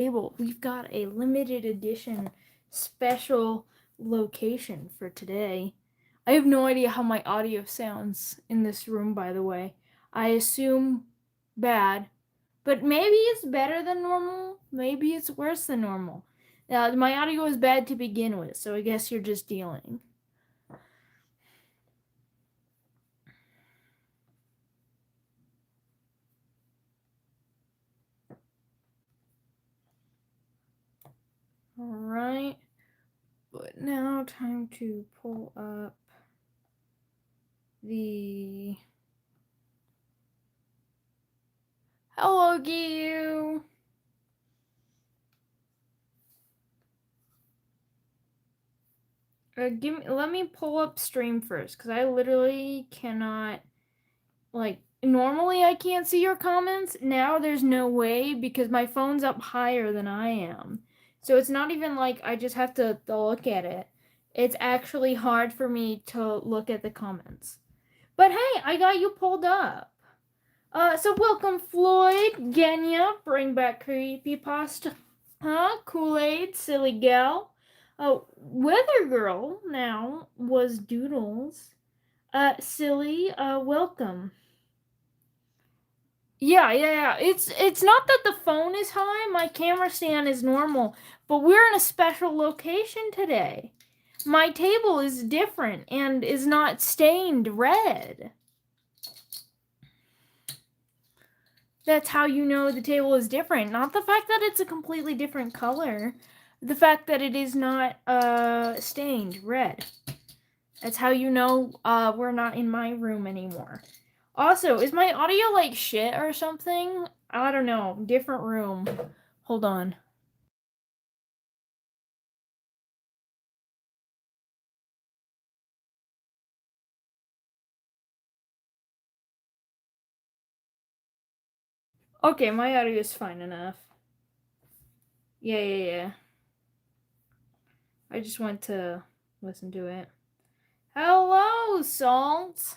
table. We've got a limited edition special location for today. I have no idea how my audio sounds in this room, by the way. I assume bad, but maybe it's better than normal. Maybe it's worse than normal. My audio is bad to begin with, so I guess you're just dealing. Alright, but now time to pull up the... Hello, Gyu! Let me pull up stream first, because I literally cannot, normally I can't see your comments. Now there's no way, because my phone's up higher than I am. So it's not even like I just have to look at it. It's actually hard for me to look at the comments. But hey, I got you pulled up. So welcome Floyd, Genya, bring back creepypasta. Kool-Aid, silly gal. Weather Girl now was Doodles. Silly, welcome. Yeah. It's not that the phone is high, my camera stand is normal, but we're in a special location today. My table is different and is not stained red. That's how you know the table is different. Not the fact that it's a completely different color. The fact that it is not stained red. That's how you know we're not in my room anymore. Also, is my audio like shit or something? I don't know. Different room. Hold on. Okay, my audio is fine enough. Yeah. I just went to listen to it. Hello, Salt!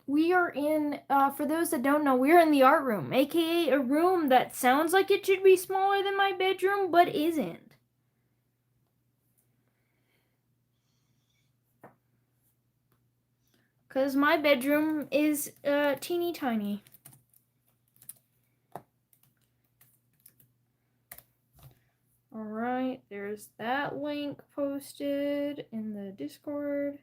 We are in, for those that don't know, we're in the art room, aka a room that sounds like it should be smaller than my bedroom, but isn't. Because my bedroom is teeny tiny. Alright, there's that link posted in the Discord.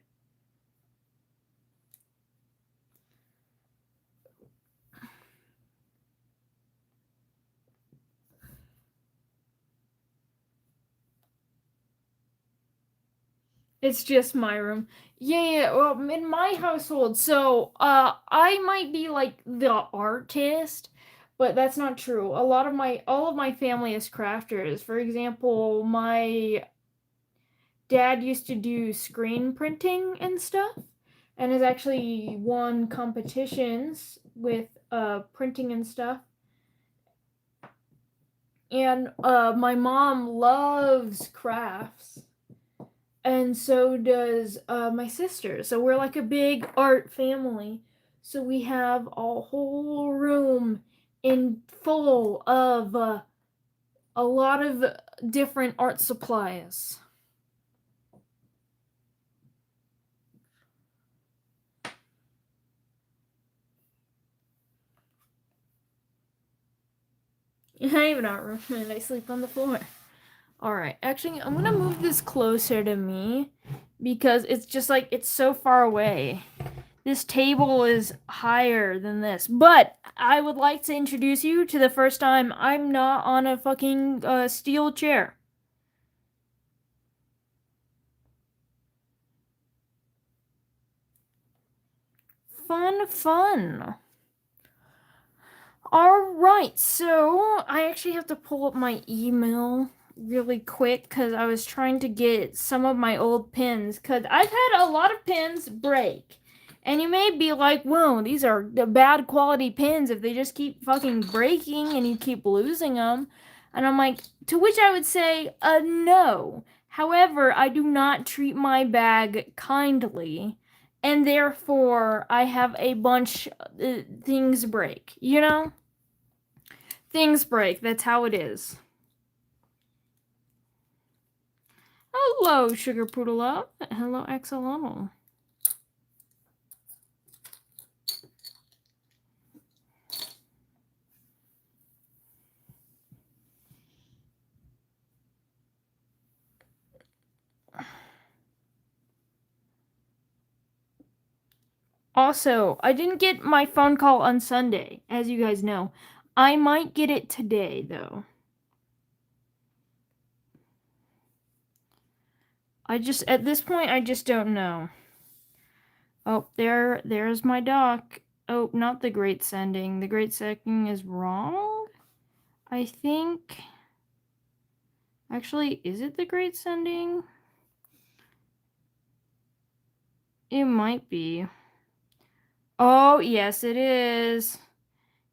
It's just my room. Yeah, well, in my household, so, I might be, like, the artist, but that's not true. All of my family is crafters. For example, my dad used to do screen printing and stuff, and has actually won competitions with, printing and stuff. And, my mom loves crafts. And so does my sister. So we're like a big art family. So we have a whole room in full of a lot of different art supplies. I have an art room and I sleep on the floor. Alright, actually, I'm gonna move this closer to me because it's just like, it's so far away. This table is higher than this. But I would like to introduce you to the first time I'm not on a fucking steel chair. Fun. Alright, so I actually have to pull up my email really quick because I was trying to get some of my old pins because I've had a lot of pins break. And you may be like, whoa, these are the bad quality pins if they just keep fucking breaking and you keep losing them. And I'm like, to which I would say, no. However, I do not treat my bag kindly. and therefore I have a bunch things break, you know? Things break, that's how it is. Hello, Sugar Poodle Love. Hello, Axolotl. Also, I didn't get my phone call on Sunday, as you guys know. I might get it today, though. At this point, I just don't know. Oh, there's my doc. Oh, not the Great Sending. The Great Sending is wrong? I think... Actually, is it the Great Sending? It might be. Oh, yes, it is.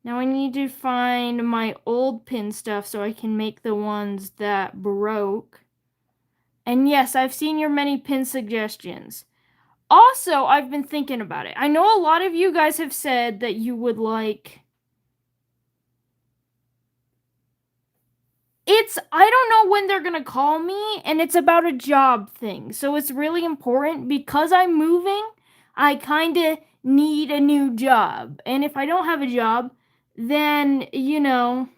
Now I need to find my old pin stuff so I can make the ones that broke. And yes, I've seen your many pin suggestions. Also, I've been thinking about it. I know a lot of you guys have said that you would like... I don't know when they're gonna call me, and it's about a job thing. So it's really important because I'm moving. I kinda need a new job. And if I don't have a job, then, you know,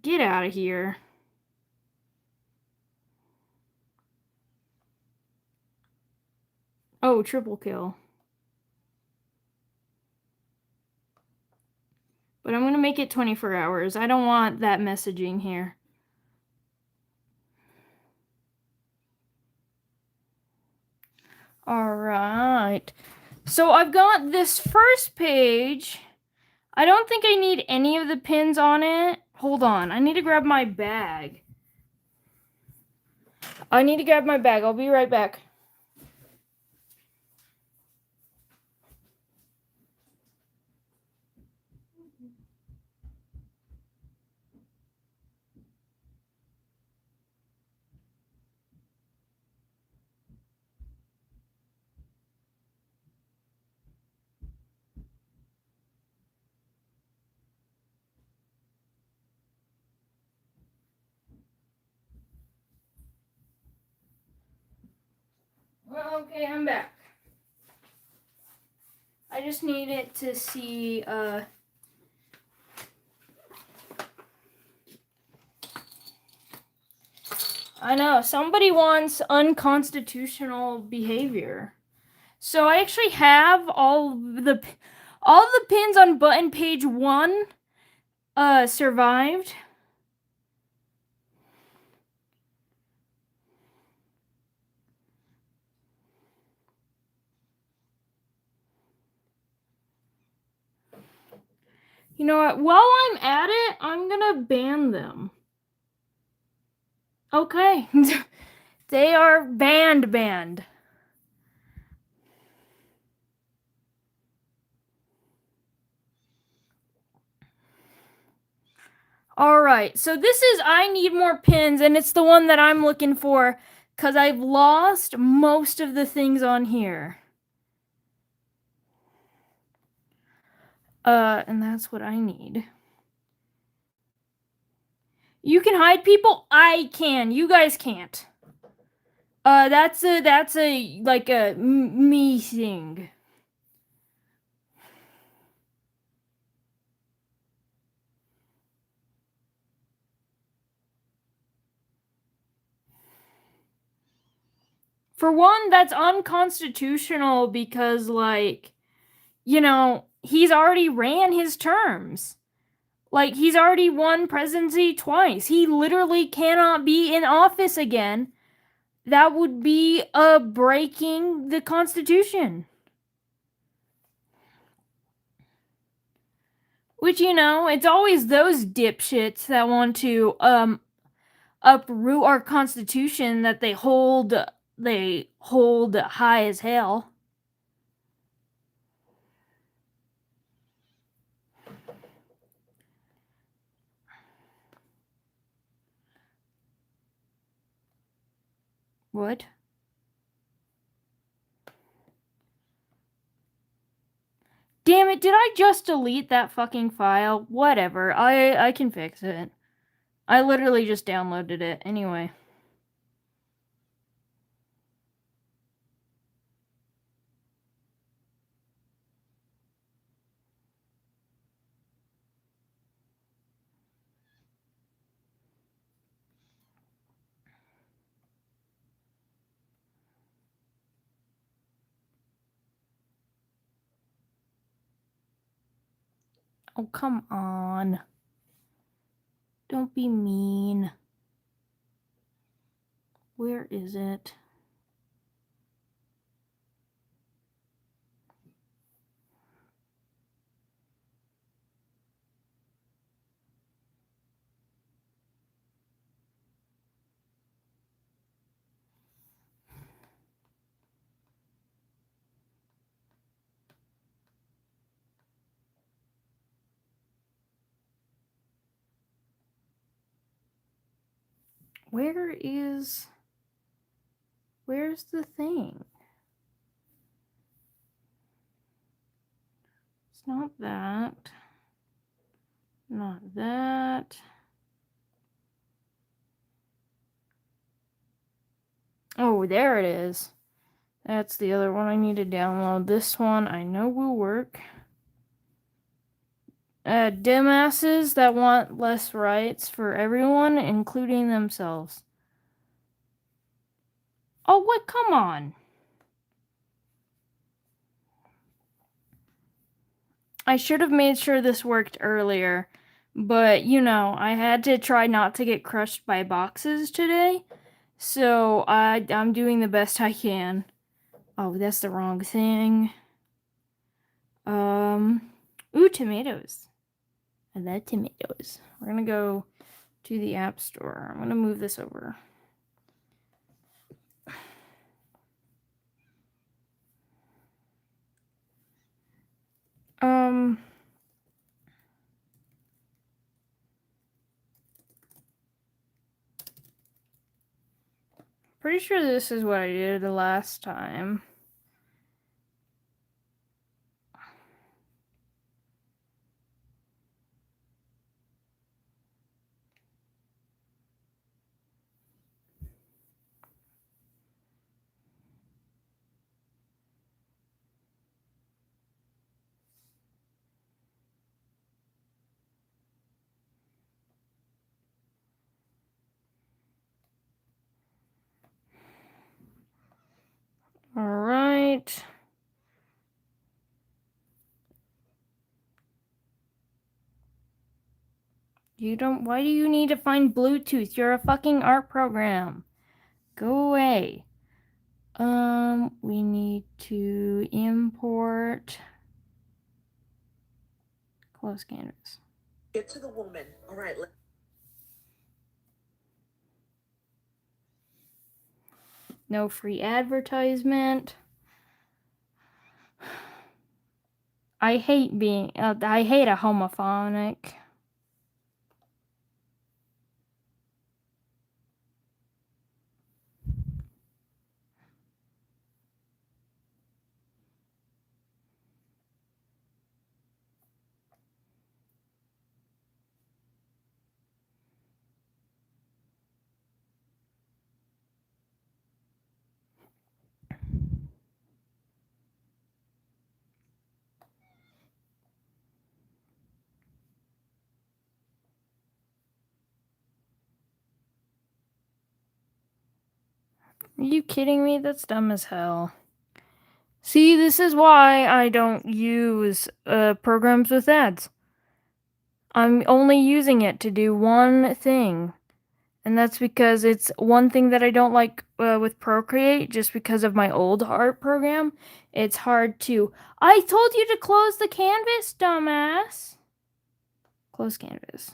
get out of here. Oh, triple kill. But I'm gonna make it 24 hours. I don't want that messaging here. Alright. So I've got this first page. I don't think I need any of the pins on it. Hold on. I need to grab my bag. I'll be right back. Well, okay, I'm back. I just needed to see, I know, somebody wants unconstitutional behavior. So I actually have all the pins on button page 1 survived. You know what? While I'm at it, I'm gonna ban them. Okay. They are banned. Alright, so this is I need more pins, and it's the one that I'm looking for, because I've lost most of the things on here. And that's what I need. You can hide people? I can. You guys can't. That's a like a me thing. For one, that's unconstitutional because, like, you know, he's already ran his terms. Like, he's already won presidency twice. He literally cannot be in office again. That would be breaking the Constitution. Which, you know, it's always those dipshits that want to uproot our Constitution that they hold high as hell. What? it, did I just delete that fucking file? Whatever, I can fix it. I literally just downloaded it. Anyway. Oh, come on. Don't be mean. Where is it? Where's the thing? It's not that. Not that. Oh, there it is. That's the other one I need to download. This one I know will work. Dumbasses that want less rights for everyone, including themselves. Oh, what? Come on. I should have made sure this worked earlier, but you know, I had to try not to get crushed by boxes today, so I'm doing the best I can. Oh, that's the wrong thing. Ooh, tomatoes. I love tomatoes. We're gonna go to the App Store. I'm gonna move this over. Pretty sure this is what I did the last time. Alright. Why do you need to find Bluetooth? You're a fucking art program. Go away. We need to import close canvas. Get to the woman. All right. No free advertisement. I hate a homophonic. Are you kidding me? That's dumb as hell. See, this is why I don't use programs with ads. I'm only using it to do one thing. And that's because it's one thing that I don't like with Procreate, just because of my old art program. It's hard to... I told you to close the canvas, dumbass! Close canvas.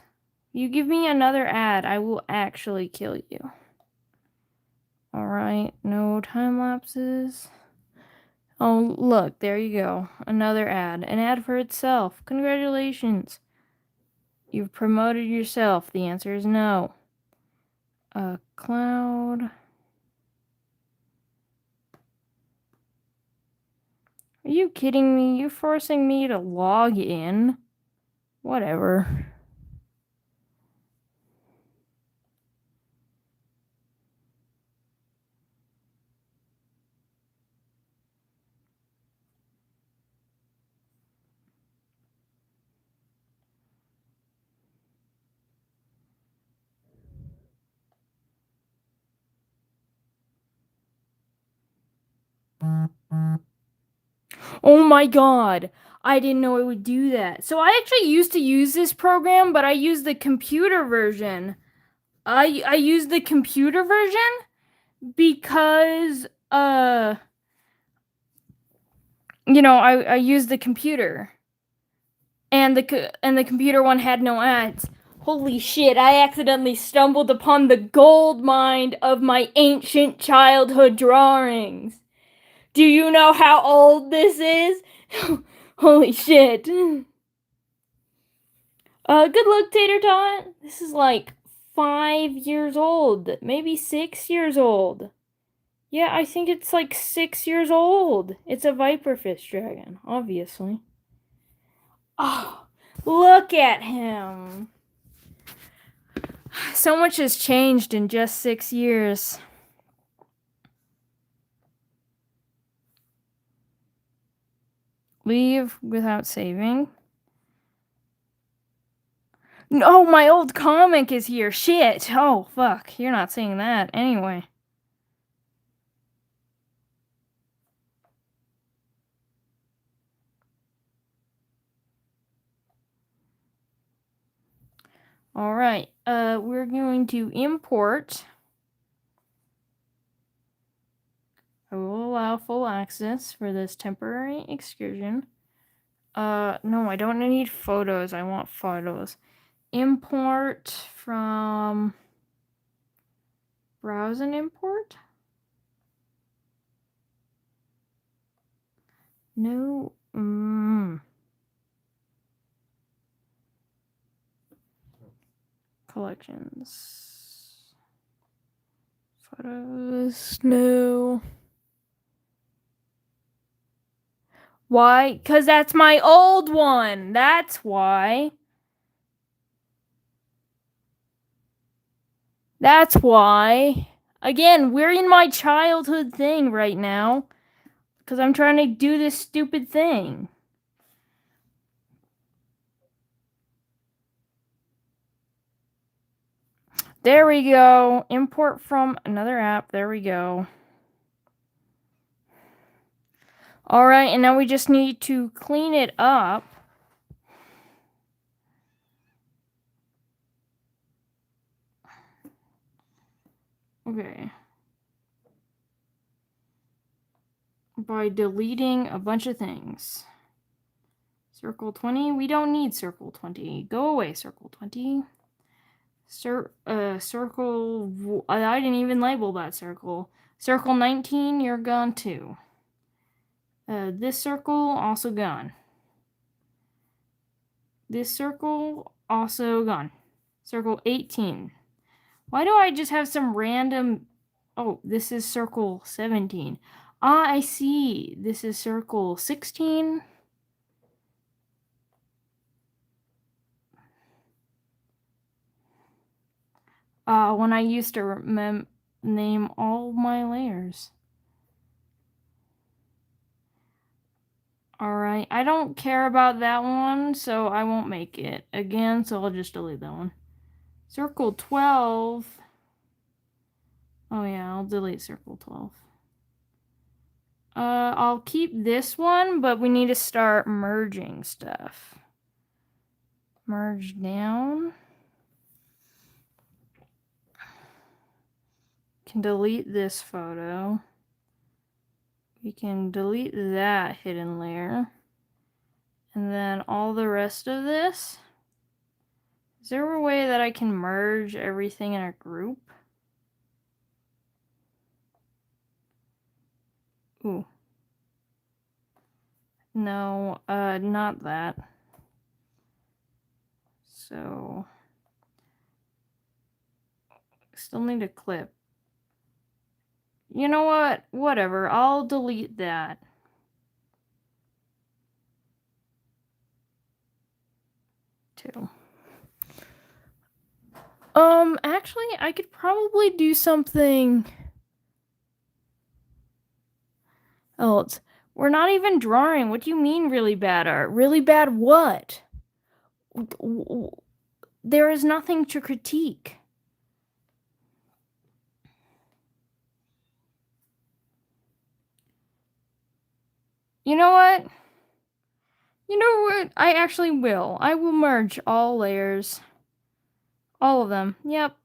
You give me another ad, I will actually kill you. Alright, no time lapses. Oh, look, there you go. Another ad. An ad for itself. Congratulations. You've promoted yourself. The answer is no. Cloud. Are you kidding me? You forcing me to log in? Whatever. Oh my god! I didn't know it would do that. So I actually used to use this program, but I used the computer version. I used the computer version because I used the computer. And the computer one had no ads. Holy shit, I accidentally stumbled upon the gold mine of my ancient childhood drawings. Do you know how old this is? Holy shit. Good luck, Tater Tot. This is like 5 years old. Maybe 6 years old. Yeah, I think it's like 6 years old. It's a viperfish dragon, obviously. Oh, look at him. So much has changed in just 6 years. Leave without saving. No, my old comic is here. Shit. Oh, fuck. You're not seeing that. Anyway. Alright. We're going to import. I will allow full access for this temporary excursion. No, I don't need photos. I want photos. Import from browse and import? No. Collections. Photos. No. Why? Because that's my old one. That's why. That's why. Again, we're in my childhood thing right now. Because I'm trying to do this stupid thing. There we go. Import from another app. There we go. Alright, and now we just need to clean it up. Okay. By deleting a bunch of things. Circle 20. We don't need circle 20. Go away, circle 20. Circle. I didn't even label that circle. Circle 19, you're gone too. This circle, also gone. This circle, also gone. Circle 18. Why do I just have some random... Oh, this is circle 17. Ah, I see. This is circle 16. When I used to name all my layers. Alright, I don't care about that one, so I won't make it again, so I'll just delete that one. Circle 12. Oh yeah, I'll delete circle 12. I'll keep this one, but we need to start merging stuff. Merge down. Can delete this photo. We can delete that hidden layer. And then all the rest of this. Is there a way that I can merge everything in a group? Ooh. No, not that. So, still need a clip. You know what? Whatever. I'll delete that. too. Actually, I could probably do something else. We're not even drawing. What do you mean really bad art? Really bad what? There is nothing to critique. You know what? You know what? I actually will. I will merge all layers. All of them. Yep.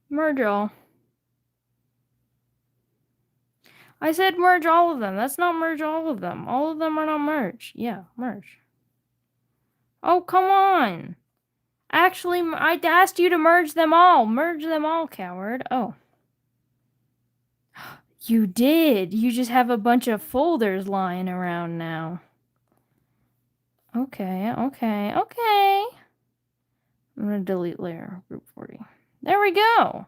Merge all. I said merge all of them. That's not merge all of them. All of them are not merged. Yeah, merge. Oh, come on. Actually, I asked you to merge them all. Merge them all, coward. Oh. You did. You just have a bunch of folders lying around now. Okay. I'm going to delete layer group 40. There we go.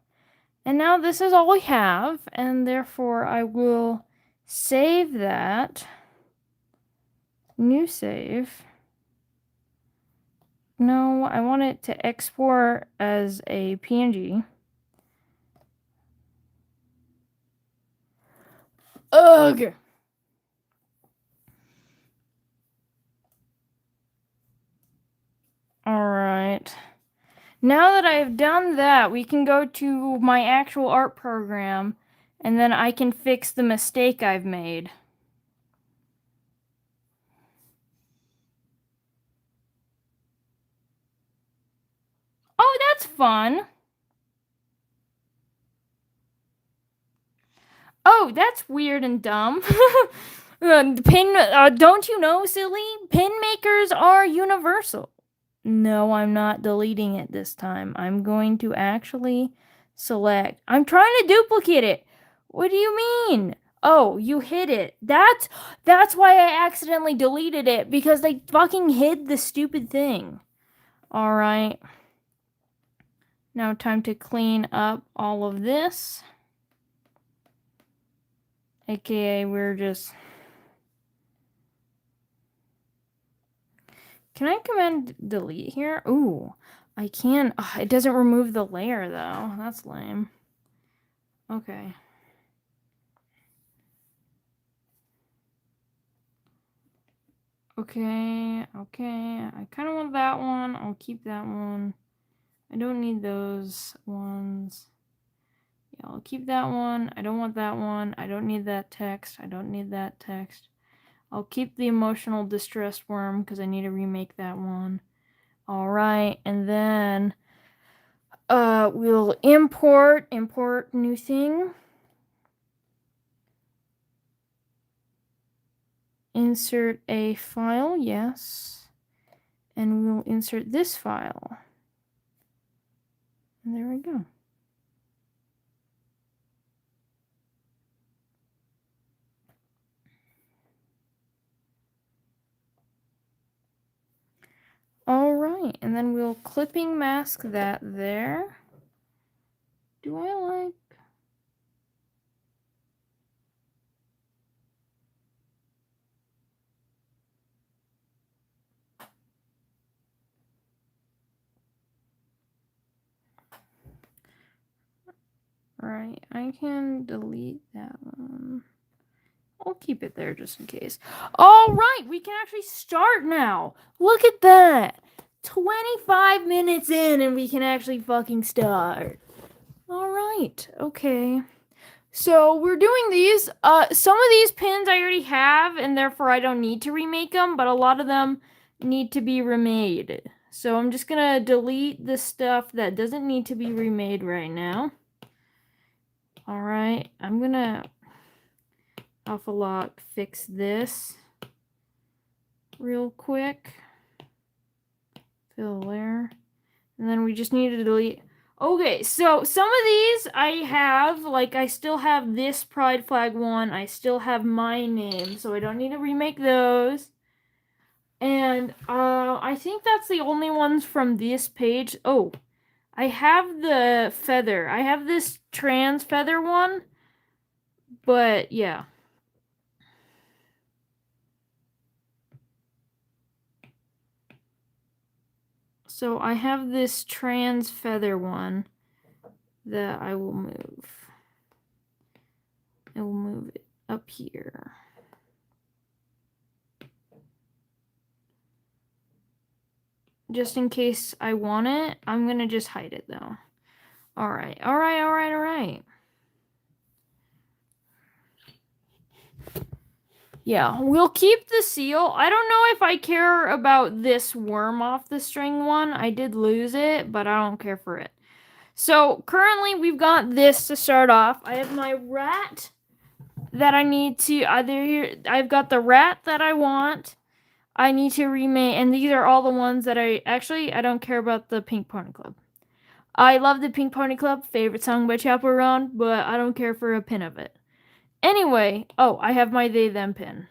And now this is all we have, and therefore I will save that. New save. No, I want it to export as a PNG. Ugh! Alright. Now that I've done that, we can go to my actual art program, and then I can fix the mistake I've made. Oh, that's fun! Oh, that's weird and dumb. Don't you know, silly? Pin makers are universal. No, I'm not deleting it this time. I'm going to actually select. I'm trying to duplicate it. What do you mean? Oh, you hid it. That's why I accidentally deleted it, because they fucking hid the stupid thing. All right. Now time to clean up all of this. AKA we're just... Can I command delete here? Ooh, I can. It doesn't remove the layer though. That's lame. Okay. Okay. I kind of want that one. I'll keep that one. I don't need those ones. Yeah, I'll keep that one. I don't want that one. I don't need that text. I don't need that text. I'll keep the emotional distressed worm because I need to remake that one. All right, and then we'll import new thing. Insert a file, yes. And we'll insert this file. And there we go. All right, and then we'll clipping mask that there. Do I like... Right, I can delete that one. I'll keep it there just in case. All right, we can actually start now. Look at that. 25 minutes in and we can actually fucking start. All right, okay. So we're doing these. Some of these pins I already have, and therefore I don't need to remake them, but a lot of them need to be remade. So I'm just gonna delete the stuff that doesn't need to be remade right now. All right, I'm gonna alpha lock fix this real quick. Fill there. And then we just need to delete. Okay, so some of these I have, like I still have this pride flag one. I still have my name, so I don't need to remake those. And I think that's the only ones from this page. Oh, I have the feather. I have this trans feather one. But yeah. So I have this trans feather one that I will move. I will move it up here. Just in case I want it, I'm gonna just hide it though. Alright. Yeah, we'll keep the seal. I don't know if I care about this worm off the string one. I did lose it, but I don't care for it. So currently we've got this to start off. I have my rat that I need to I've got the rat that I want. I need to remake, and these are all the ones that I don't care about the Pink Pony Club. I love the Pink Pony Club, favorite song by Chappell Roan, but I don't care for a pin of it. Anyway, I have my they them pin.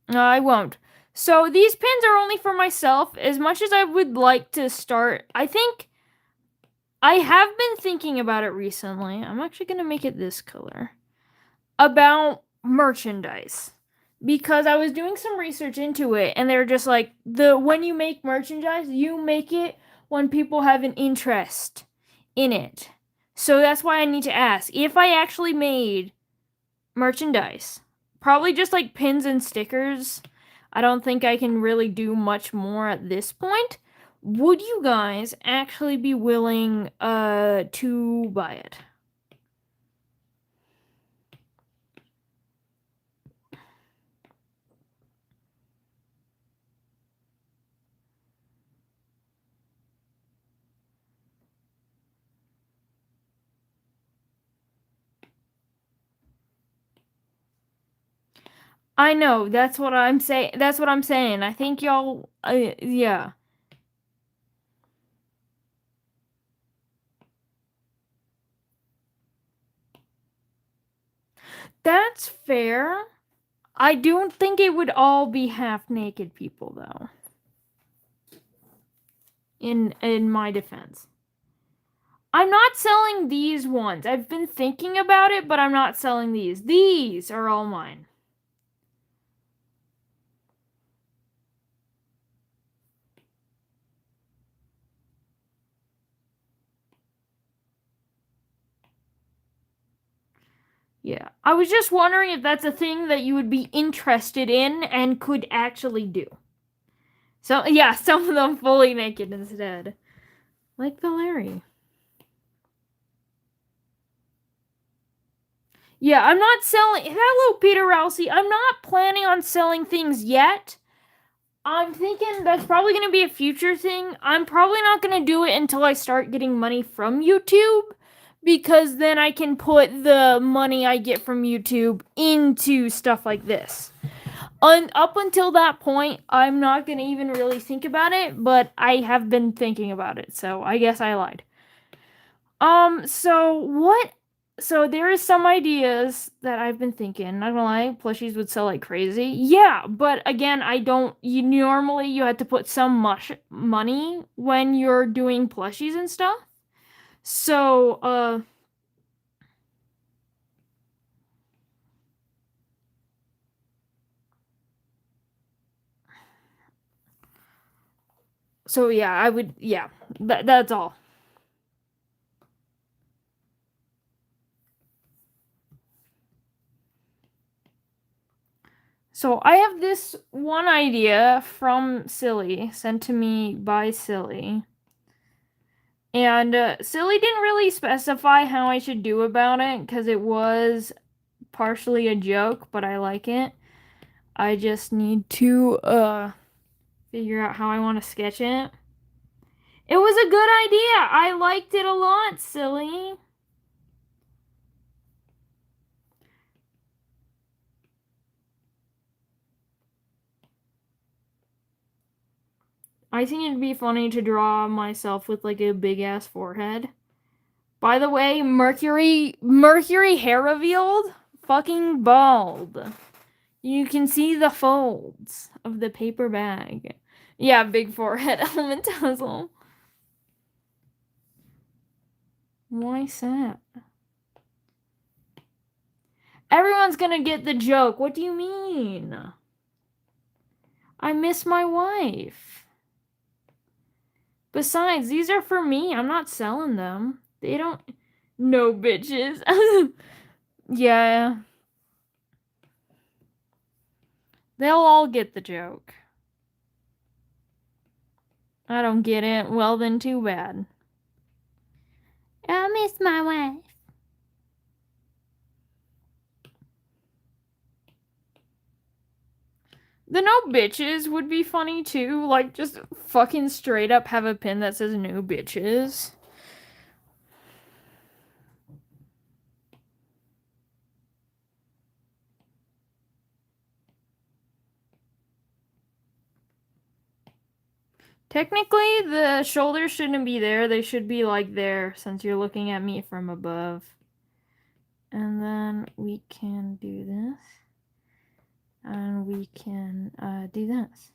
No, I won't. So these pins are only for myself. As much as I would like to start, I think I have been thinking about it recently. I'm actually going to make it this color. About merchandise. Because I was doing some research into it, and they're just like, when you make merchandise, you make it when people have an interest in it. So that's why I need to ask. If I actually made merchandise, probably just like pins and stickers, I don't think I can really do much more at this point. Would you guys actually be willing to buy it? I know, that's what I'm saying. I think y'all, yeah. That's fair. I don't think it would all be half-naked people, though. In my defense. I'm not selling these ones. I've been thinking about it, but I'm not selling these. These are all mine. Yeah. I was just wondering if that's a thing that you would be interested in and could actually do. So, yeah, some of them fully naked instead. Like Valeri. Yeah, I'm not selling. Hello, Peter Rousey. I'm not planning on selling things yet. I'm thinking that's probably going to be a future thing. I'm probably not going to do it until I start getting money from YouTube, because then I can put the money I get from YouTube into stuff like this. Up until that point, I'm not going to even really think about it, but I have been thinking about it, so I guess I lied. So there is some ideas that I've been thinking. Not gonna lie, plushies would sell like crazy. Yeah, but again, normally you had to put some money when you're doing plushies and stuff. So, that's all. So I have this one idea from Silly, sent to me by Silly. And Silly didn't really specify how I should do about it, because it was partially a joke, but I like it. I just need to figure out how I want to sketch it. It was a good idea. I liked it a lot, Silly. I think it'd be funny to draw myself with like a big ass forehead. By the way, Mercury hair revealed, fucking bald. You can see the folds of the paper bag. Yeah, big forehead element tassel. Why that? Everyone's gonna get the joke. What do you mean? I miss my wife. Besides, these are for me. I'm not selling them. They don't... No, bitches. Yeah. They'll all get the joke. I don't get it. Well, then too bad. I miss my wife. The no bitches would be funny too. Like, just fucking straight up have a pin that says no bitches. Technically, the shoulders shouldn't be there. They should be like there since you're looking at me from above. And then we can do this. And we can do this.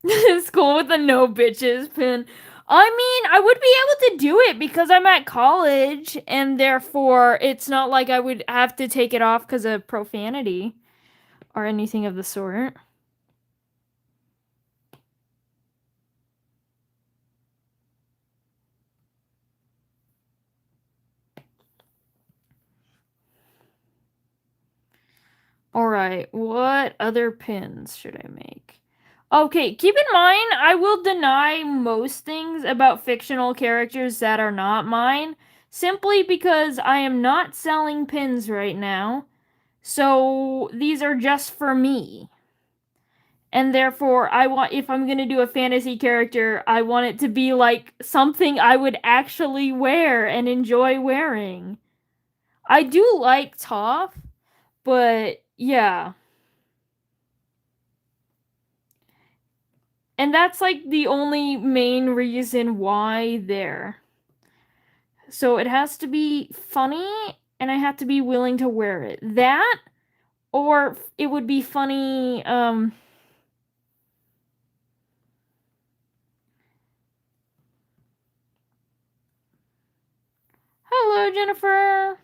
It's cool with the no bitches pin. I mean, I would be able to do it because I'm at college, and therefore it's not like I would have to take it off because of profanity or anything of the sort. Alright, what other pins should I make? Okay, keep in mind, I will deny most things about fictional characters that are not mine, simply because I am not selling pins right now. So these are just for me. And therefore, if I'm gonna do a fantasy character, I want it to be like something I would actually wear and enjoy wearing. I do like Toph, but yeah. And that's like the only main reason why there. So it has to be funny, and I have to be willing to wear it. That, or it would be funny, Hello, Jennifer.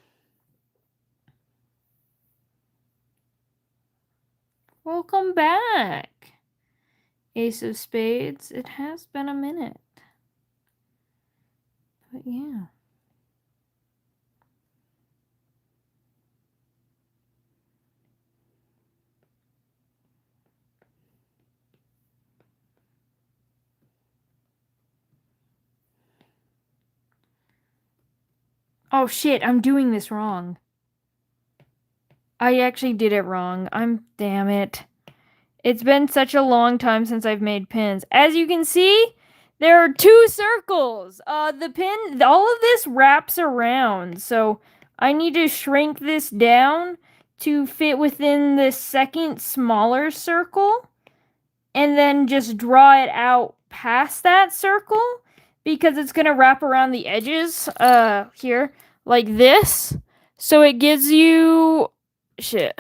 Welcome back. Ace of Spades. It has been a minute. But yeah. Oh shit, I'm doing this wrong. I actually did it wrong. Damn it. It's been such a long time since I've made pins. As you can see, there are 2 circles. The pin, all of this wraps around. So I need to shrink this down to fit within the second smaller circle. And then just draw it out past that circle. Because it's going to wrap around the edges, here, like this. So it gives you... Shit.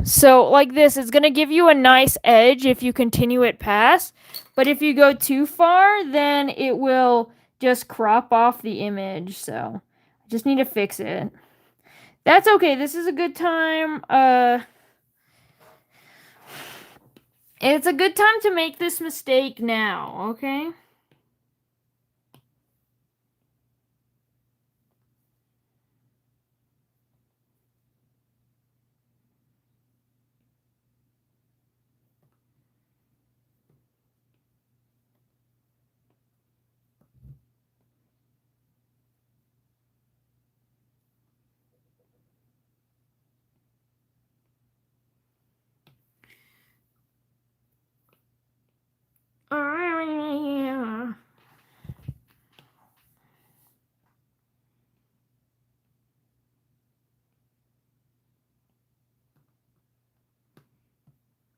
So, like this, it's going to give you a nice edge if you continue it past. But if you go too far, then it will just crop off the image. So, I just need to fix it. That's okay. This is a good time. It's a good time to make this mistake now, okay?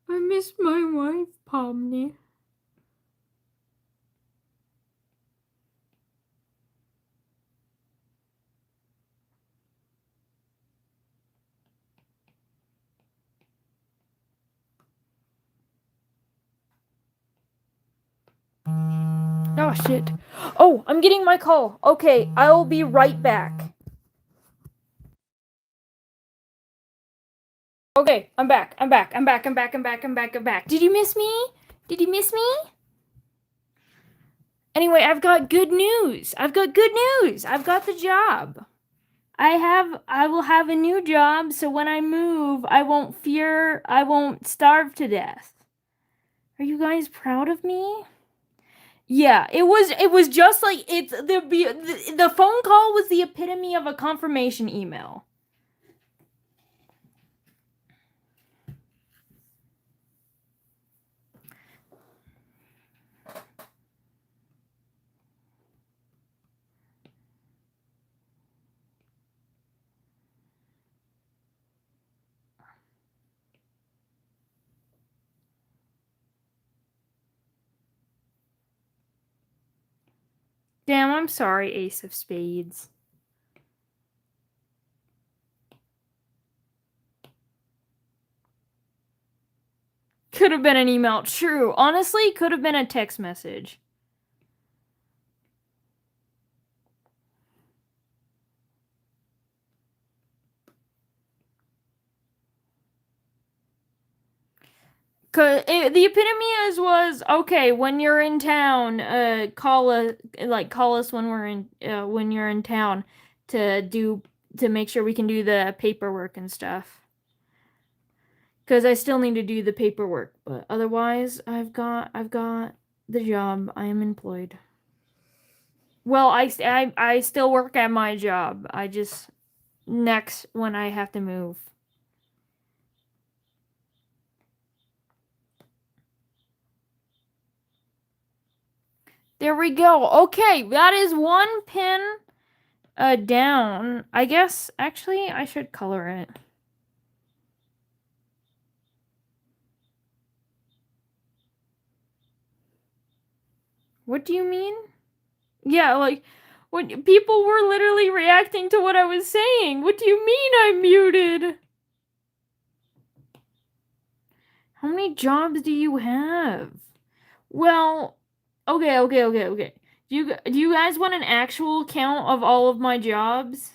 I miss my wife, Pomni. Oh, shit. Oh, I'm getting my call. Okay, I'll be right back. Okay, I'm back. I'm back. Did you miss me? Did you miss me? Anyway, I've got good news. I've got the job. I will have a new job, so when I move, I won't starve to death. Are you guys proud of me? Yeah, it was just like the phone call was the epitome of a confirmation email. Damn, I'm sorry, Ace of Spades. Could have been an email. True. Honestly, could have been a text message. Cause the epitome was okay when you're in town. Call us when you're in town to make sure we can do the paperwork and stuff. Cause I still need to do the paperwork, but otherwise I've got the job. I am employed. Well, I still work at my job. I just next when I have to move. There we go. Okay, that is one pin down. I guess actually I should color it. What do you mean? Yeah, like when people were literally reacting to what I was saying. What do you mean I'm muted? How many jobs do you have? Well, okay. Do you guys want an actual count of all of my jobs?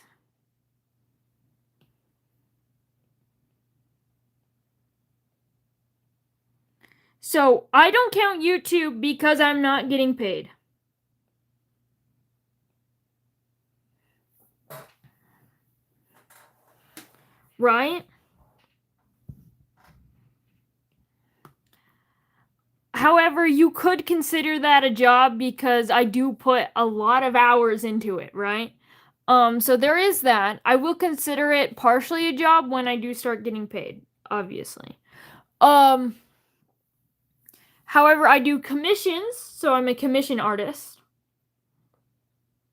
So, I don't count YouTube because I'm not getting paid. Right? However, you could consider that a job because I do put a lot of hours into it, right? So there is that. I will consider it partially a job when I do start getting paid, obviously. However, I do commissions, so I'm a commission artist.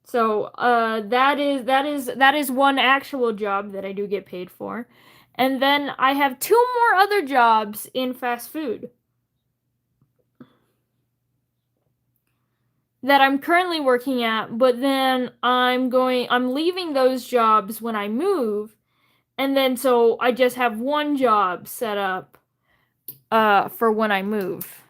So, that is one actual job that I do get paid for. And then I have two more other jobs in fast food that I'm currently working at, but then I'm leaving those jobs when I move, and then so I just have one job set up for when I move.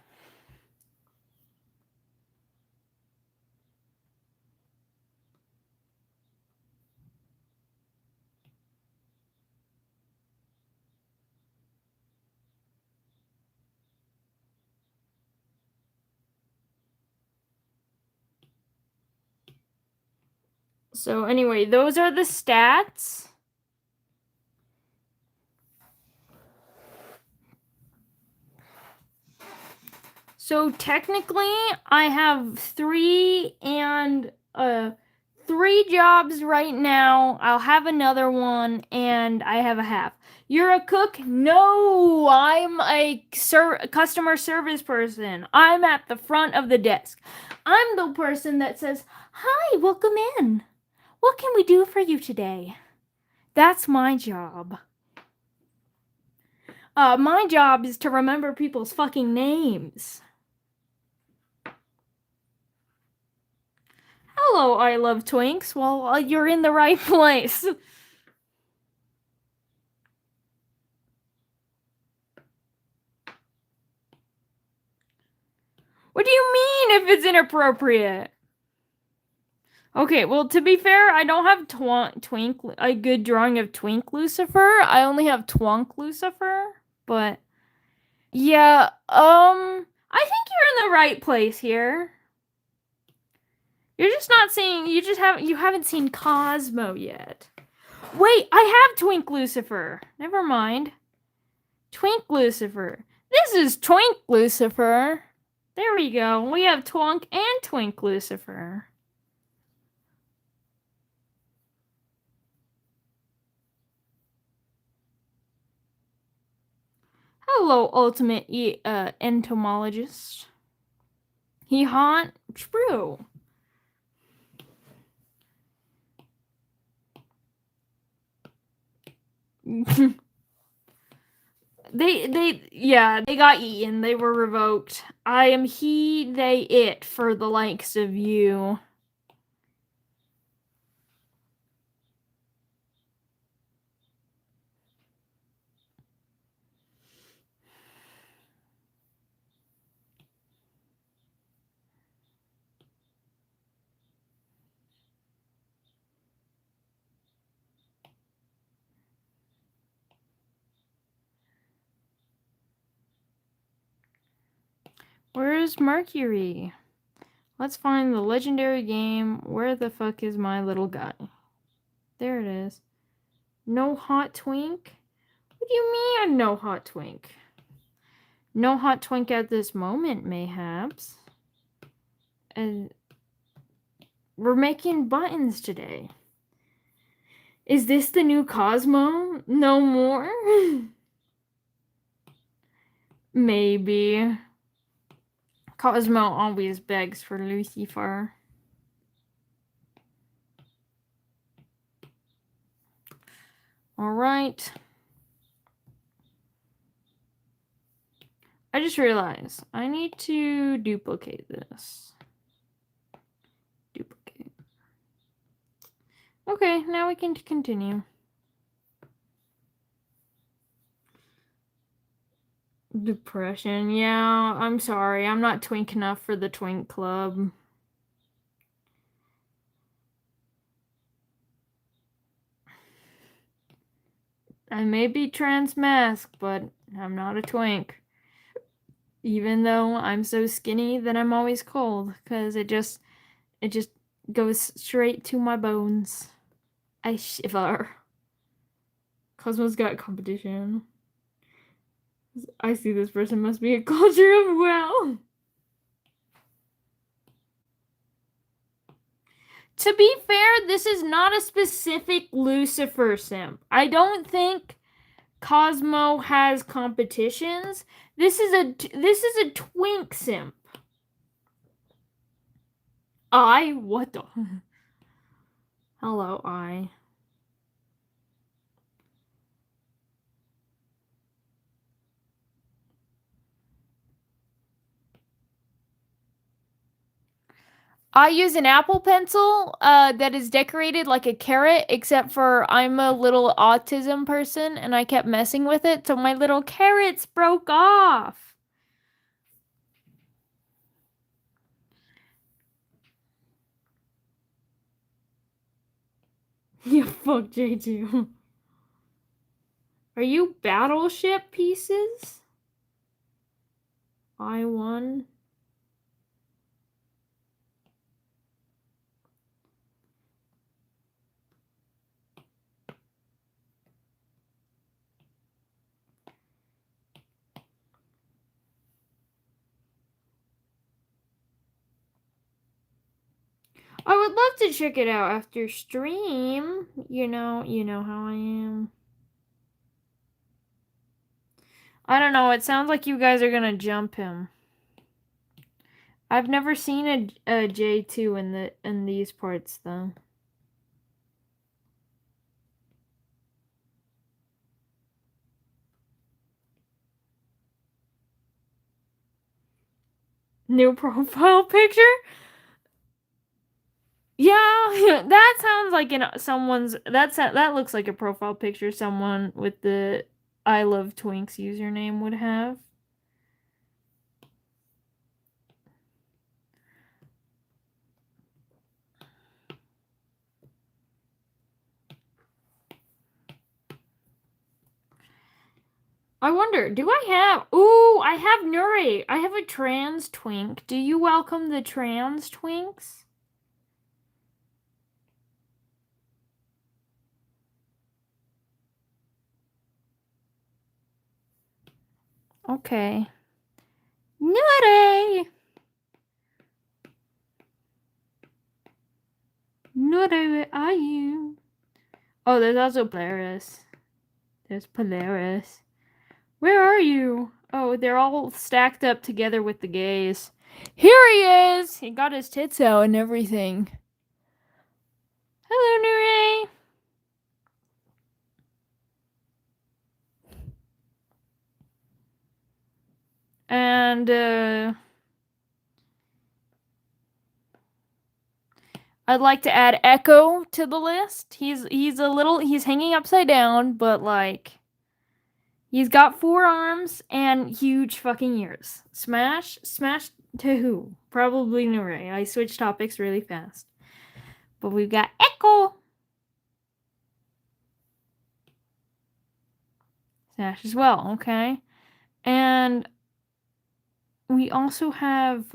So anyway, those are the stats. So technically, I have three jobs right now. I'll have another one, and I have a half. You're a cook? No, I'm a customer service person. I'm at the front of the desk. I'm the person that says, "Hi, welcome in. What can we do for you today?" That's my job. My job is to remember people's fucking names. Hello, I love Twinks. Well, you're in the right place. What do you mean if it's inappropriate? Okay, well, to be fair, I don't have Twink, a good drawing of Twink Lucifer. I only have Twonk Lucifer, but yeah, I think you're in the right place here. You're just not seeing, you haven't seen Cosmo yet. Wait, I have Twink Lucifer. Never mind. Twink Lucifer. This is Twink Lucifer. There we go. We have Twonk and Twink Lucifer. Hello, ultimate entomologist. He haunt true. they got eaten. They were revoked. I am he, they, it for the likes of you. Where's Mercury? Let's find the legendary game. Where the fuck is my little guy? There it is. No hot twink? What do you mean no hot twink? No hot twink at this moment, mayhaps. And we're making buttons today. Is this the new Cosmo? No more? Maybe. Cosmo always begs for Lucifer. Alright. I just realized I need to duplicate this. Duplicate. Okay, now we can continue. Depression. Yeah, I'm sorry. I'm not twink enough for the twink club. I may be trans mask, but I'm not a twink. Even though I'm so skinny that I'm always cold, because it just goes straight to my bones. I shiver. Cosmo's got competition. I see this person must be a culture of well. To be fair, this is not a specific Lucifer simp. I don't think Cosmo has competitions. This is a twink simp. What the? Hello, I use an Apple Pencil that is decorated like a carrot, except for I'm a little autism person and I kept messing with it, so my little carrots broke off. You fuck J2. Are you battleship pieces? I won. I would love to check it out after stream. You know how I am. I don't know, it sounds like you guys are gonna jump him. I've never seen a J2 in these parts though. New profile picture? Yeah, that sounds like someone's. That looks like a profile picture someone with the I Love Twinks username would have. I wonder, do I have... Ooh, I have Nuri. I have a trans twink. Do you welcome the trans twinks? Okay. Nuri! Nuri, where are you? Oh, there's also Polaris. There's Polaris. Where are you? Oh, they're all stacked up together with the gays. Here he is! He got his tits out and everything. Hello, Nuri! And, I'd like to add Echo to the list. He's hanging upside down, but like he's got 4 arms and huge fucking ears. Smash to who? Probably Nure. I switched topics really fast. But we've got Echo. Smash as well, okay. And we also have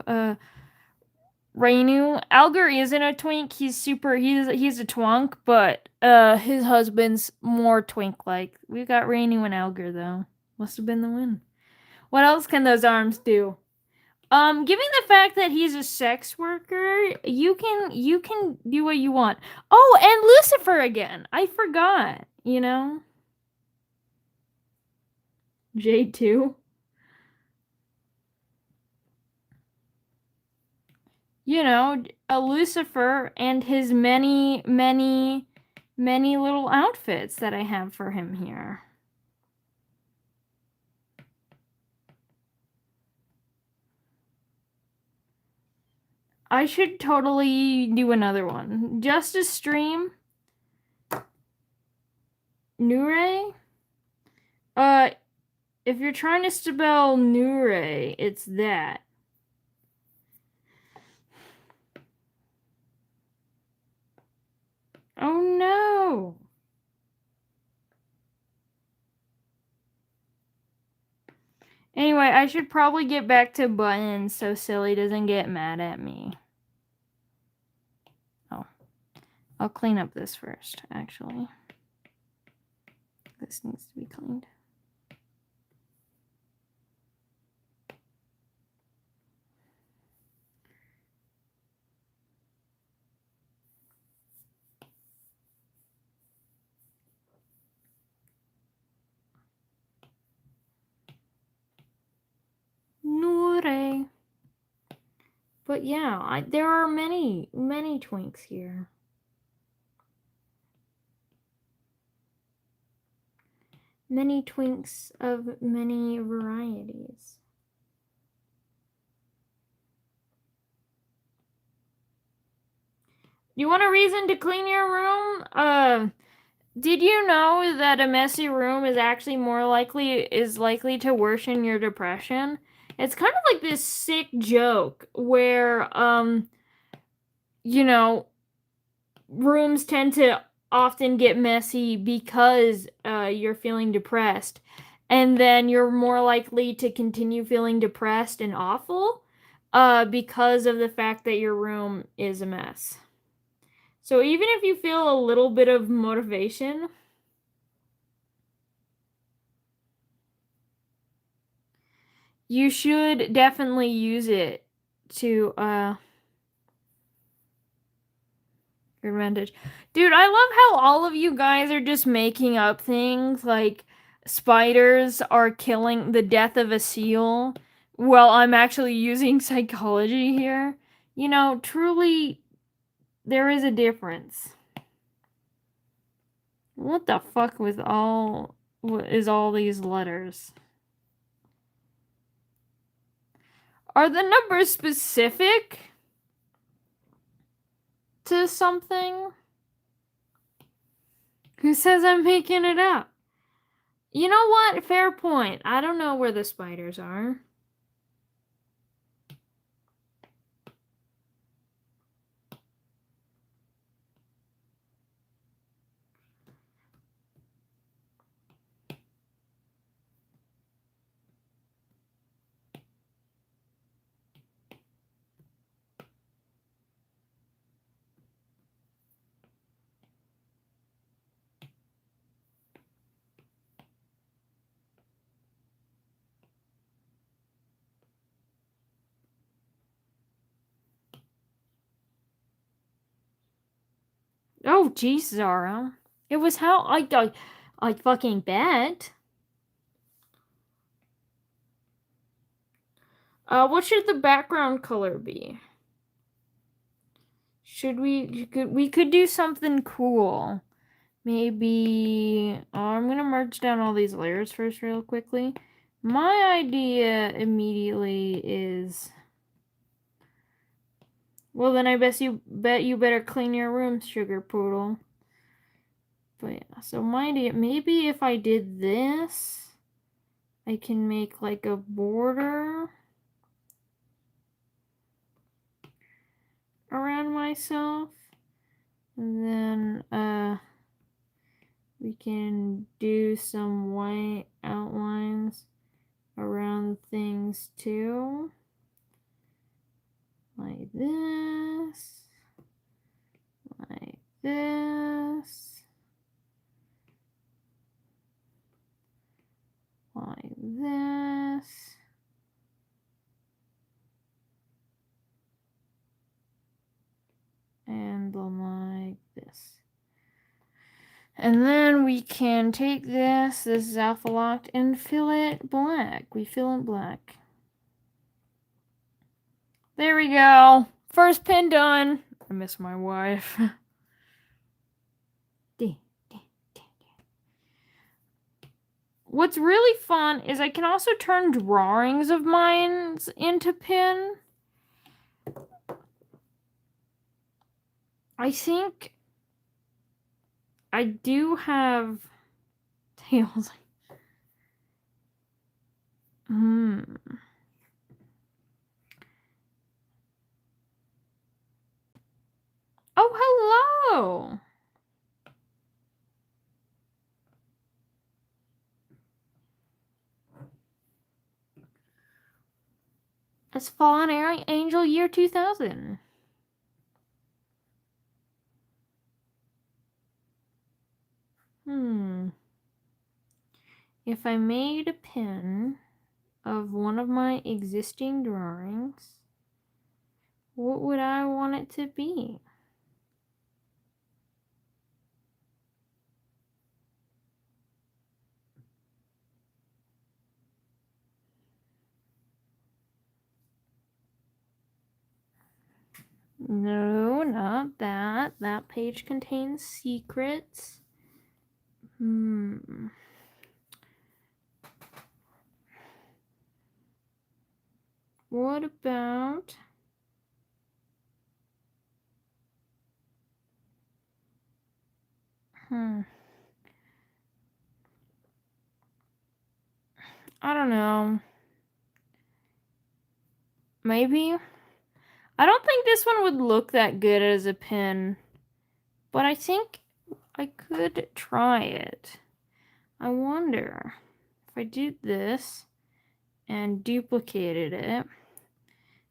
Rainu. Alger isn't a twink. He's a twunk, but his husband's more twink like. We've got Rainu and Alger though. Must have been the win. What else can those arms do? Given the fact that he's a sex worker, you can do what you want. Oh, and Lucifer again. I forgot, you know? J2. You know, a Lucifer and his many little outfits that I have for him here. I should totally do another one. Just a stream. Nure? If you're trying to spell Nure, it's that. Oh no! Anyway, I should probably get back to buttons so Silly doesn't get mad at me. Oh. I'll clean up this first, actually. This needs to be cleaned. Nure. But yeah, there are many twinks here. Many twinks of many varieties. You want a reason to clean your room? Did you know that a messy room is actually likely to worsen your depression? It's kind of like this sick joke where, you know, rooms tend to often get messy because you're feeling depressed. And then you're more likely to continue feeling depressed and awful because of the fact that your room is a mess. So even if you feel a little bit of motivation, you should definitely use it to your advantage. Dude, I love how all of you guys are just making up things like spiders are killing the death of a seal. Well, I'm actually using psychology here. You know, truly, there is a difference. What the fuck with all these letters? Are the numbers specific to something? Who says I'm making it up? You know what? Fair point. I don't know where the spiders are. jeez, Zara. It was how I fucking bet. What should the background color be? We could do something cool. Maybe, I'm gonna merge down all these layers first real quickly. My idea immediately is, well then I bet you better clean your room, sugar poodle. But yeah, so my idea, maybe if I did this, I can make like a border around myself. And then, we can do some white outlines around things too. Like this. Like this. Like this. And like this. And then we can take this is alpha locked, and fill it black. We fill it black. There we go. First pin done. I miss my wife. What's really fun is I can also turn drawings of mine into pin. I think I do have tails. Oh, hello. It's Fallen Angel year 2000. If I made a pin of one of my existing drawings, what would I want it to be? No, not that. That page contains secrets. What about... I don't know. Maybe? I don't think this one would look that good as a pin, but I think I could try it. I wonder if I did this and duplicated it,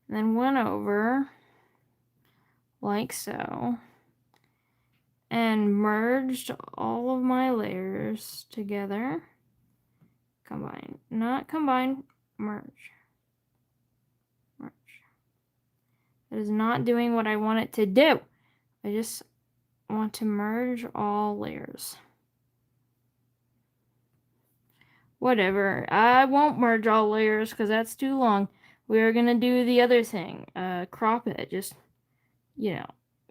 and then went over like so, and merged all of my layers together. Combine, not combine, merge. Merge. It is not doing what I want it to do. I just want to merge all layers. Whatever. I won't merge all layers because that's too long. We're gonna do the other thing. Crop it. Just,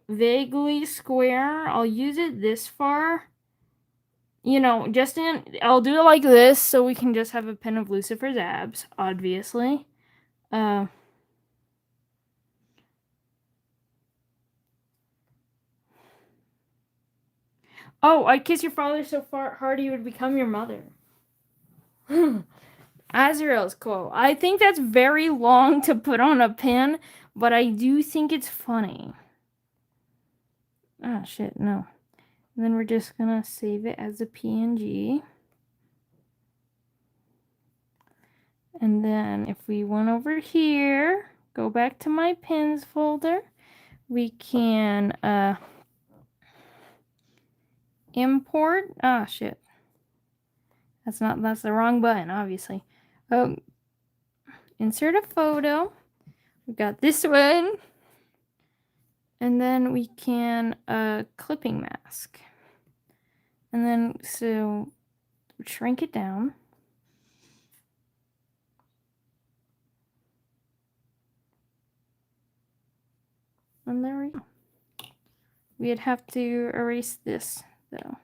vaguely square. I'll use it this far. I'll do it like this so we can just have a pin of Lucifer's abs, obviously. Oh, I'd kiss your father so hard he would become your mother. Azrael's quote. I think that's very long to put on a pin, but I do think it's funny. Ah, shit, no. And then we're just gonna save it as a PNG. And then if we went over here, go back to my pins folder, we can import. Ah, shit. That's the wrong button, obviously. Insert a photo. We got this one. And then we can clipping mask. And then so shrink it down. And there we go. We'd have to erase this though.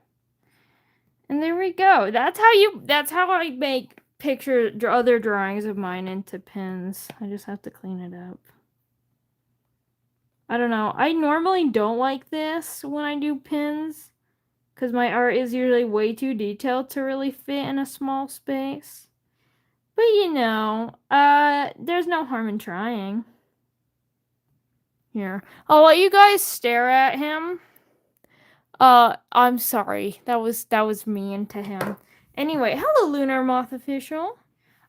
And there we go. That's how I make other drawings of mine into pins. I just have to clean it up. I don't know. I normally don't like this when I do pins because my art is usually way too detailed to really fit in a small space. But you know, there's no harm in trying. Here. I'll let you guys stare at him. I'm sorry. That was mean to him. Anyway, hello Lunar Moth Official.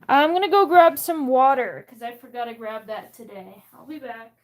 I'm gonna go grab some water because I forgot to grab that today. I'll be back.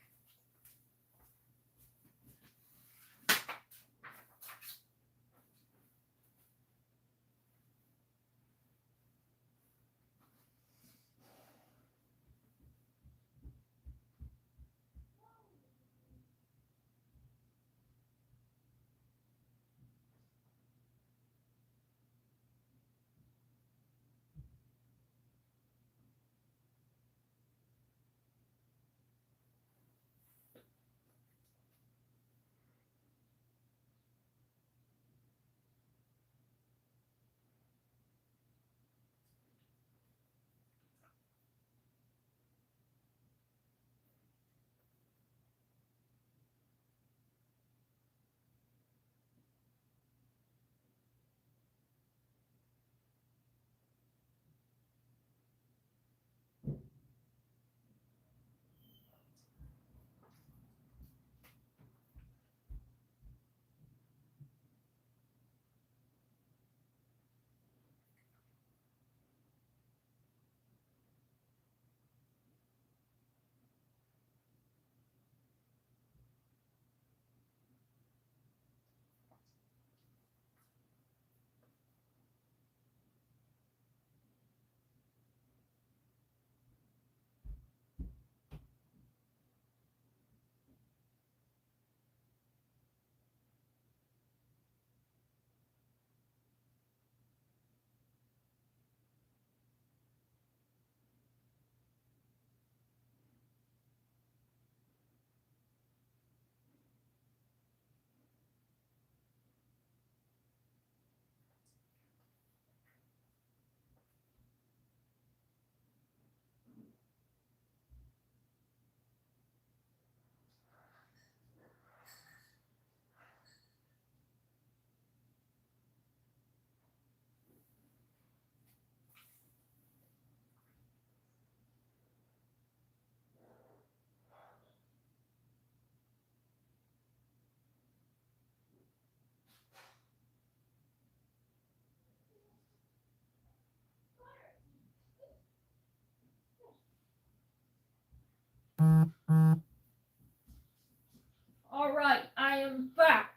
Alright, I am back.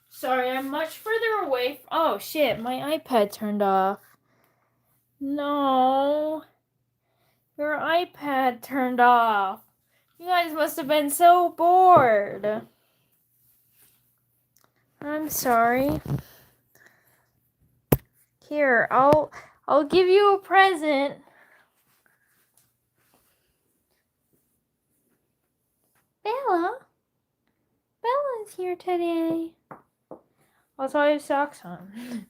Sorry, I'm much further away. Oh shit, my iPad turned off. No. Your iPad turned off. You guys must have been so bored. I'm sorry. Here, I'll give you a present. Bella? Bella's here today. Also, I have socks on.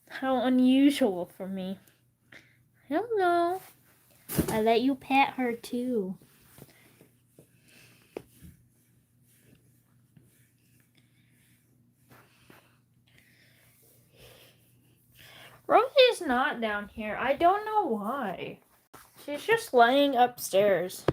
How unusual for me. I don't know. I let you pet her too. Rosie's not down here. I don't know why. She's just laying upstairs.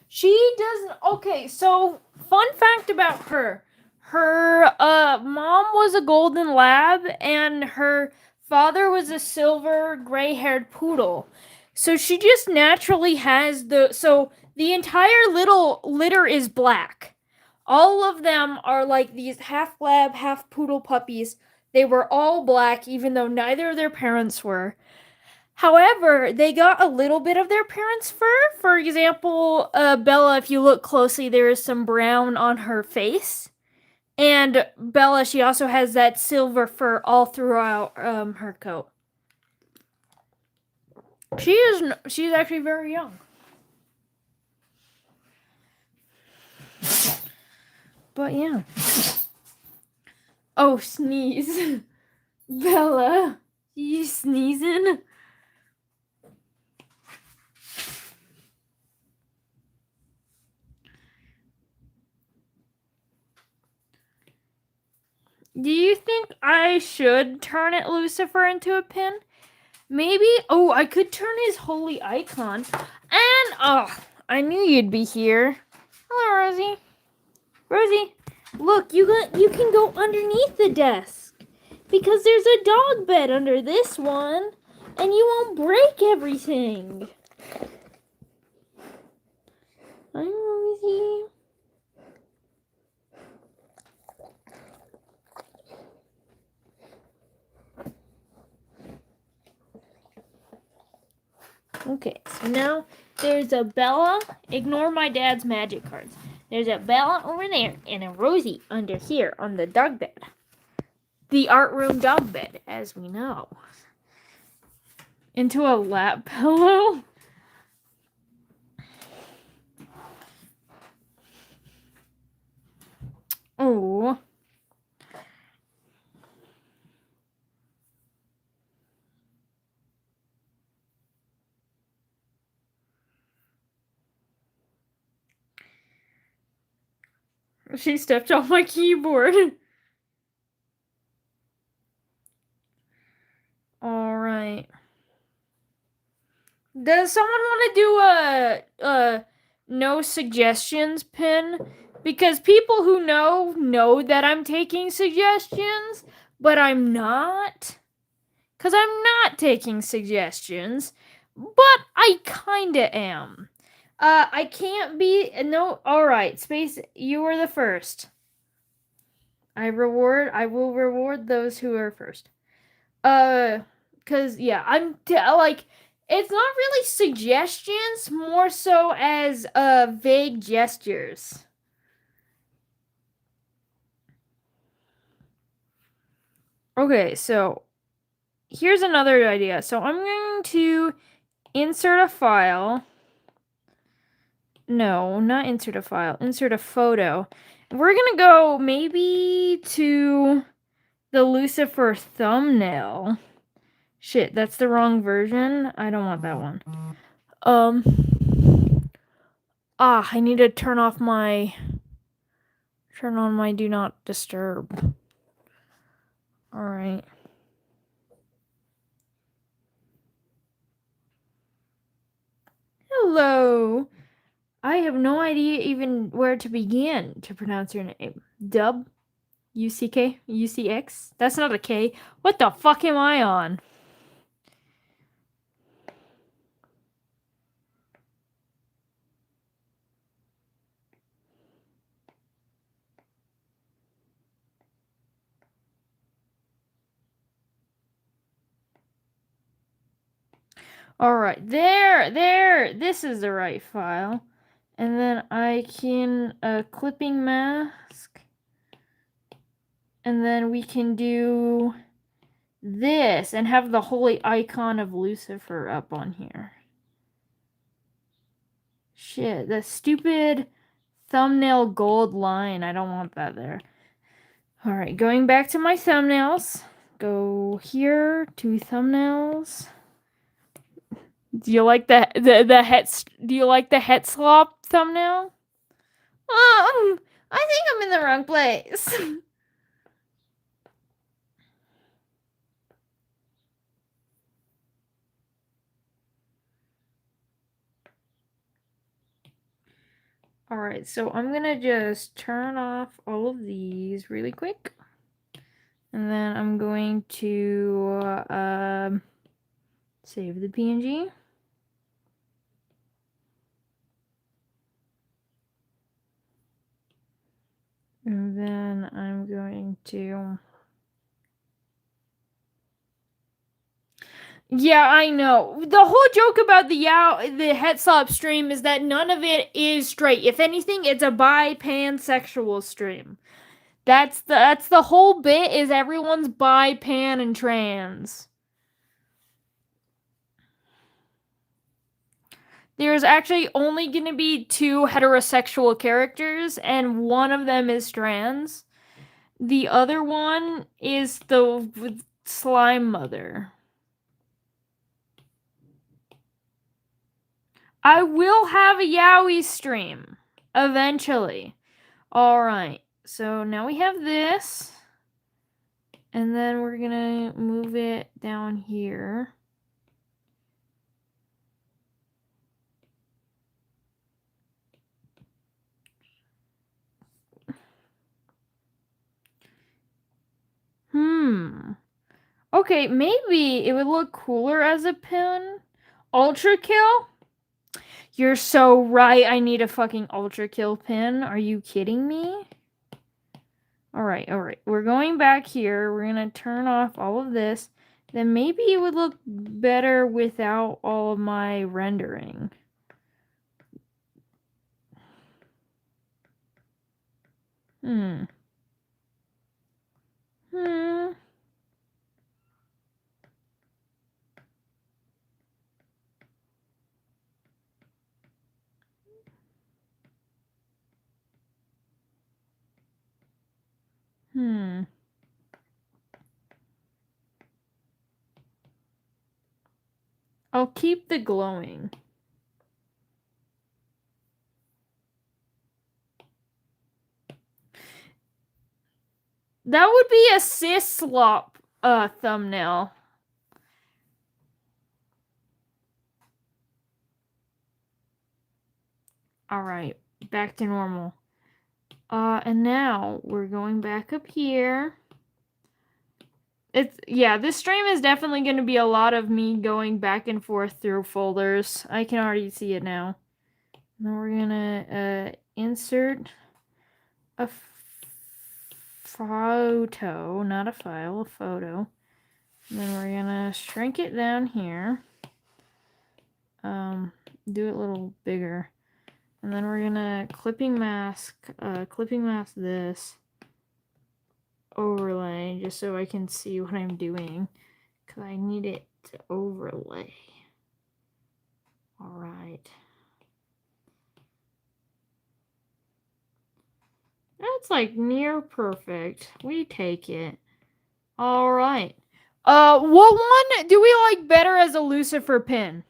She doesn't. Okay, so fun fact about her. Her mom was a golden lab and her father was a silver gray-haired poodle. So she just naturally has the entire little litter is black. All of them are like these half lab, half poodle puppies. They were all black, even though neither of their parents were. However, they got a little bit of their parents' fur. For example, Bella, if you look closely, there is some brown on her face. And Bella, she also has that silver fur all throughout her coat. She's actually very young. But yeah. Oh, sneeze. Bella, you sneezing? Do you think I should turn it Lucifer into a pin? Maybe. Oh, I could turn his holy icon. And I knew you'd be here. Hello, Rosie. Rosie, look, you can go underneath the desk because there's a dog bed under this one, and you won't break everything. Hi, Rosie. Okay, so now there's a Bella. Ignore my dad's magic cards. There's a Bella over there and a Rosie under here on the dog bed. The art room dog bed, as we know. Into a lap pillow? Oh. She stepped off my keyboard. Alright. Does someone want to do a no suggestions pin? Because people who know that I'm taking suggestions, but I'm not. Because I'm not taking suggestions, but I kinda am. I can't be. No, alright, Space, you were the first. I will reward those who are first. Cause yeah, like, it's not really suggestions, more so as vague gestures. Okay, so here's another idea. So I'm going to insert a file. No, not insert a file. Insert a photo. We're gonna go maybe to the Lucifer thumbnail. Shit, that's the wrong version. I don't want that one. I need to turn on my do not disturb. Alright. Hello. I have no idea even where to begin to pronounce your name. Dub? UCK? UCX? That's not a K. What the fuck am I on? Alright, there, this is the right file. And then I can, clipping mask. And then we can do this and have the holy icon of Lucifer up on here. Shit, the stupid thumbnail gold line. I don't want that there. Alright, going back to my thumbnails. Go here to thumbnails. Do you like the het slop thumbnail? I think I'm in the wrong place. Alright, so I'm gonna just turn off all of these really quick. And then I'm going to save the PNG. And then I'm going to Yeah, I know. The whole joke about the Headslop stream is that none of it is straight. If anything, it's a bi-pansexual stream. That's the whole bit, is everyone's bi, pan, and trans. There's actually only going to be 2 heterosexual characters, and one of them is trans. The other one is the slime mother. I will have a yaoi stream eventually. Alright, so now we have this. And then we're gonna move it down here. Okay, maybe it would look cooler as a pin. Ultra kill? You're so right, I need a fucking ultra kill pin. Are you kidding me? Alright. We're going back here. We're gonna turn off all of this. Then maybe it would look better without all of my rendering. I'll keep the glowing. That would be a cis slop thumbnail. Alright, back to normal. And now we're going back up here. This stream is definitely going to be a lot of me going back and forth through folders. I can already see it now. Now we're gonna insert a photo, not a file, a photo. And then we're gonna shrink it down here. Do it a little bigger. And then we're gonna clipping mask this. Overlay, just so I can see what I'm doing, because I need it to overlay. Alright. That's like near perfect. We take it. Alright. What one do we like better as a Lucifer pin?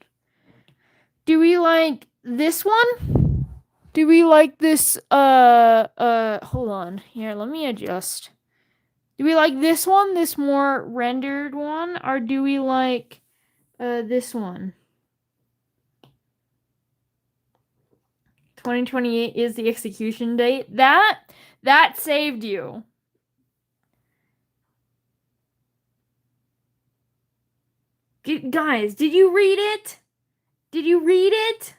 Do we like this one? Do we like this, hold on. Here, let me adjust. Do we like this one, this more rendered one, or do we like this one? 2028 is the execution date. That saved you. Guys, did you read it? Did you read it?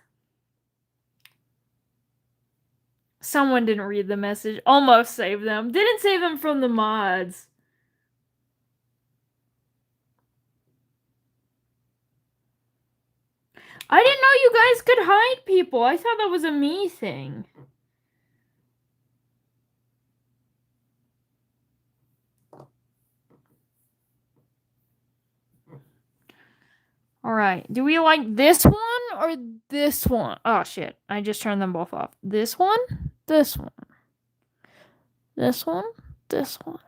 Someone didn't read the message. Almost saved them. Didn't save them from the mods. I didn't know you guys could hide people. I thought that was a me thing. Alright, do we like this one or this one? Oh shit, I just turned them both off. This one? This one. This one? This one.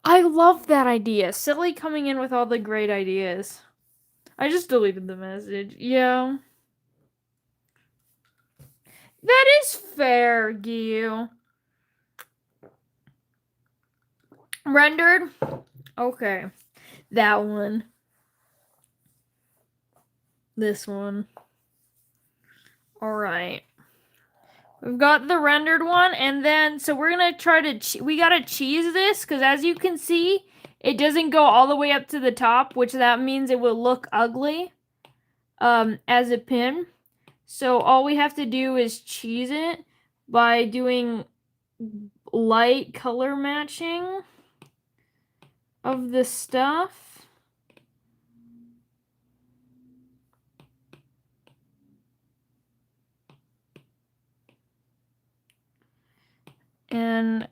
I love that idea. Silly coming in with all the great ideas. I just deleted the message. Yeah. That is fair, Gyu. Rendered? Okay. That one. This one. Alright. We've got the rendered one, and then, so we're gonna try to, we gotta cheese this, because as you can see, it doesn't go all the way up to the top, which that means it will look ugly. as a pin. So all we have to do is cheese it by doing light color matching of the stuff. And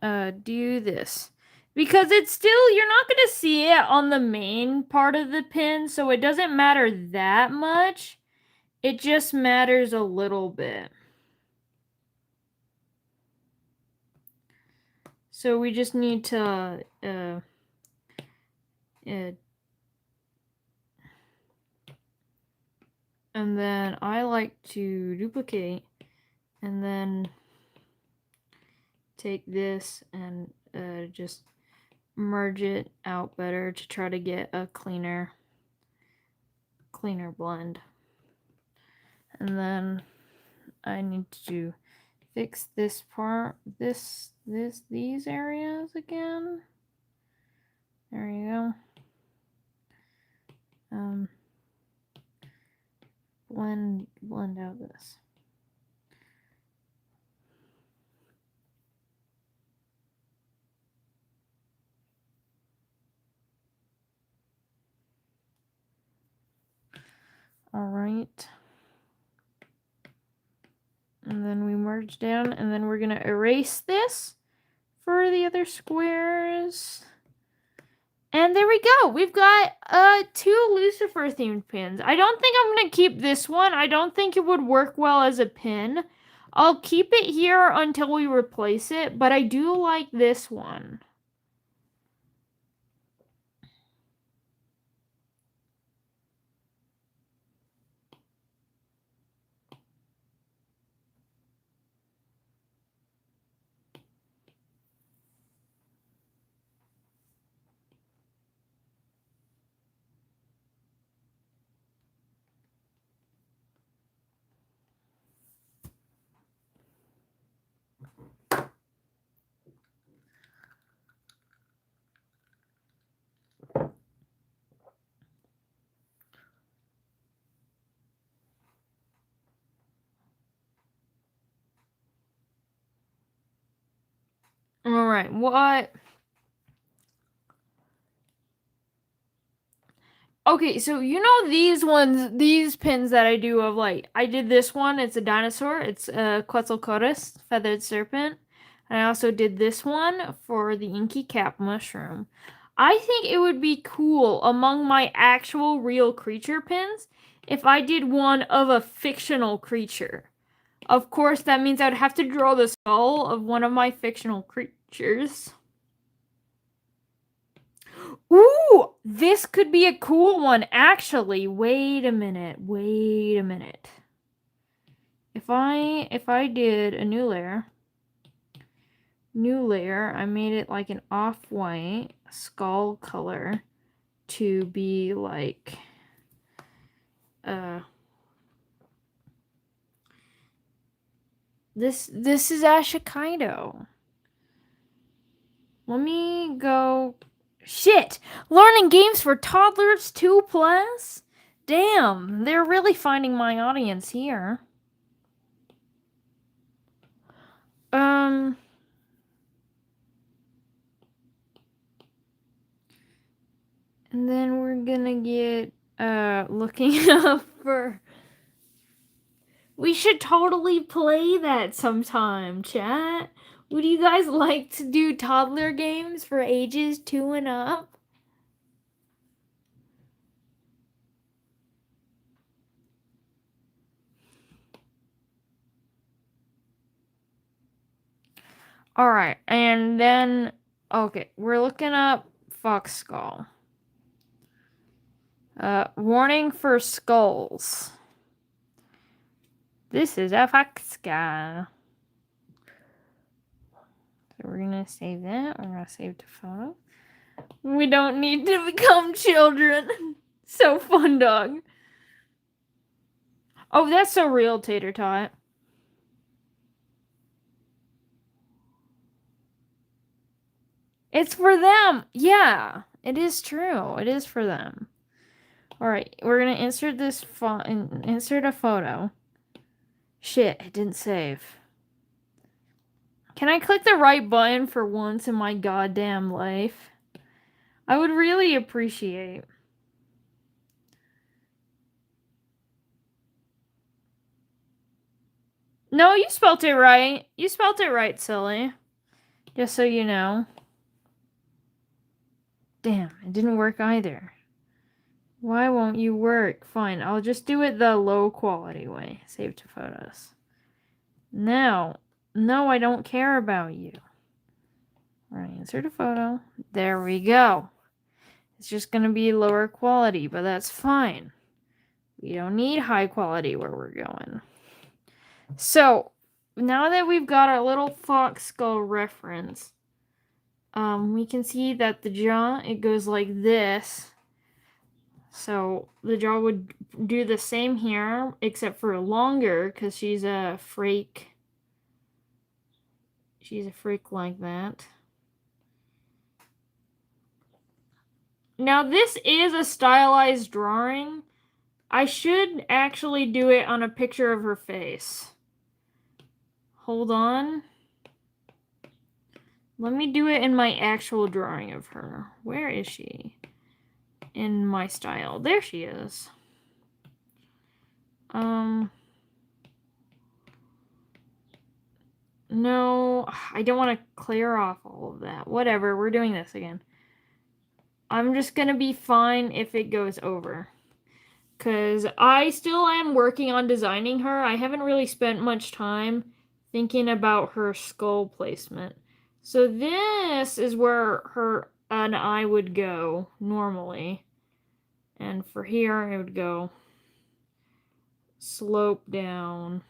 do this. Because it's still, you're not going to see it on the main part of the pin, so it doesn't matter that much. It just matters a little bit. So we just need to and then I like to duplicate and then take this and just merge it out better to try to get a cleaner blend. And then I need to fix this part, these areas again. There you go. Blend out this. All right. And then we merge down, and then we're gonna erase this for the other squares. And there we go. We've got 2 Lucifer themed pins. I don't think I'm gonna keep this one. I don't think it would work well as a pin. I'll keep it here until we replace it, but I do like this one. All right, what? Okay, so you know these ones, these pins that I do of like, I did this one, it's a dinosaur, it's a Quetzalcoatlus, feathered serpent. And I also did this one for the inky cap mushroom. I think it would be cool among my actual real creature pins if I did one of a fictional creature. Of course, that means I'd have to draw the skull of one of my fictional creatures. Ooh, this could be a cool one, actually. Wait a minute. If I did a new layer, I made it like an off-white skull color to be like, this is Ashikaido. Let me go. Shit! Learning games for toddlers 2+? Damn, they're really finding my audience here. And then we're gonna get looking up for. We should totally play that sometime, chat. Would you guys like to do toddler games for ages 2 and up? Alright, and then, okay, we're looking up fox skull. Warning for skulls. This is a fox skull. So we're gonna save that. We're gonna save to photo. We don't need to become children. So fun, dog. Oh, that's so real, Tater Tot. It's for them. Yeah, it is true. It is for them. Alright, we're gonna insert this insert a photo. Shit, it didn't save. Can I click the right button for once in my goddamn life? I would really appreciate. No, you spelt it right. You spelt it right, silly. Just so you know. Damn, it didn't work either. Why won't you work? Fine, I'll just do it the low quality way. Save to photos. No, I don't care about you. Alright, insert a photo. There we go. It's just gonna be lower quality, but that's fine. We don't need high quality where we're going. So, now that we've got our little fox skull reference, we can see that the jaw, it goes like this. So the jaw would do the same here, except for longer, because she's a freak. She's a freak like that. Now this is a stylized drawing. I should actually do it on a picture of her face. Hold on. Let me do it in my actual drawing of her. Where is she? In my style. There she is. No, I don't want to clear off all of that. Whatever, we're doing this again. I'm just gonna be fine if it goes over. Because I still am working on designing her. I haven't really spent much time thinking about her skull placement. So this is where an eye would go normally. And for here, it would go slope down.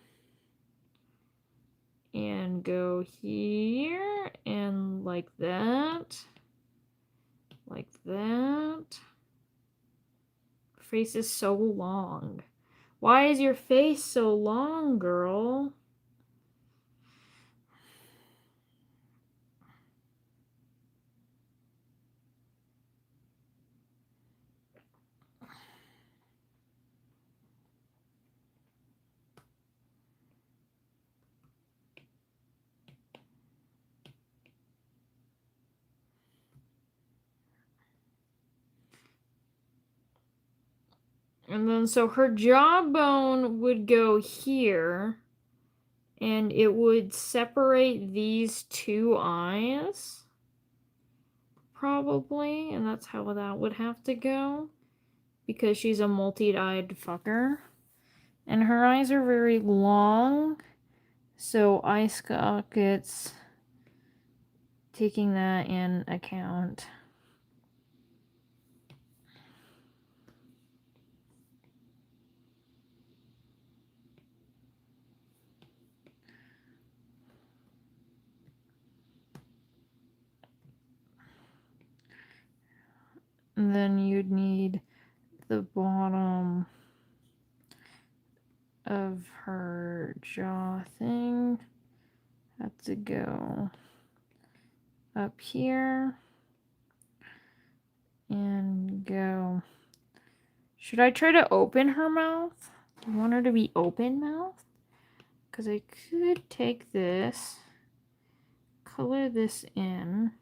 And go here, and like that. Like that. Face is so long. Why is your face so long, girl? And then so her jawbone would go here, and it would separate these two eyes, probably, and that's how that would have to go, because she's a multi-eyed fucker. And her eyes are very long, so eye sockets, taking that in account. And then you'd need the bottom of her jaw thing. Have to go up here and go. Should I try to open her mouth? Do you want her to be open mouth? Because I could take this, color this in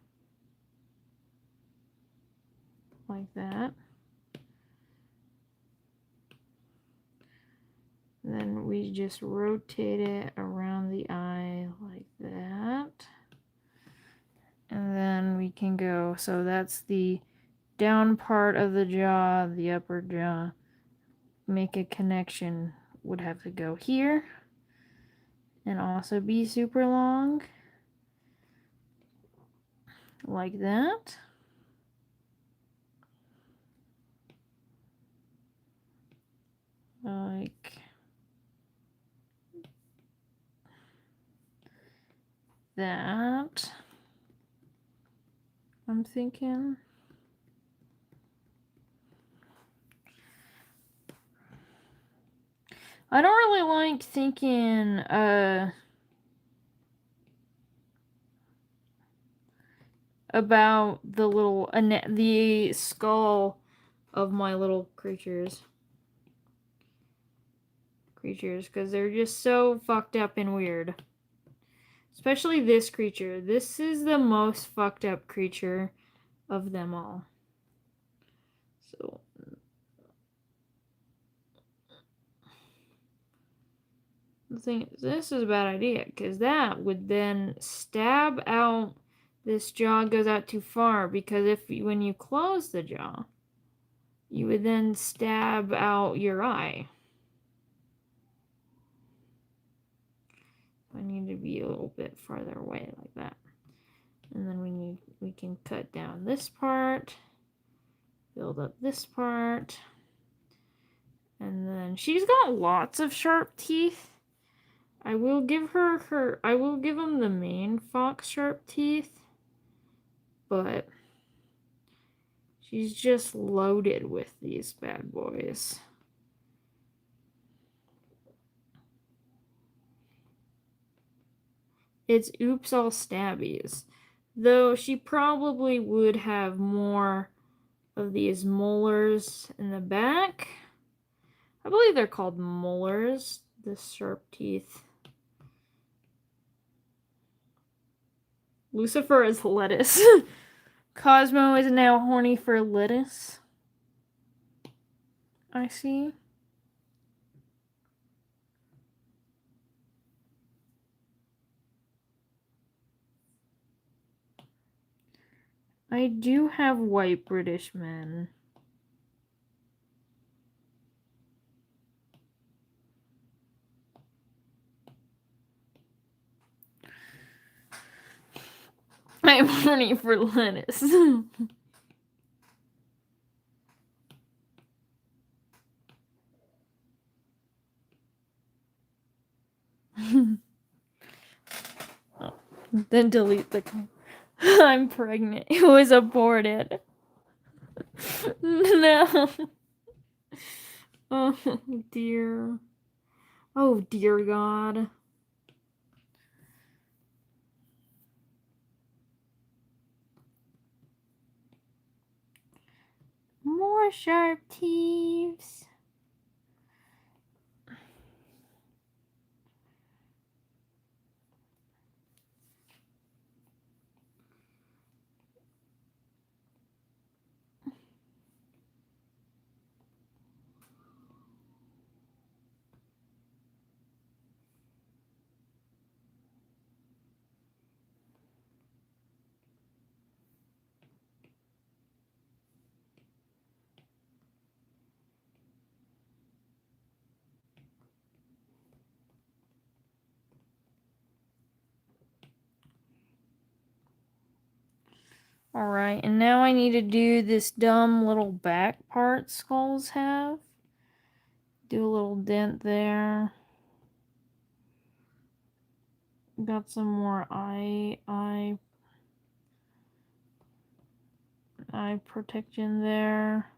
like that. Then we just rotate it around the eye like that. And then we can go, so that's the down part of the jaw, the upper jaw. Make a connection would have to go here. And also be super long. Like that. Like that. I'm thinking. I don't really like thinking about the little the skull of my little creatures, because they're just so fucked up and weird. Especially this creature. This is the most fucked up creature of them all. So the thing is, this is a bad idea, because that would then stab out. This jaw goes out too far, because when you close the jaw, you would then stab out your eye. I need to be a little bit farther away like that. And then we can cut down this part, build up this part. And then she's got lots of sharp teeth. I will give them the main fox sharp teeth, but she's just loaded with these bad boys. It's oops all stabbies. Though she probably would have more of these molars in the back. I believe they're called molars, the sharp teeth. Lucifer is lettuce. Cosmo is now horny for lettuce. I see. I do have white British men. I'm horny for lettuce. Oh, then delete the. I'm pregnant. It was aborted. No. Oh dear. Oh dear God. More sharp teeth. Alright, and now I need to do this dumb little back part skulls have. Do a little dent there. Got some more eye protection there.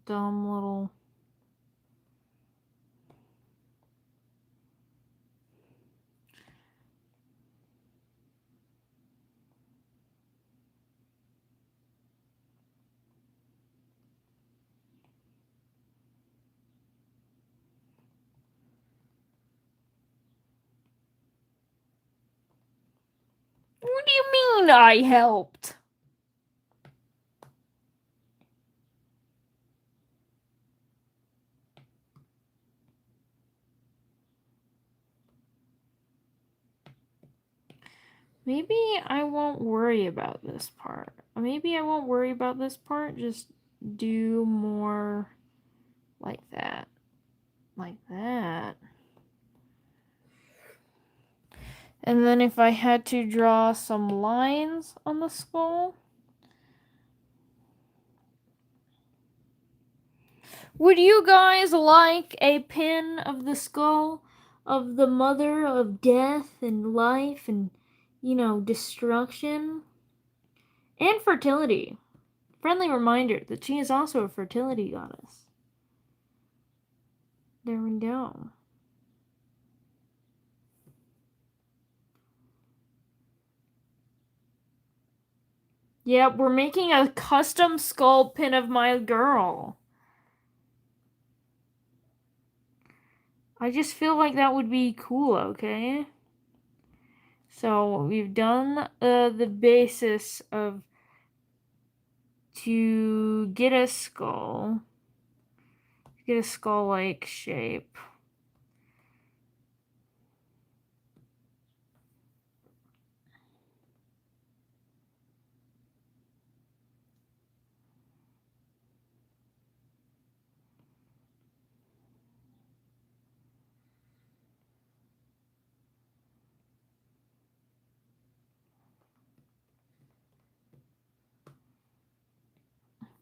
Dumb little. What do you mean I helped? Maybe I won't worry about this part. Just do more like that. Like that. And then if I had to draw some lines on the skull. Would you guys like a pin of the skull of the mother of death and life and, destruction? And fertility. Friendly reminder that she is also a fertility goddess. There we go. Yep, we're making a custom skull pin of my girl. I just feel like that would be cool, okay? So we've done the basis of to get a skull-like shape.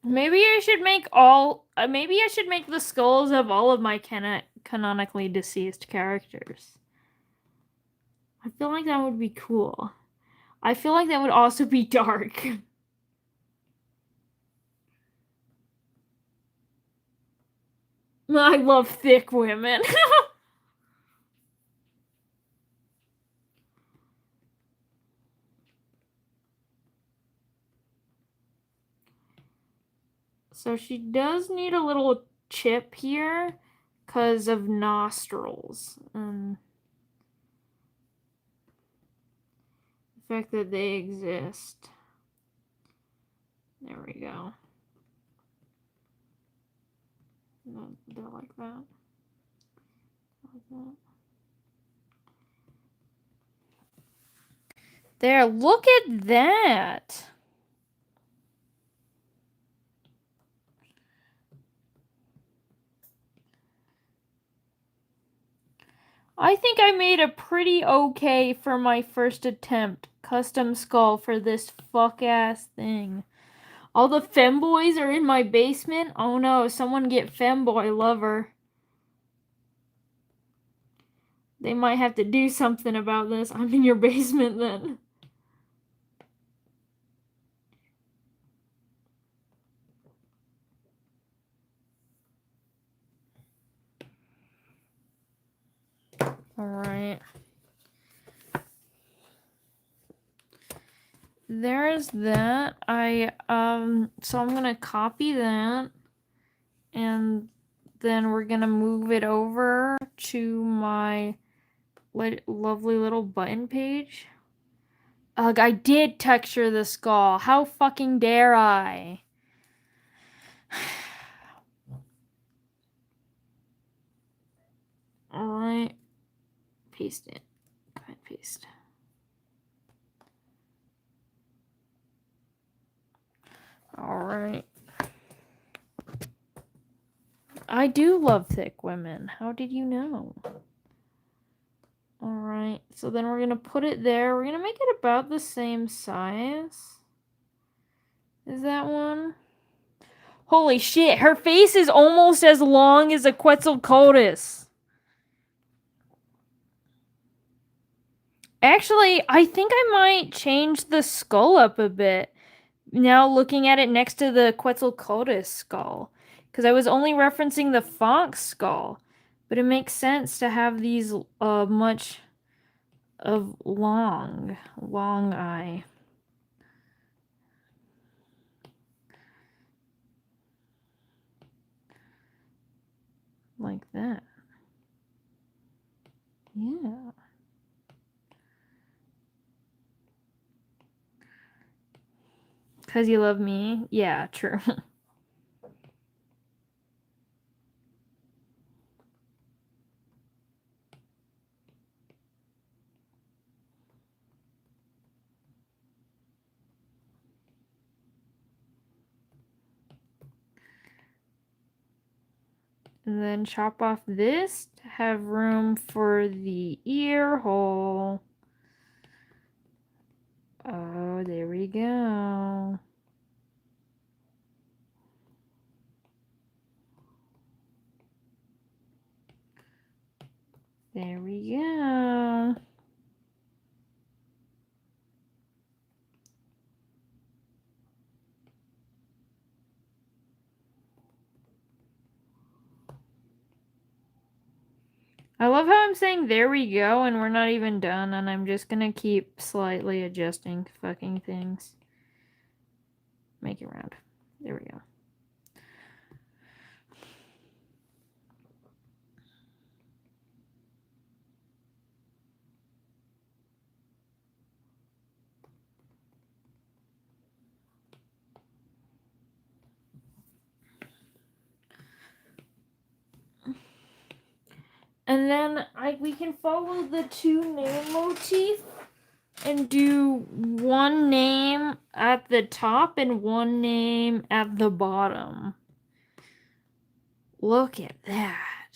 Maybe I should make maybe I should make the skulls of all of my canonically deceased characters. I feel like that would be cool. I feel like that would also be dark. I love thick women. So she does need a little chip here because of nostrils and the fact that they exist. There we go. They're like that. Like that. There, look at that. I think I made a pretty okay for my first attempt custom skull for this fuck ass thing. All the femboys are in my basement. Oh no, someone get femboy lover. They might have to do something about this. I'm in your basement then. Alright. There's that. So I'm gonna copy that. And then we're gonna move it over to my lovely little button page. Ugh, I did texture the skull. How fucking dare I? Alright. Paste it. Go ahead, paste. Alright. I do love thick women. How did you know? Alright, so then we're gonna put it there. We're gonna make it about the same size. Is that one? Holy shit, her face is almost as long as a Quetzalcoatlus. Actually, I think I might change the skull up a bit. Now looking at it next to the Quetzalcoatlus skull. Because I was only referencing the Fonk skull. But it makes sense to have these much of long eye. Like that. Yeah. Because you love me? Yeah, true. And then chop off this to have room for the ear hole. Oh, there we go. There we go. I love how I'm saying there we go and we're not even done and I'm just gonna keep slightly adjusting fucking things. make it round. There we go. And then we can follow the 2 name motif and do 1 name at the top and 1 name at the bottom. Look at that.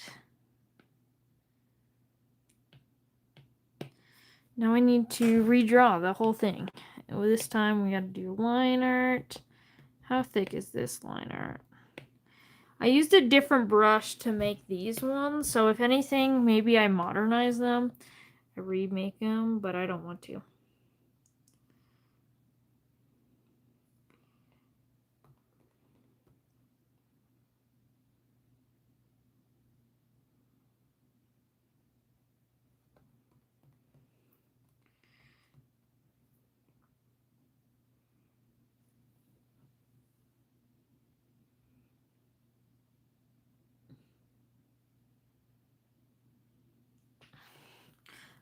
Now I need to redraw the whole thing. This time we gotta do line art. How thick is this line art? I used a different brush to make these ones, so if anything, maybe I modernize them. I remake them, but I don't want to.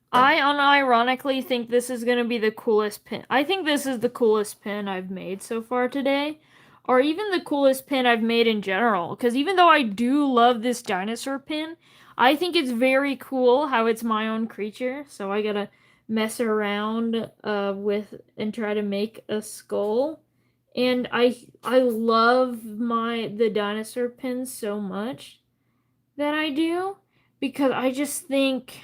I unironically think this is going to be the coolest pin. I think this is the coolest pin I've made so far today. Or even the coolest pin I've made in general. Because even though I do love this dinosaur pin, I think it's very cool how it's my own creature. So I gotta mess around with and try to make a skull. And I love the dinosaur pins so much that I do. Because I just think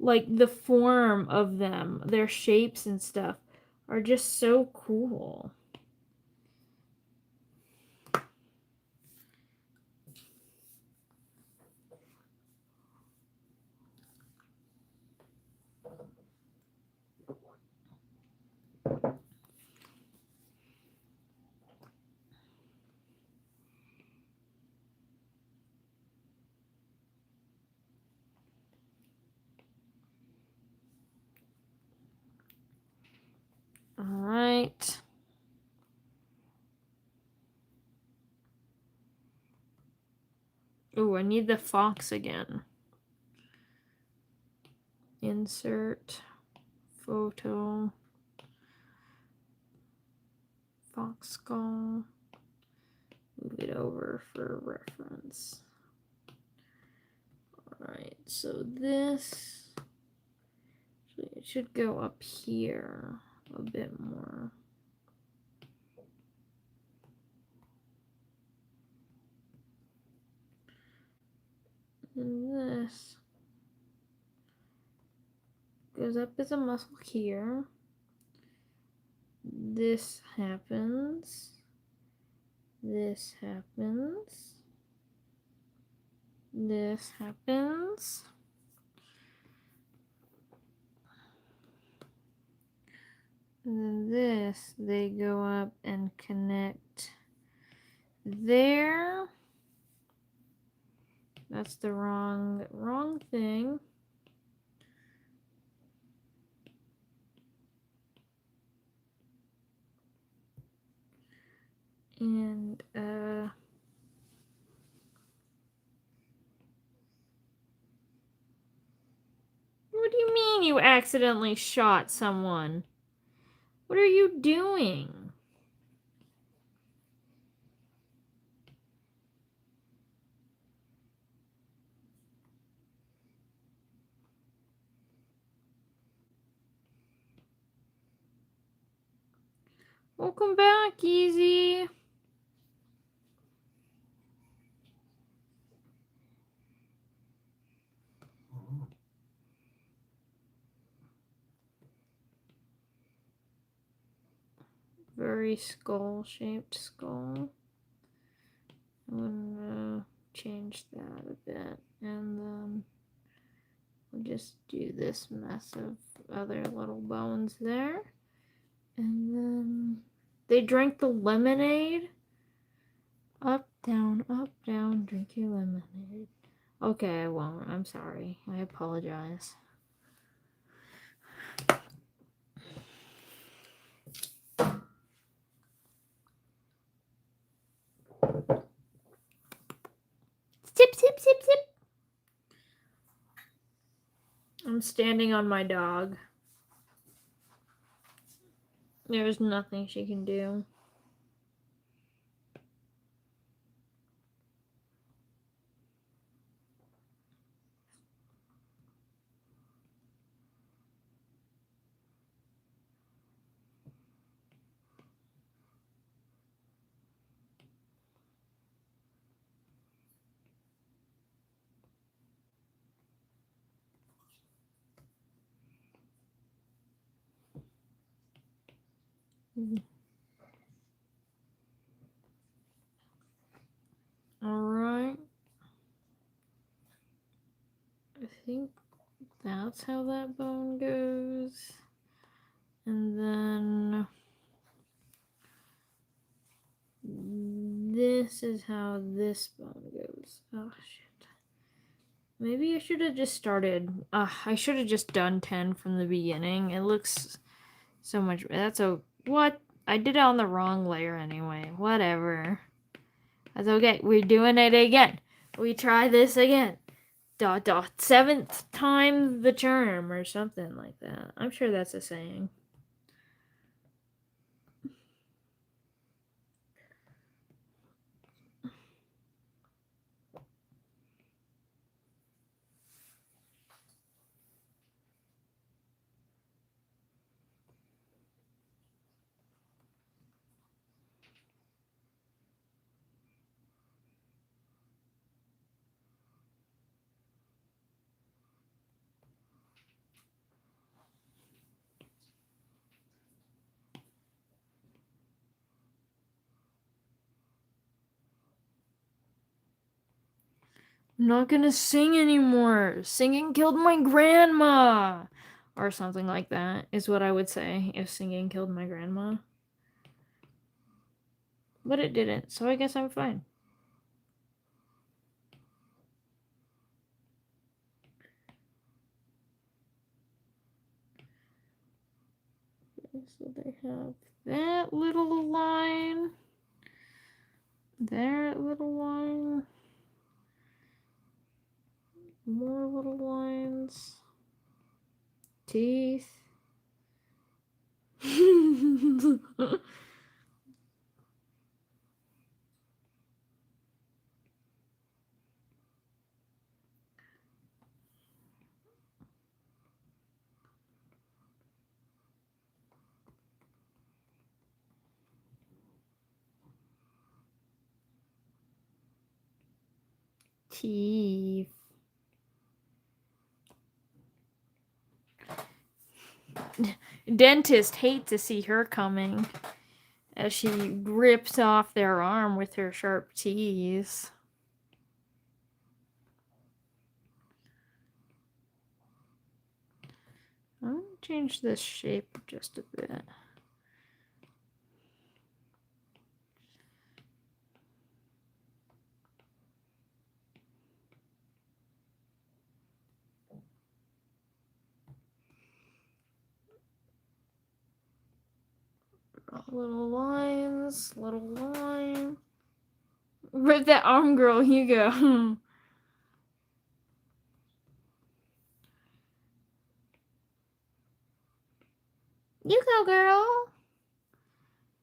like the form of them, their shapes and stuff are just so cool. All right. Ooh, I need the fox again. Insert photo. Fox skull. Move it over for reference. Alright, so this it should go up here a bit more. And this goes up as a muscle here. This happens. This happens. This happens. And then this, they go up and connect there. That's the wrong thing. And what do you mean you accidentally shot someone? What are you doing? Welcome back, Easy. Very skull-shaped skull. I'm gonna change that a bit, and then we'll just do this mess of other little bones there. And then they drank the lemonade. Up, down, drink your lemonade. Okay, I won't. I'm sorry. I apologize. Sip, sip, sip, sip. I'm standing on my dog. There's nothing she can do. Alright. I think that's how that bone goes. And then this is how this bone goes. Oh shit. Maybe I should have just started. I should have just done 10 from the beginning. It looks so much. That's a. What? I did it on the wrong layer anyway. Whatever. That's okay. We're doing it again. We try this again. ... 7th time the charm or something like that. I'm sure that's a saying. I'm not gonna sing anymore. Singing killed my grandma. Or something like that is what I would say if singing killed my grandma. But it didn't, so I guess I'm fine. Okay, so they have that little line. That little line. More little lines. Teeth. Teeth. Dentists hate to see her coming as she rips off their arm with her sharp teeth. I'm gonna change this shape just a bit. Little lines, little line. Rip that arm, girl. You go. You go, girl.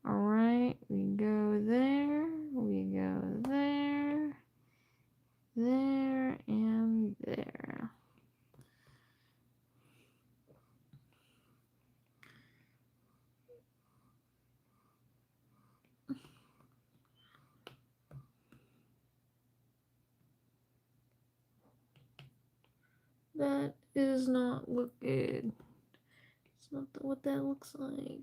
Alright, we go there. We go there. There and there. That does not look good. It's not what that looks like.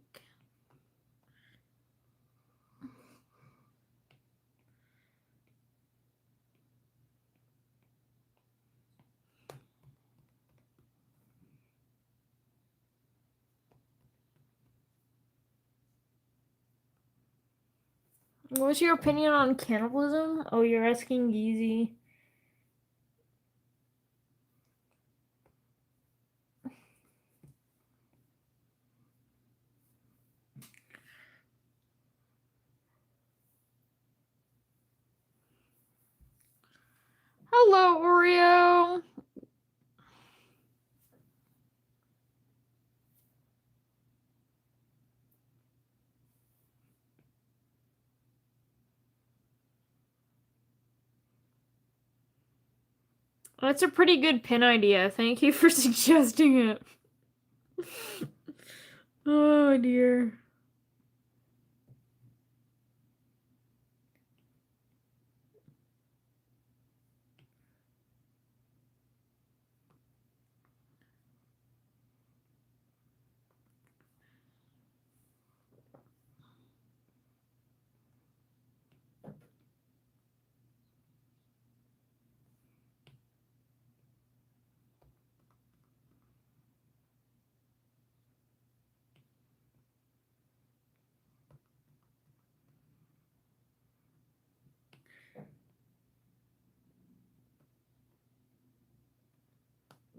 What's your opinion on cannibalism? Oh, you're asking Yeezy. Hello, Oreo. That's a pretty good pin idea. Thank you for suggesting it. Oh dear.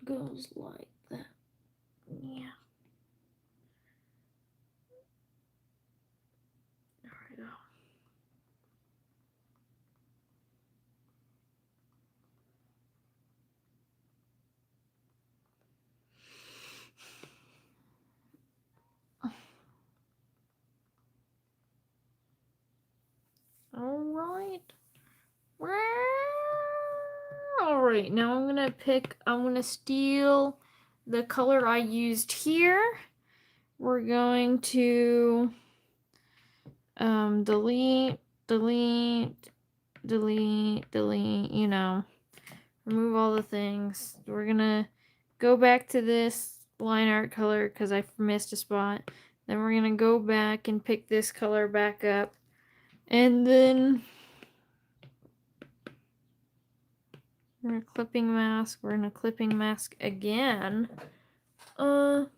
Goes like that. Yeah. There we go. Alright. Alright, now I'm gonna steal the color I used here. We're going to delete, you know, remove all the things. We're gonna go back to this line art color because I missed a spot. Then we're gonna go back and pick this color back up. And then we're gonna clipping mask. We're gonna clipping mask again. You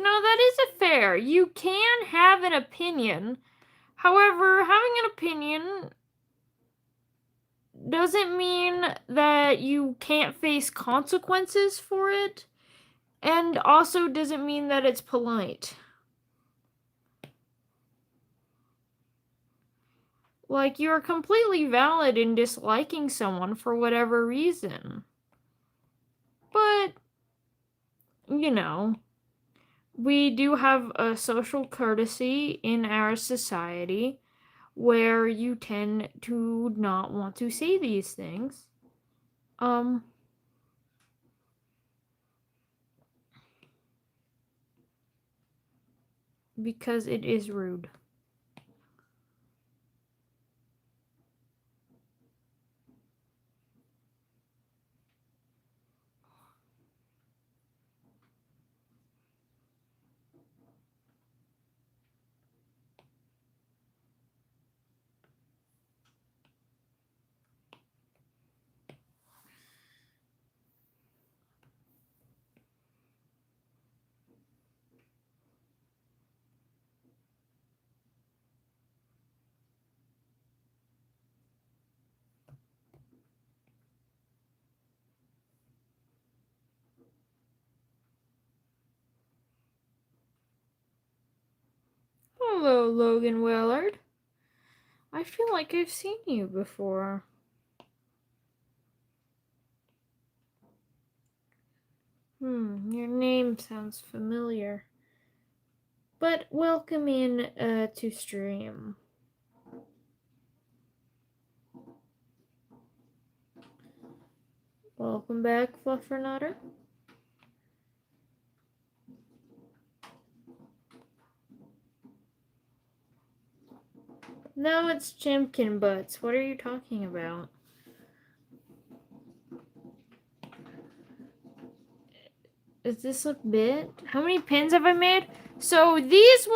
know, that isn't fair. You can have an opinion. However, having an opinion doesn't mean that you can't face consequences for it, and also doesn't mean that it's polite. Like, you're completely valid in disliking someone for whatever reason. But, you know, we do have a social courtesy in our society where you tend to not want to say these things. Because it is rude. Hello, Logan Willard. I feel like I've seen you before. Your name sounds familiar. But welcome in to stream. Welcome back, Fluffernutter. No, it's Chimkin Butts. What are you talking about? Is this a bit? How many pins have I made? So these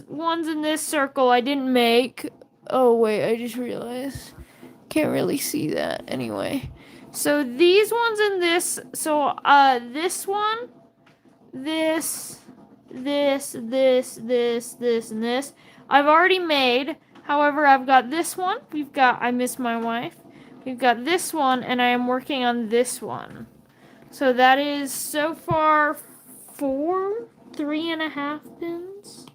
ones in this circle I didn't make. Oh wait, I just realized. Can't really see that anyway. So these ones in this, this one, this, and this, I've already made. However, I've got this one. We've got I Miss My Wife. We've got this one, and I am working on this one. So that is so far 3.5 pins.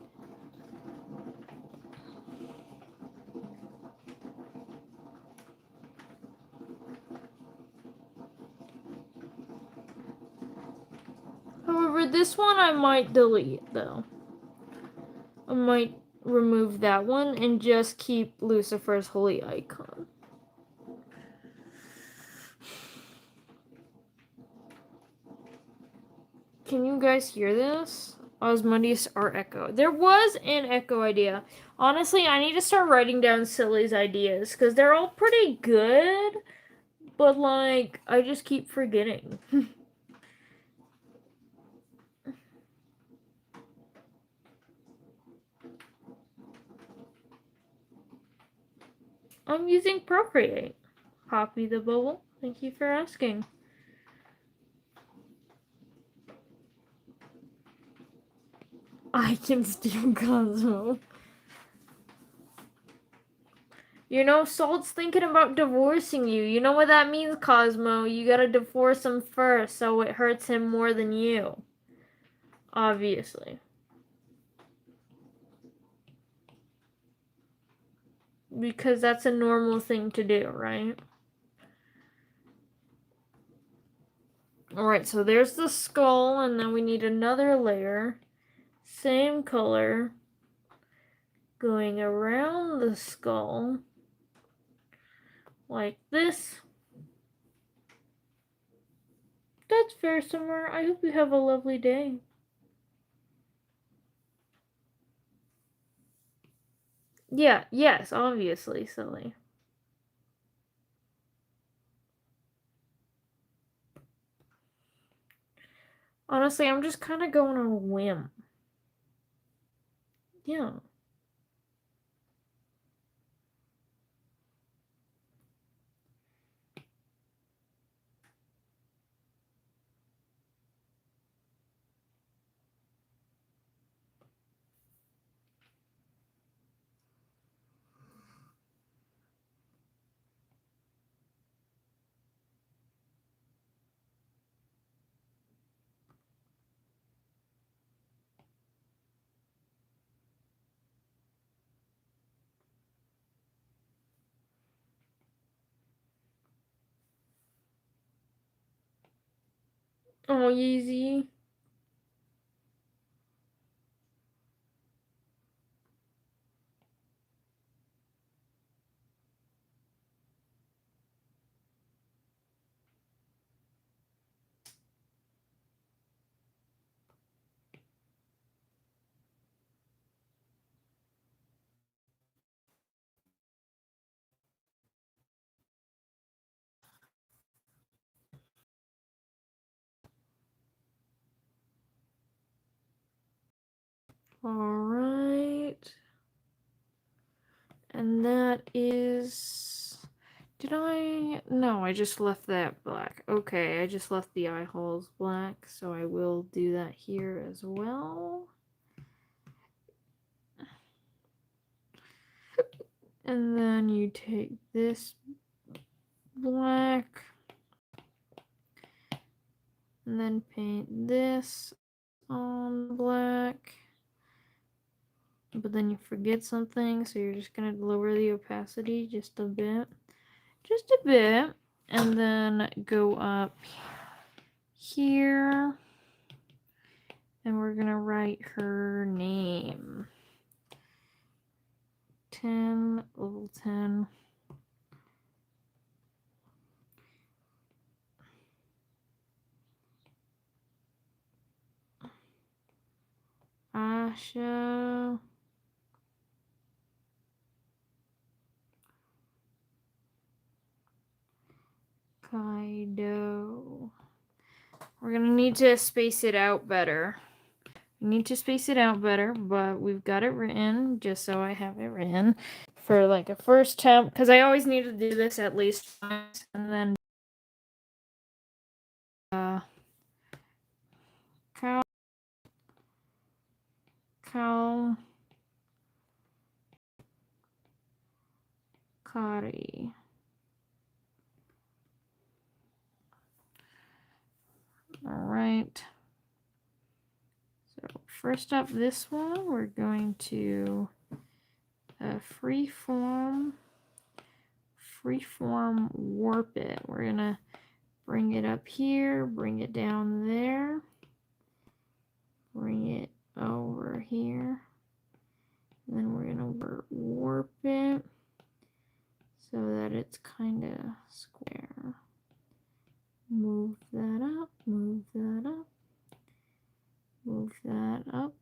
However, this one I might delete though. I might remove that one and just keep Lucifer's holy icon. Can you guys hear this? Osmodeus or Echo. There was an Echo idea. Honestly, I need to start writing down Silly's ideas because they're all pretty good, but like, I just keep forgetting. I'm using Procreate. Poppy the Bubble, thank you for asking. I can steal Cosmo. You know, Salt's thinking about divorcing you. You know what that means, Cosmo? You gotta divorce him first so it hurts him more than you. Obviously. Because that's a normal thing to do, right? Alright, so there's the skull, and then we need another layer. Same color. Going around the skull. Like this. That's fair, Summer. I hope you have a lovely day. Yeah, yes, obviously, silly. Honestly, I'm just kind of going on a whim. Yeah. Oh, Yeezy. Alright. And that is... Did I... No, I just left that black. Okay, I just left the eye holes black, so I will do that here as well. And then you take this black, and then paint this on black. But then you forget something, so you're just gonna lower the opacity just a bit. Just a bit. And then go up here. And we're gonna write her name. 10, level 10. Asha. Kaido. We're gonna need to space it out better. We need to space it out better, but we've got it written just so I have it written for like a first attempt, because I always need to do this at least once, and then cow Kari. Alright. So first up, this one, we're going to freeform warp it. We're gonna bring it up here, bring it down there, bring it over here, and then we're gonna warp it so that it's kind of square. Move that up, move that up, move that up.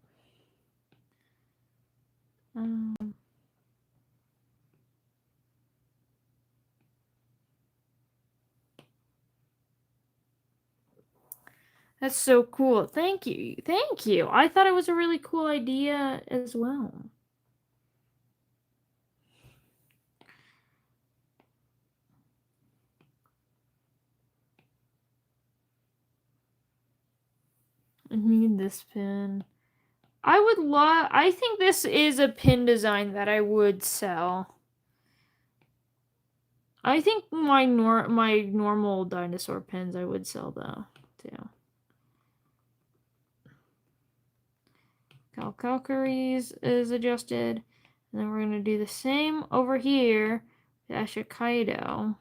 That's so cool. Thank you. Thank you. I thought it was a really cool idea as well. I need this pin. I think this is a pin design that I would sell. I think my normal dinosaur pins I would sell though, too. Calcaries is adjusted. And then we're going to do the same over here to Ashikaido.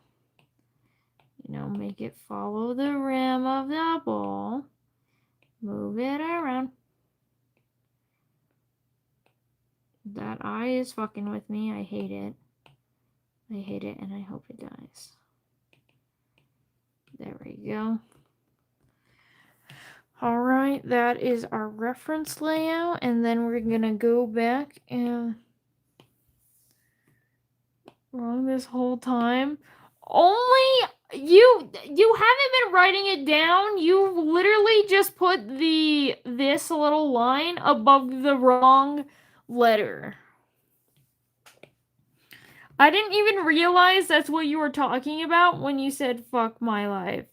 You know, make it follow the rim of the ball. Move it around. That eye is fucking with me. I hate it. I hate it and I hope it dies. There we go. Alright, that is our reference layout. And then we're going to go back and... Wrong this whole time. Only... You haven't been writing it down. You literally just put this little line above the wrong letter. I didn't even realize that's what you were talking about when you said fuck my life.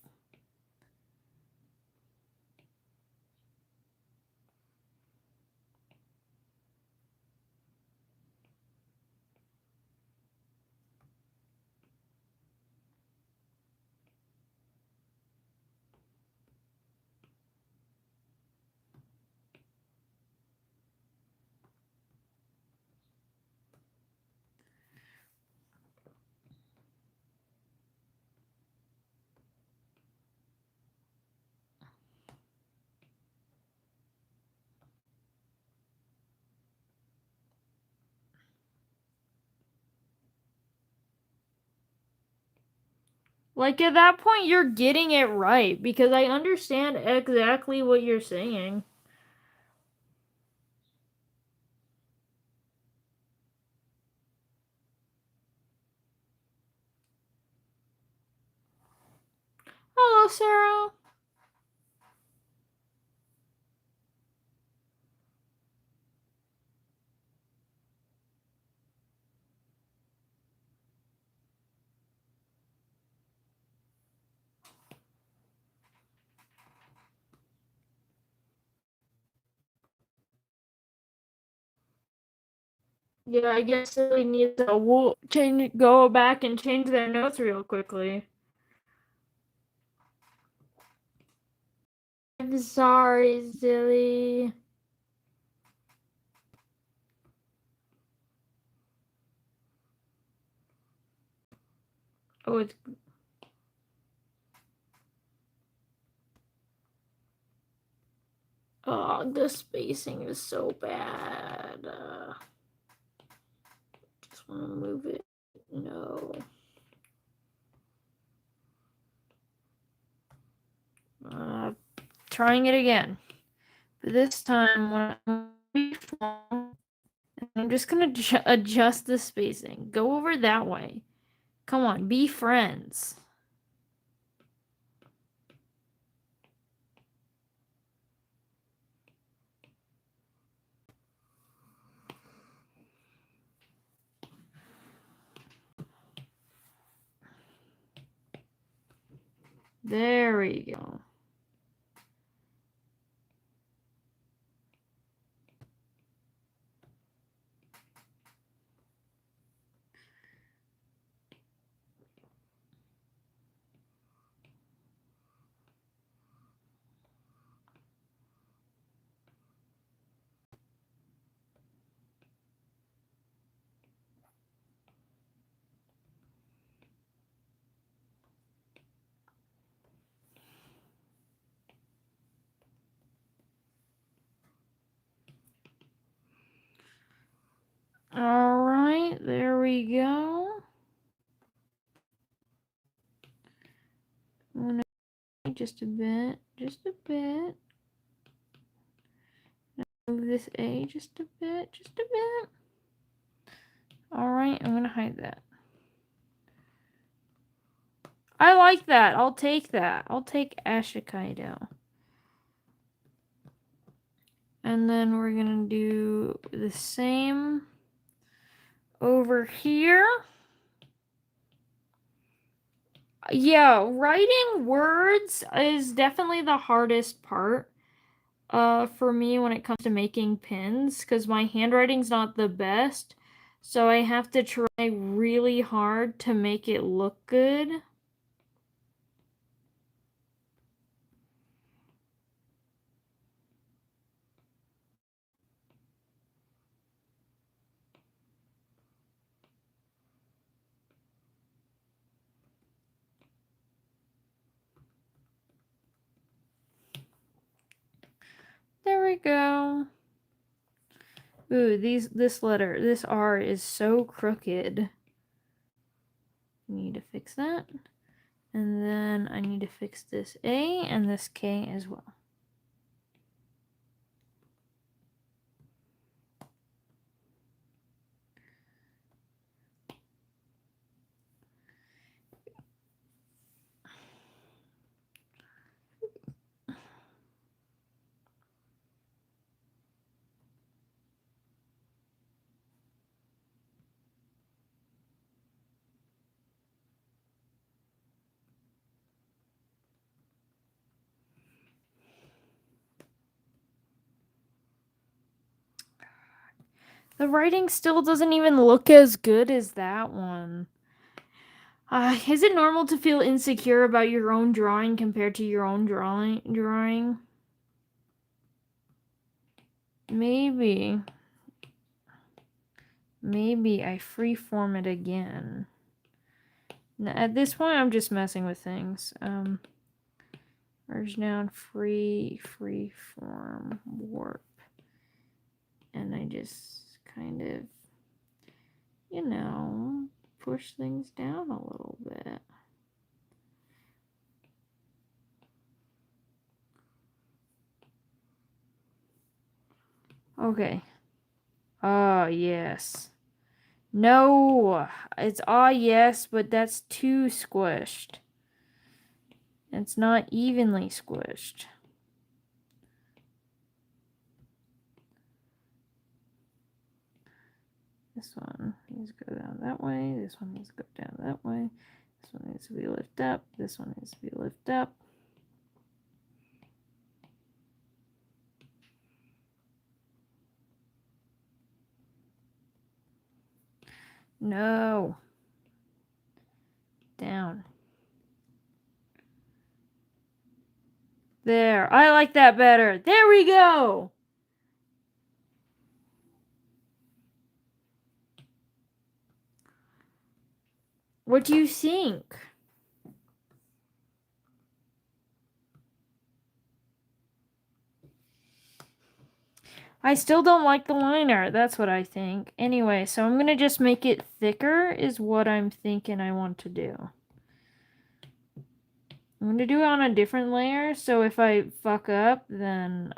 Like, at that point, you're getting it right, because I understand exactly what you're saying. Hello, Sarah. Yeah, I guess we need to go back and change their notes real quickly. I'm sorry, silly. Oh, it's... Oh, the spacing is so bad. Just want to move it. No. Trying it again. But this time, I'm just going to adjust the spacing. Go over that way. Come on, be friends. There we go. just a bit. Just a bit. Move this A just a bit. Just a bit. Alright, I'm gonna hide that. I like that. I'll take that. I'll take Ashikaido. And then we're gonna do the same over here. Yeah, writing words is definitely the hardest part for me when it comes to making pins, because my handwriting's not the best. So I have to try really hard to make it look good. There we go. Ooh, this letter, this R is so crooked. Need to fix that. And then I need to fix this A and this K as well. The writing still doesn't even look as good as that one. Is it normal to feel insecure about your own drawing compared to your own drawing? Maybe. Maybe I freeform it again. Now, at this point, I'm just messing with things. Merge down, freeform, warp. And I just kind of, you know, push things down a little bit. Okay. Yes. No, it's yes, but that's too squished. It's not evenly squished. This one needs to go down that way. This one needs to go down that way. This one needs to be lifted up. This one needs to be lifted up. No. Down. There. I like that better. There we go. What do you think? I still don't like the liner. That's what I think. Anyway, so I'm going to just make it thicker is what I'm thinking I want to do. I'm going to do it on a different layer, so if I fuck up, then,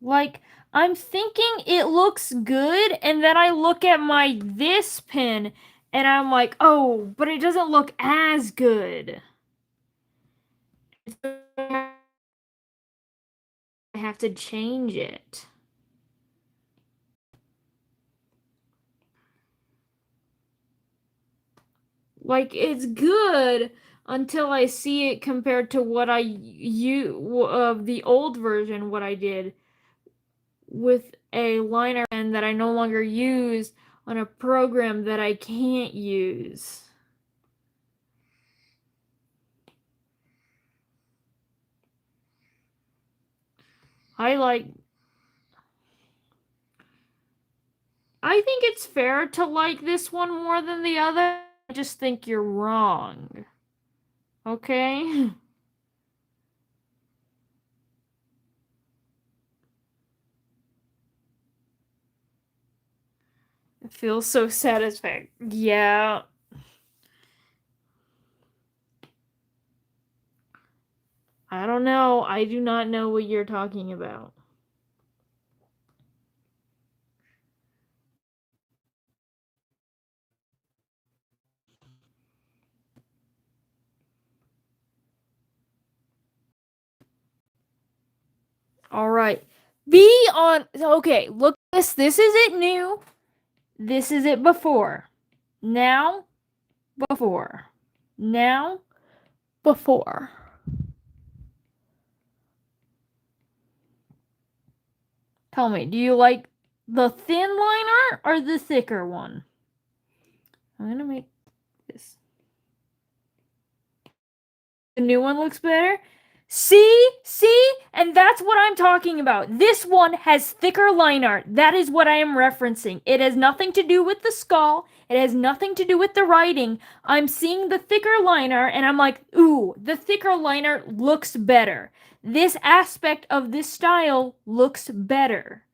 like, I'm thinking it looks good, and then I look at this pin, and I'm like, oh, but it doesn't look as good. I have to change it. Like, it's good until I see it compared to what of the old version, what I did with a liner pen that I no longer use on a program that I can't use. I think it's fair to like this one more than the other. I just think you're wrong. Okay? Feels so satisfying. Yeah. I don't know. I do not know what you're talking about. All right. Be on. Okay, look at this. This is it new. This is it before. Now, before. Now, before. Tell me, do you like the thin line art or the thicker one? I'm gonna make this. The new one looks better. See? And that's what I'm talking about. This one has thicker line art. That is what I am referencing. It has nothing to do with the skull. It has nothing to do with the writing. I'm seeing the thicker line art and I'm like, ooh, the thicker line art looks better. This aspect of this style looks better.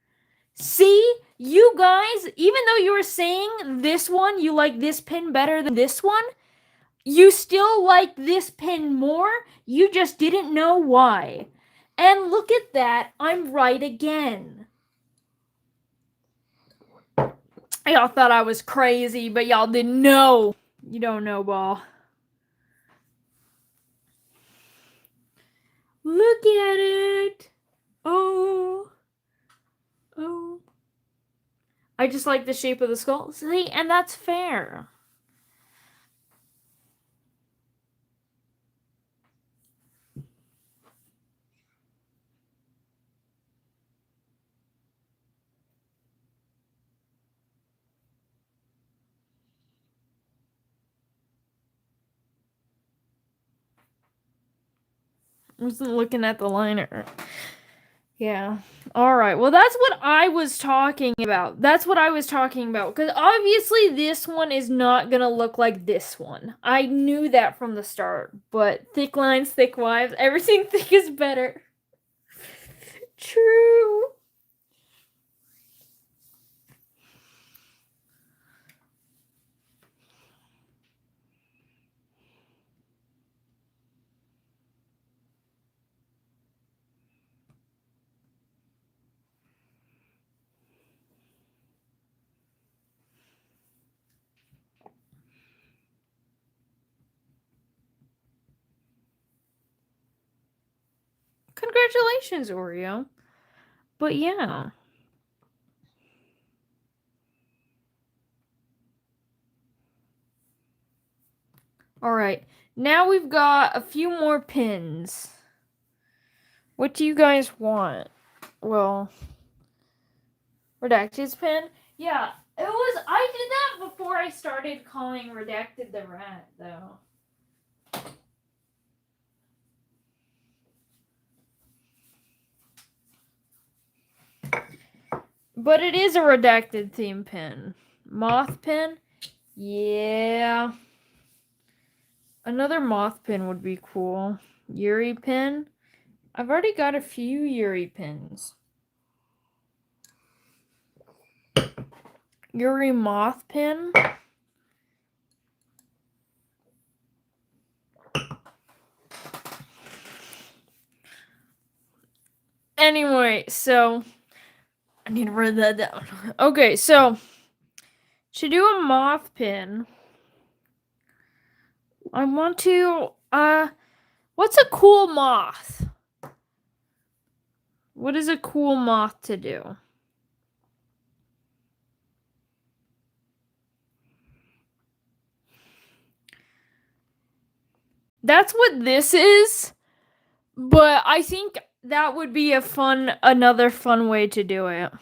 See? You guys, even though you were saying this one, you like this pin better than this one, you still like this pin more, you just didn't know why. And look at that, I'm right again. Y'all thought I was crazy, but y'all didn't know. You don't know, ball. Look at it. Oh. I just like the shape of the skull. See, and that's fair. I wasn't looking at the liner. Yeah. Alright. Well, that's what I was talking about. Because obviously this one is not going to look like this one. I knew that from the start. But thick lines, thick wives, everything thick is better. True. Congratulations, Oreo. But yeah. Alright. Now we've got a few more pins. What do you guys want? Well, Redacted's pin? Yeah, I did that before I started calling Redacted the rat, though. But it is a Redacted theme pin. Moth pin? Yeah. Another moth pin would be cool. Yuri pin? I've already got a few Yuri pins. Yuri moth pin? Anyway, so I need to write that down. Okay, so to do a moth pin, I want to what's a cool moth? What is a cool moth to do? That's what this is, but I think that would be another fun way to do it.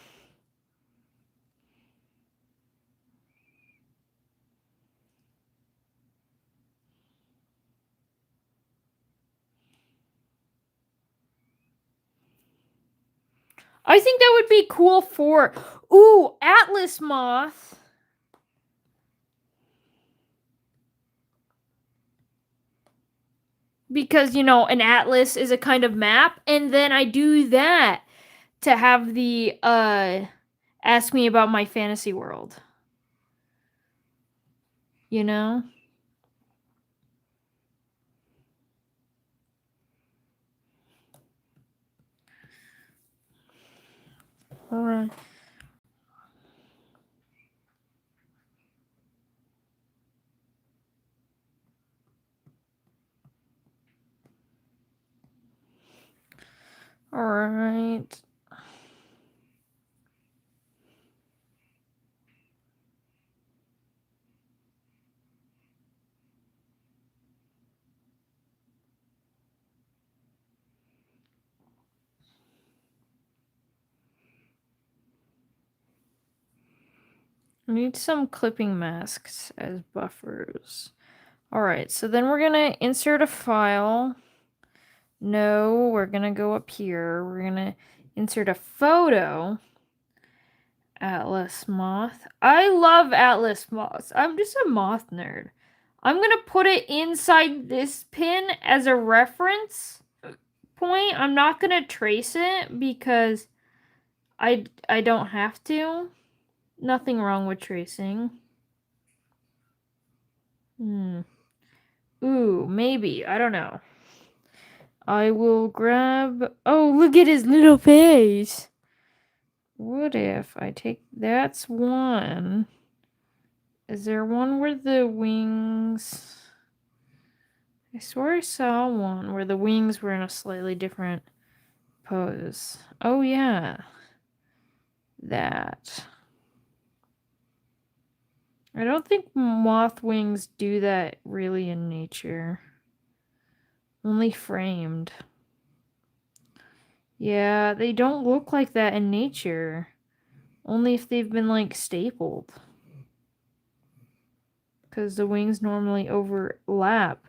I think that would be cool for Atlas moth. Because, an atlas is a kind of map, and then I do that to have the ask me about my fantasy world. you know? Alright. Alright. I need some clipping masks as buffers. Alright, so then we're gonna insert a file. No, we're gonna go up here. We're gonna insert a photo. Atlas moth. I love Atlas moths. I'm just a moth nerd. I'm gonna put it inside this pin as a reference point. I'm not gonna trace it because I don't have to. Nothing wrong with tracing. Ooh, maybe. I don't know. I will grab... Oh, look at his little face. What if I take... That's one. Is there one where the wings... I swear I saw one where the wings were in a slightly different pose. Oh, yeah. That. I don't think moth wings do that really in nature. Only framed. Yeah, they don't look like that in nature. Only if they've been, like, stapled. Because the wings normally overlap.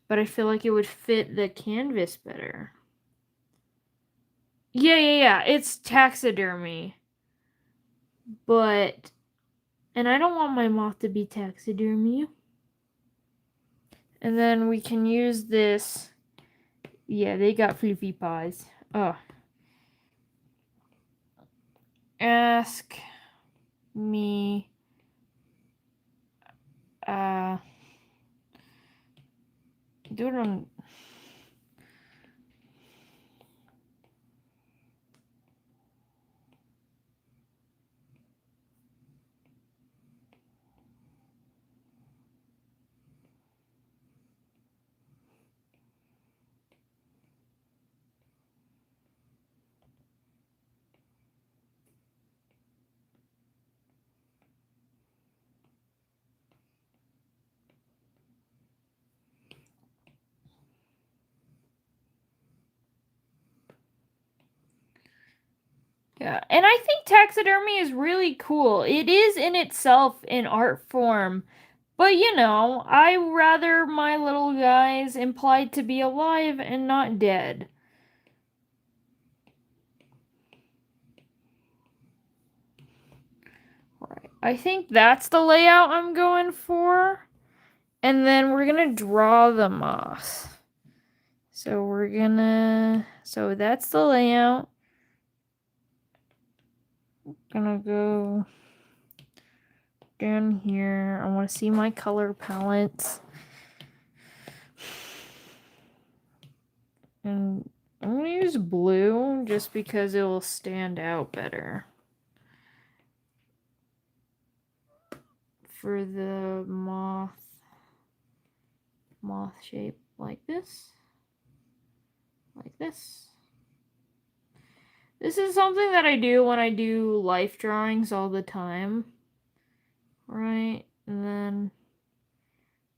But I feel like it would fit the canvas better. Yeah. It's taxidermy. But... And I don't want my moth to be taxidermy. And then we can use this. Yeah, they got fluffy paws. Oh. Ask me. Do it on. Yeah, and I think taxidermy is really cool. It is in itself an art form. But you know, I rather my little guys implied to be alive and not dead. Right. I think that's the layout I'm going for. And then we're gonna draw the moth. So that's the layout. Gonna go down here. I want to see my color palettes. And I'm gonna use blue just because it will stand out better. For the moth shape like this. Like this. This is something that I do when I do life drawings all the time. Right? And then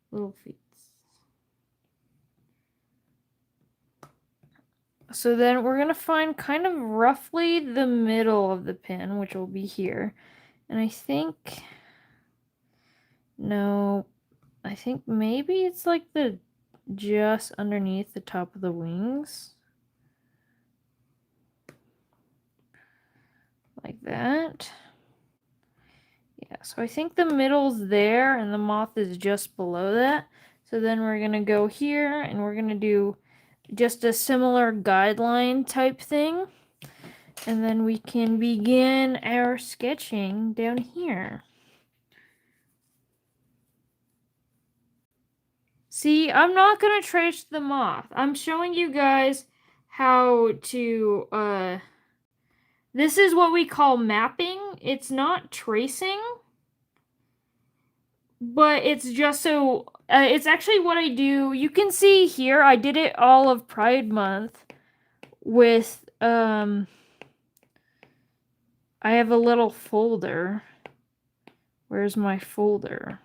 little feet. So then we're going to find kind of roughly the middle of the pin, which will be here. And I think... No, I think maybe it's like the just underneath the top of the wings. Like that. Yeah, so I think the middle's there and the moth is just below that. So then we're going to go here and we're going to do just a similar guideline type thing. And then we can begin our sketching down here. See, I'm not gonna trace the moth. I'm showing you guys how to, this is what we call mapping. It's not tracing, but it's just so, it's actually what I do. You can see here, I did it all of Pride Month with, I have a little folder. Where's my folder?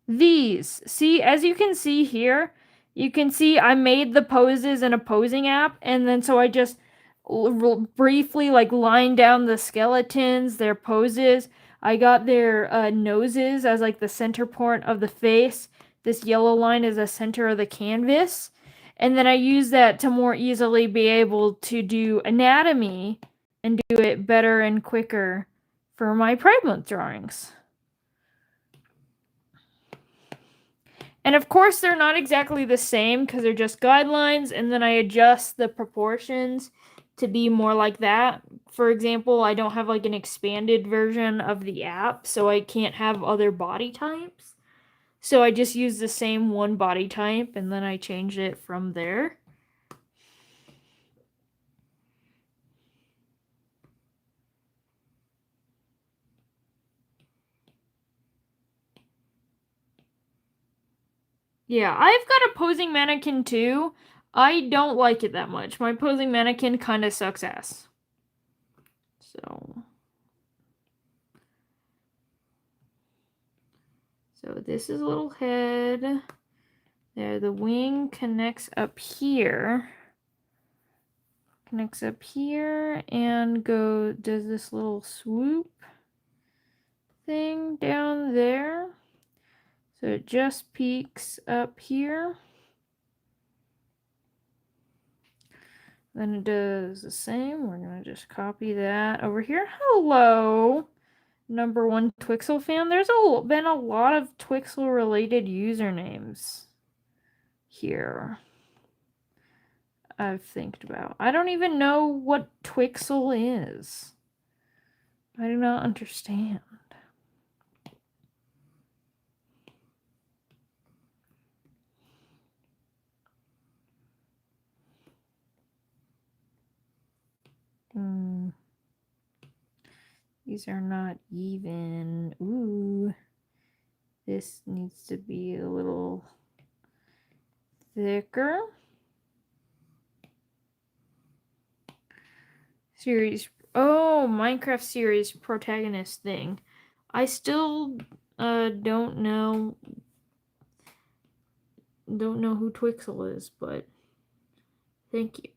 These. See, as you can see here, you can see I made the poses in a posing app, and then so I just briefly like line down the skeletons, their poses. I got their noses as like the center point of the face. This yellow line is the center of the canvas. And then I use that to more easily be able to do anatomy and do it better and quicker for my Pride Month drawings. And of course, they're not exactly the same because they're just guidelines, and then I adjust the proportions to be more like that. For example, I don't have like an expanded version of the app, so I can't have other body types. So I just use the same one body type, and then I change it from there. Yeah, I've got a posing mannequin too. I don't like it that much. My posing mannequin kind of sucks ass. So this is a little head. There, the wing connects up here. Connects up here and does this little swoop thing down there. So it just peaks up here. Then it does the same. We're gonna just copy that over here. Hello, number one Twixel fan. There's been a lot of Twixel related usernames here. I've think about. I don't even know what Twixel is. I do not understand. These are not even. Ooh. This needs to be a little thicker. Series. Oh, Minecraft series protagonist thing. I still don't know who Twixel is, but thank you.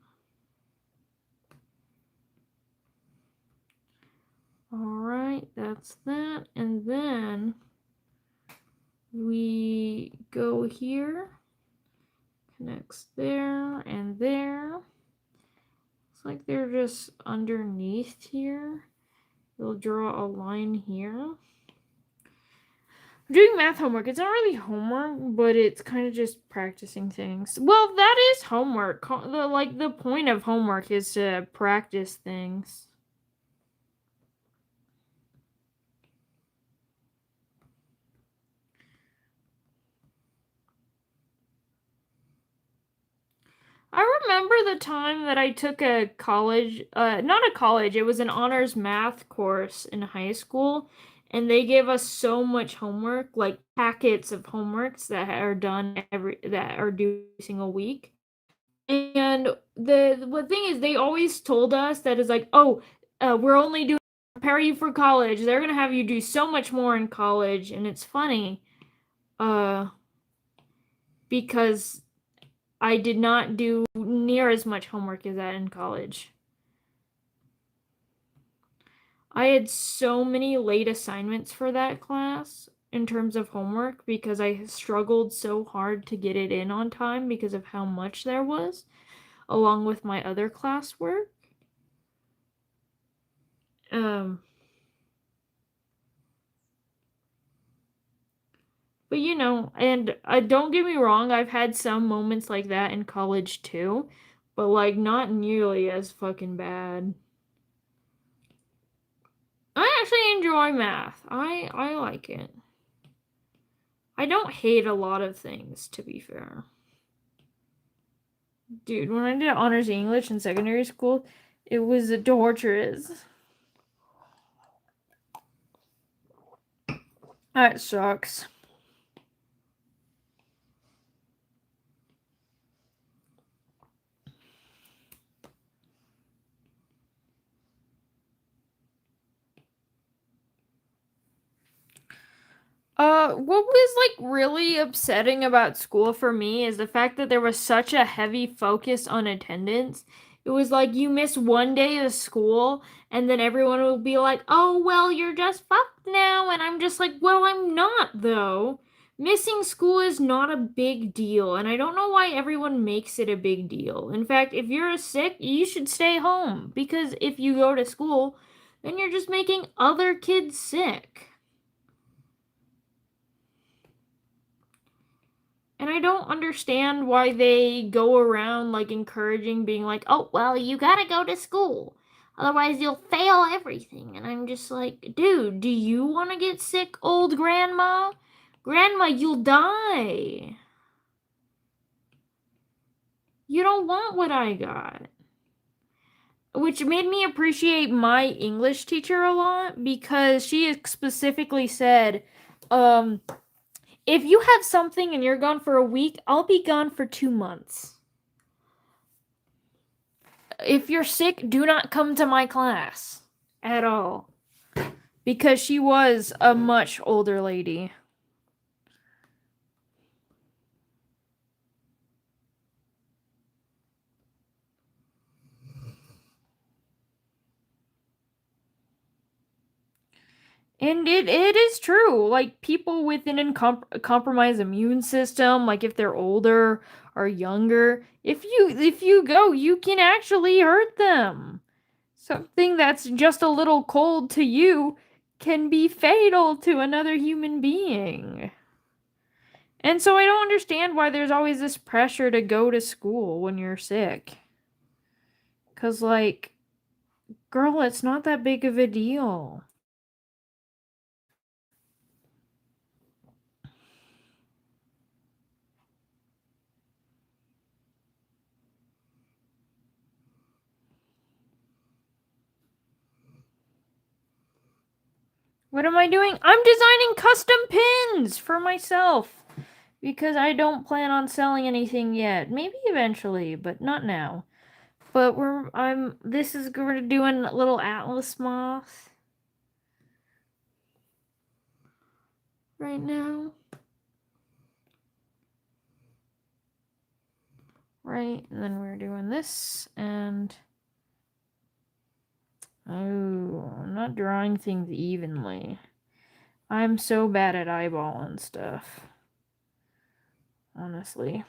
Alright, that's that. And then we go here, connects there and there. Looks like they're just underneath here. We'll draw a line here. I'm doing math homework. It's not really homework, but it's kind of just practicing things. Well, that is homework. The point of homework is to practice things. I remember the time that I took a college, not a college, it was an honors math course in high school, and they gave us so much homework, like packets of homeworks that are done that are due every single week. And the thing is, they always told us that is like, oh, we're only doing to prepare you for college. They're gonna have you do so much more in college, and it's funny, because I did not do near as much homework as that in college. I had so many late assignments for that class in terms of homework because I struggled so hard to get it in on time because of how much there was, along with my other classwork. But you know, and don't get me wrong, I've had some moments like that in college too, but like not nearly as fucking bad. I actually enjoy math. I like it. I don't hate a lot of things, to be fair. Dude, when I did honors English in secondary school, it was torturous. That sucks. What was like really upsetting about school for me is the fact that there was such a heavy focus on attendance. It was like you miss one day of school and then everyone will be like, "Oh, well, you're just fucked now." And I'm just like, "Well, I'm not though. Missing school is not a big deal, and I don't know why everyone makes it a big deal. In fact, if you're sick, you should stay home because if you go to school, then you're just making other kids sick." And I don't understand why they go around like encouraging being like, "Oh, well, you gotta go to school. Otherwise you'll fail everything." And I'm just like, dude, do you want to get sick, old grandma? Grandma, you'll die. You don't want what I got. Which made me appreciate my English teacher a lot because she specifically said, if you have something and you're gone for a week, I'll be gone for 2 months. If you're sick, do not come to my class at all. Because she was a much older lady. And it is true. Like, people with an compromised immune system, like if they're older or younger, if you go, you can actually hurt them. Something that's just a little cold to you can be fatal to another human being. And so I don't understand why there's always this pressure to go to school when you're sick. 'Cause, like, girl, it's not that big of a deal. What am I doing? I'm designing custom pins for myself. Because I don't plan on selling anything yet. Maybe eventually, but not now. But we're doing little Atlas moth right now. Right, and then we're doing this, and oh, I'm not drawing things evenly. I'm so bad at eyeballing stuff. Honestly.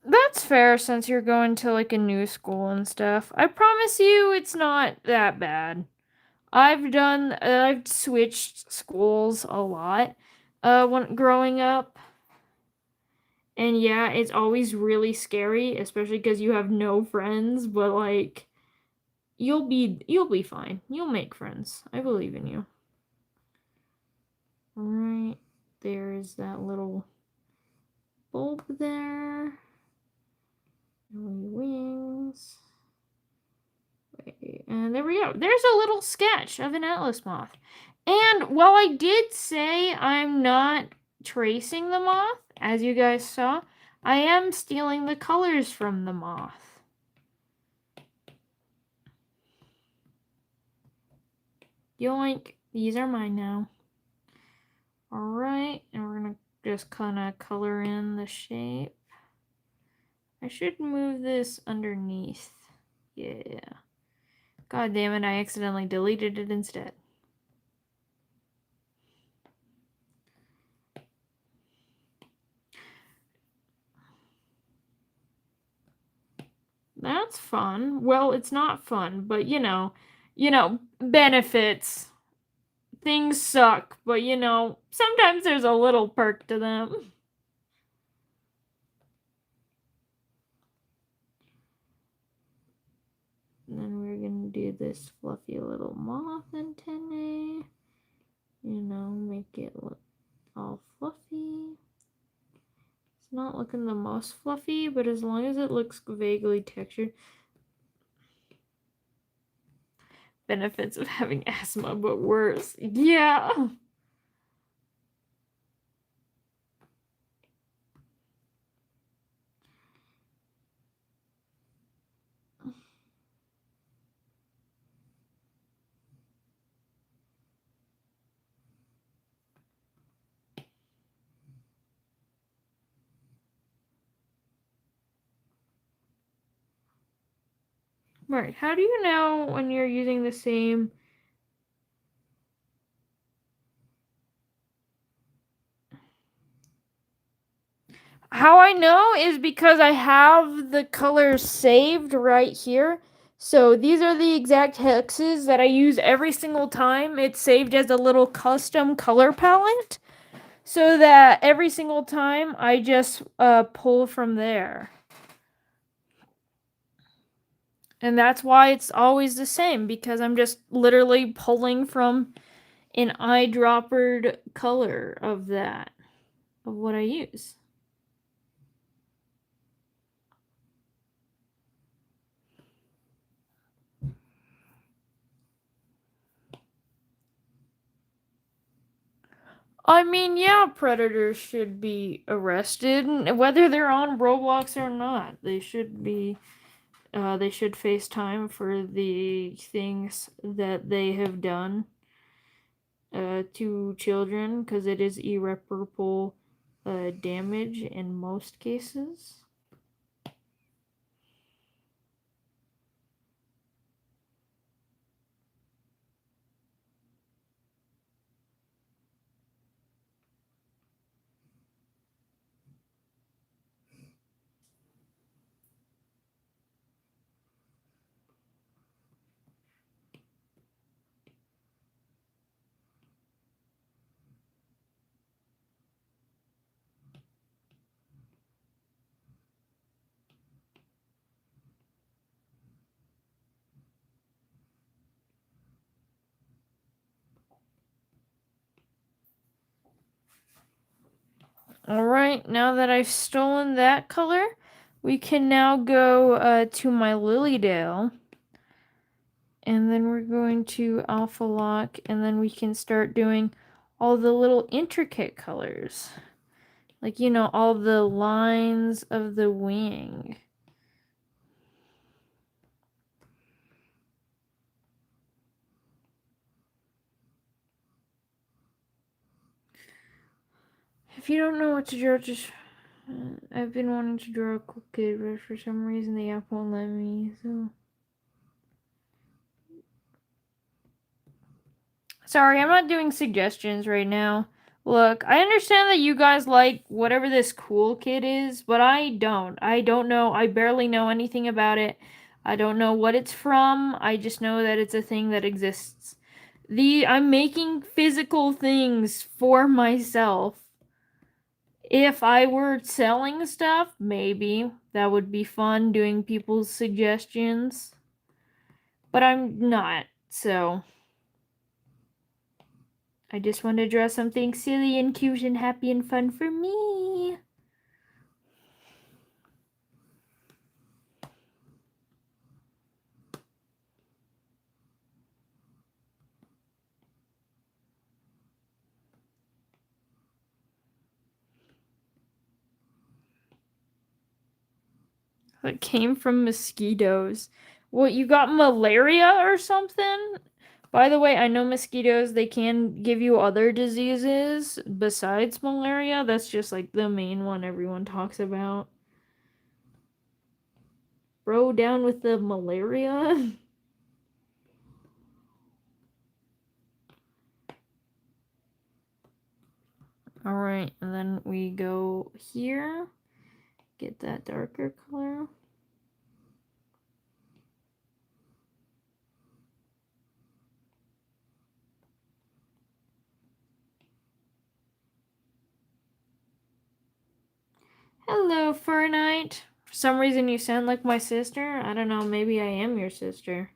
That's fair since you're going to like a new school and stuff. I promise you it's not that bad. I've switched schools a lot when growing up. And yeah, it's always really scary, especially cuz you have no friends, but like you'll be fine. You'll make friends. I believe in you. Right. There's that little bulb there. Wings. And there we go. There's a little sketch of an Atlas moth. And while I did say I'm not tracing the moth, as you guys saw, I am stealing the colors from the moth. Yoink. These are mine now. Alright, and we're gonna just kind of color in the shape. I should move this underneath. Yeah. God damn it, I accidentally deleted it instead. That's fun. Well, it's not fun, but benefits. Things suck, but sometimes there's a little perk to them. give this fluffy little moth antennae. You know, make it look all fluffy. It's not looking the most fluffy, but as long as it looks vaguely textured. Benefits of having asthma, but worse. Yeah. Right. How do you know when you're using the same? How I know is because I have the colors saved right here. So these are the exact hexes that I use every single time. It's saved as a little custom color palette. So that every single time I just pull from there. And that's why it's always the same, because I'm just literally pulling from an eyedroppered color of that, of what I use. I mean, yeah, predators should be arrested, whether they're on Roblox or not. They should be, they should face time for the things that they have done to children, because it is irreparable damage in most cases. Alright, now that I've stolen that color, we can now go to my Lilydale. And then we're going to alpha lock, and then we can start doing all the little intricate colors. Like, you know, all the lines of the wing. If you don't know what to draw, just... I've been wanting to draw a cool kid, but for some reason the app won't let me, so... Sorry, I'm not doing suggestions right now. Look, I understand that you guys like whatever this cool kid is, but I don't. I don't know. I barely know anything about it. I don't know what it's from. I just know that it's a thing that exists. I'm making physical things for myself. If I were selling stuff, maybe that would be fun, doing people's suggestions. But I'm not, so I just want to draw something silly and cute and happy and fun for me. It came from mosquitoes. What, you got malaria or something? By the way, I know mosquitoes, they can give you other diseases besides malaria. That's just like the main one everyone talks about. Bro, down with the malaria. Alright, and then we go here. Get that darker color. Hello, Fur Knight. For some reason you sound like my sister. I don't know, maybe I am your sister.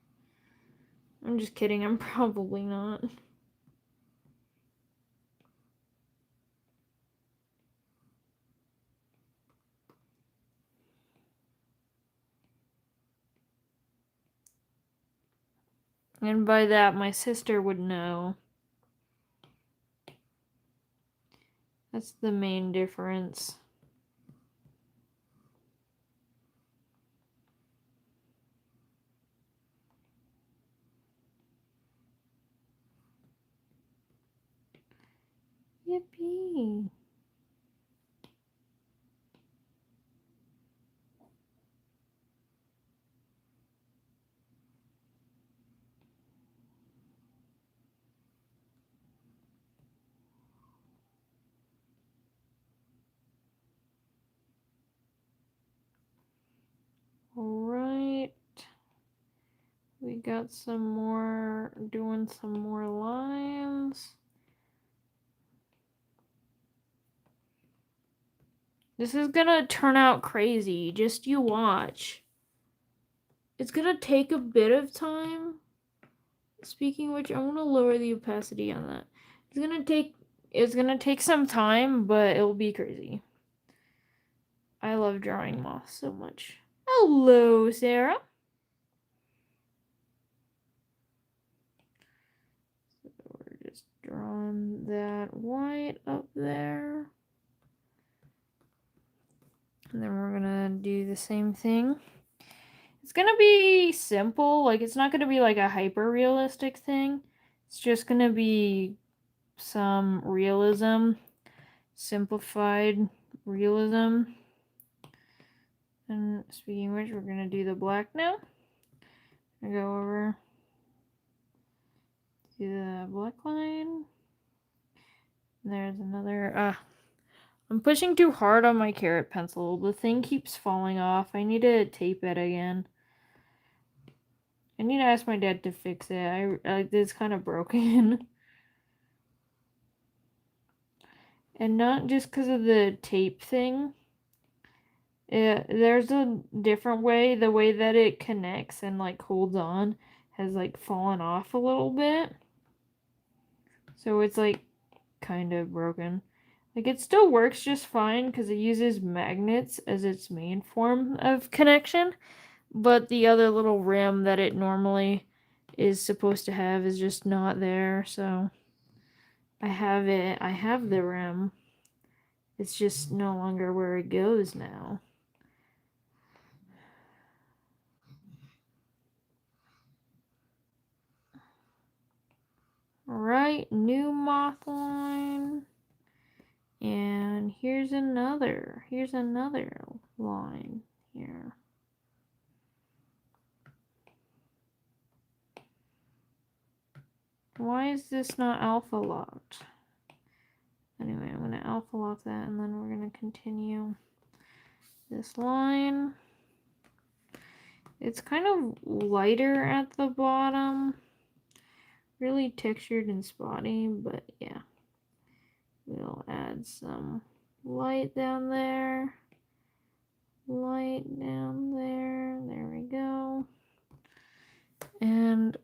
I'm just kidding, I'm probably not. And by that, my sister would know. That's the main difference. Yippee. Alright. We got some more, doing some more lines. This is gonna turn out crazy. Just you watch. It's gonna take a bit of time. Speaking of which, I'm gonna lower the opacity on that. It's gonna take some time, but it'll be crazy. I love drawing moths so much. Hello, Sarah. So we're just drawing that white up there. And then we're gonna do the same thing. It's gonna be simple, like it's not gonna be like a hyper realistic thing. It's just gonna be some realism, simplified realism. And speaking of which, we're gonna do the black now. I go over to the black line. And there's another. I'm pushing too hard on my carrot pencil. The thing keeps falling off. I need to tape it again. I need to ask my dad to fix it. It's kind of broken. And not just because of the tape thing. There's a different way. The way that it connects and like holds on has like fallen off a little bit. So it's like kind of broken. Like it still works just fine because it uses magnets as its main form of connection. But the other little rim that it normally is supposed to have is just not there. So I have it. I have the rim. It's just no longer where it goes now. Alright, new moth line. And here's another line here. Why is this not alpha locked? Anyway, I'm going to alpha lock that and then we're going to continue this line. It's kind of lighter at the bottom. Really textured and spotty, but yeah. We'll add some light down there. Light down there. There we go. And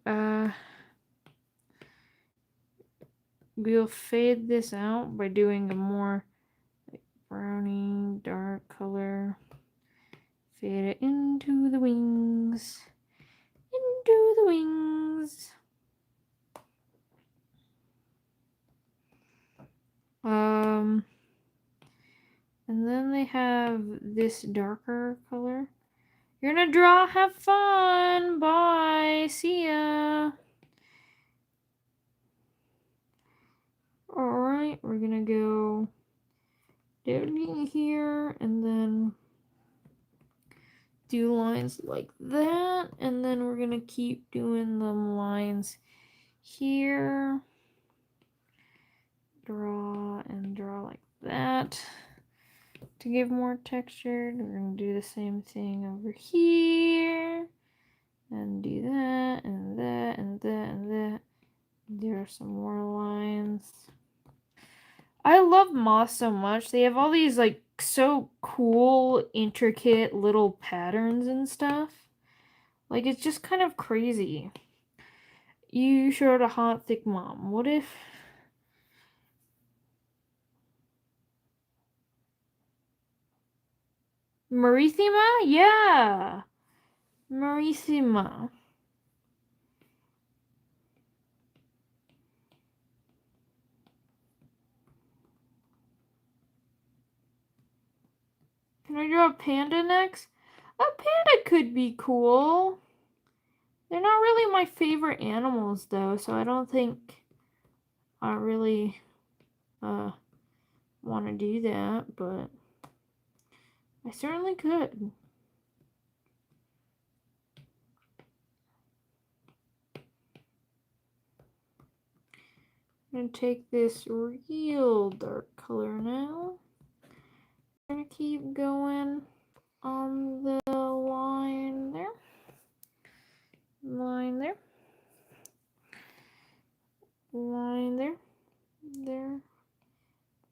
we'll fade this out by doing a more like browny dark color. Fade it into the wings. Into the wings. And then they have this darker color. You're gonna draw, have fun, bye, see ya. Alright, we're gonna go down here and then do lines like that, and then we're gonna keep doing them lines here. Draw and draw like that. To give more texture, we're going to do the same thing over here. And do that, and that, and that, and that. There are some more lines. I love moths so much. They have all these, like, so cool, intricate little patterns and stuff. Like, it's just kind of crazy. You showed a hot, thick mom. What if... Marissima? Yeah! Marissima. Can I draw a panda next? A panda could be cool. They're not really my favorite animals, though, so I don't think I really want to do that, but I certainly could. I'm gonna take this real dark color now. I'm gonna keep going on the line there. Line there. Line there. There.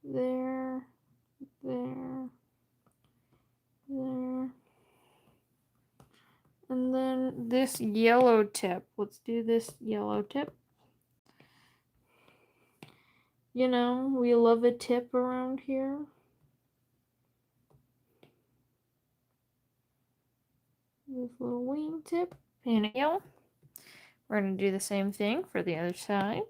There. There. There. And then this yellow tip. Let's do this yellow tip. You know, we love a tip around here. This little wing tip. And yellow. We're going to do the same thing for the other side.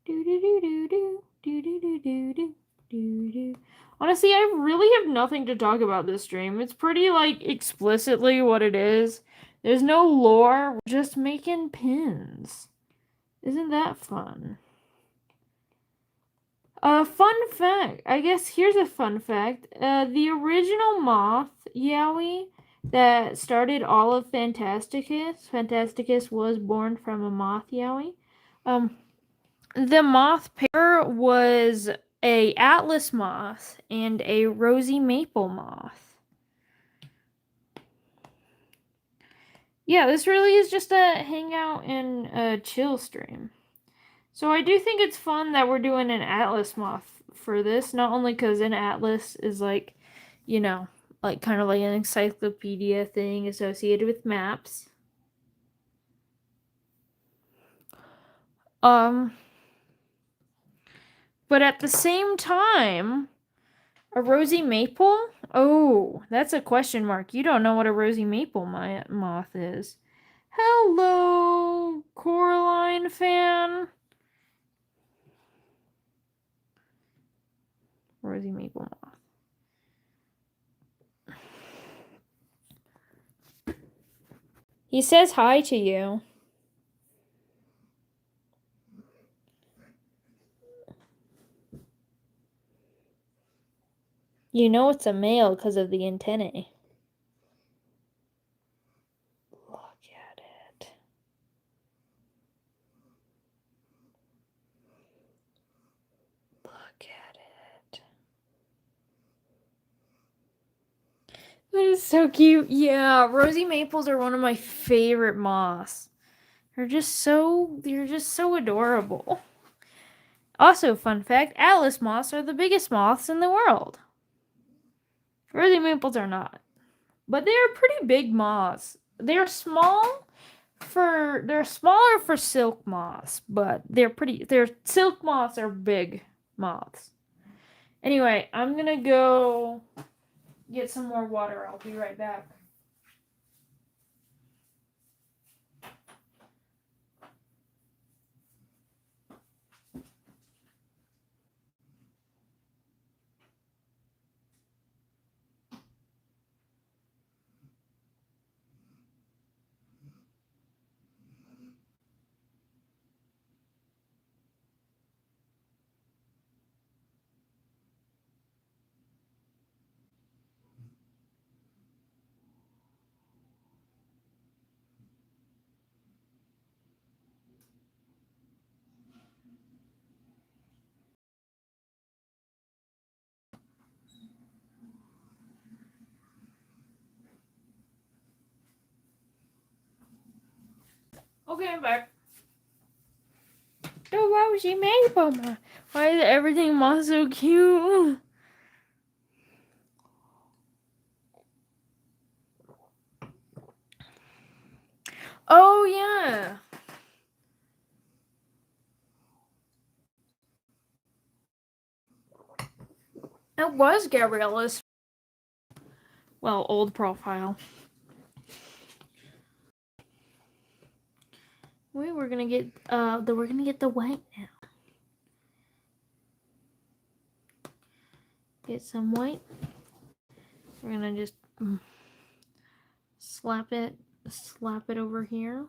Do do do do do do do do do do do do. Honestly, I really have nothing to talk about this stream. It's pretty like explicitly what it is. There's no lore. We're just making pins. Isn't that fun? Fun fact. I guess here's a fun fact. The original moth Yowie that started all of Phantasticus was born from a moth Yowie. The moth pair was a Atlas moth and a rosy maple moth. Yeah, this really is just a hangout and a chill stream. So I do think it's fun that we're doing an Atlas moth for this, not only because an atlas is like, you know, like kind of like an encyclopedia thing associated with maps. But at the same time, a rosy maple? Oh, that's a question mark. You don't know what a rosy maple moth is. Hello, Coraline fan. Rosy maple moth. He says hi to you. You know it's a male because of the antennae. Look at it. Look at it. That is so cute. Yeah, rosy maples are one of my favorite moths. They're just so adorable. Also, fun fact, Atlas moths are the biggest moths in the world. Rosy maples are not. But they are pretty big moths. They're smaller for silk moths, but silk moths are big moths. Anyway, I'm gonna go get some more water. I'll be right back. Okay, I'm back. The rosy maple moth. Why is everything moth so cute? Oh yeah. was Gabriella's, well, old profile. We're gonna get the white now. Get some white. We're gonna just slap it over here.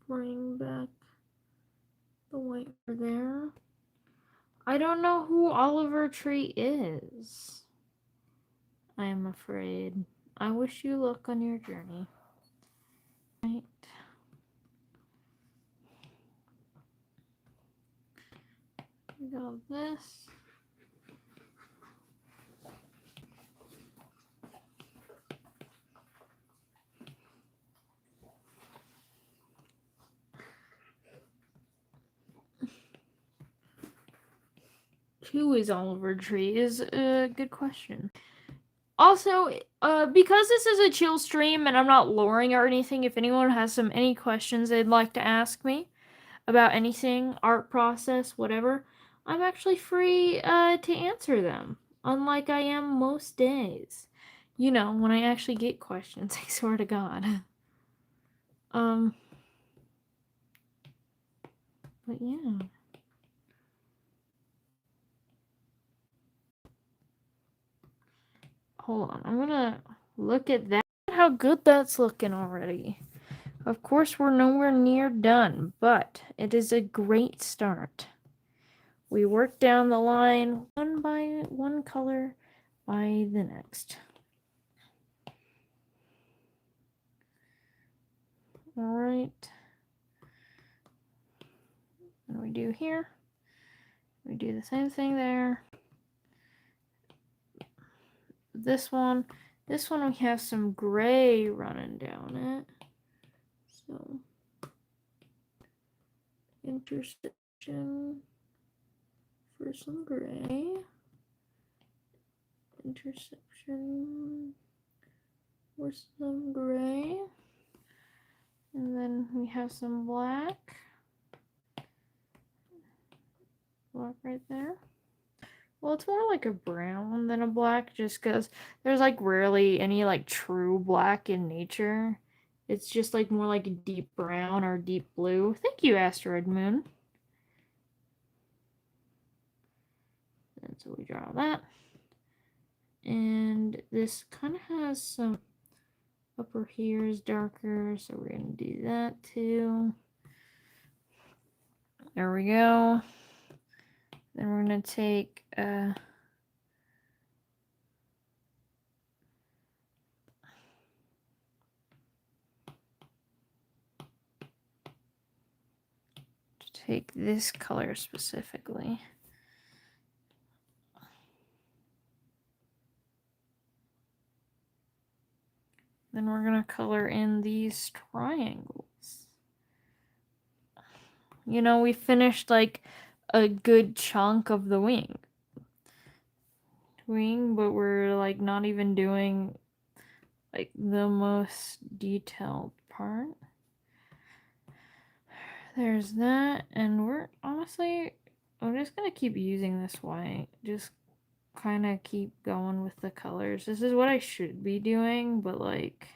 Bring back the white there. I don't know who Oliver Tree is. I am afraid. I wish you luck on your journey. Right. We got this. Who is Oliver Tree is a good question. Also, because this is a chill stream and I'm not loring or anything, if anyone has any questions they'd like to ask me about anything, art process, whatever, I'm actually free to answer them, unlike I am most days. You know, when I actually get questions, I swear to God. But yeah. Hold on, I'm gonna look at that. How good that's looking already. Of course, we're nowhere near done, but it is a great start. We work down the line one by one color by the next. All right. And we do here. We do the same thing there. This one we have some gray running down it. So intersection for some gray. Intersection for some gray. And then we have some black. Black right there. Well, it's more like a brown than a black, just because there's like rarely any like true black in nature. It's just like more like a deep brown or deep blue. Thank you, Asteroid Moon. And so we draw that. And this kind of has some upper here is darker, so we're going to do that too. There we go. Then we're going to take this color specifically. Then we're going to color in these triangles. You know, we finished like a good chunk of the wing, but we're like not even doing like the most detailed part. There's that, and we're just gonna keep using this white. Just kind of keep going with the colors. This is what I should be doing, but like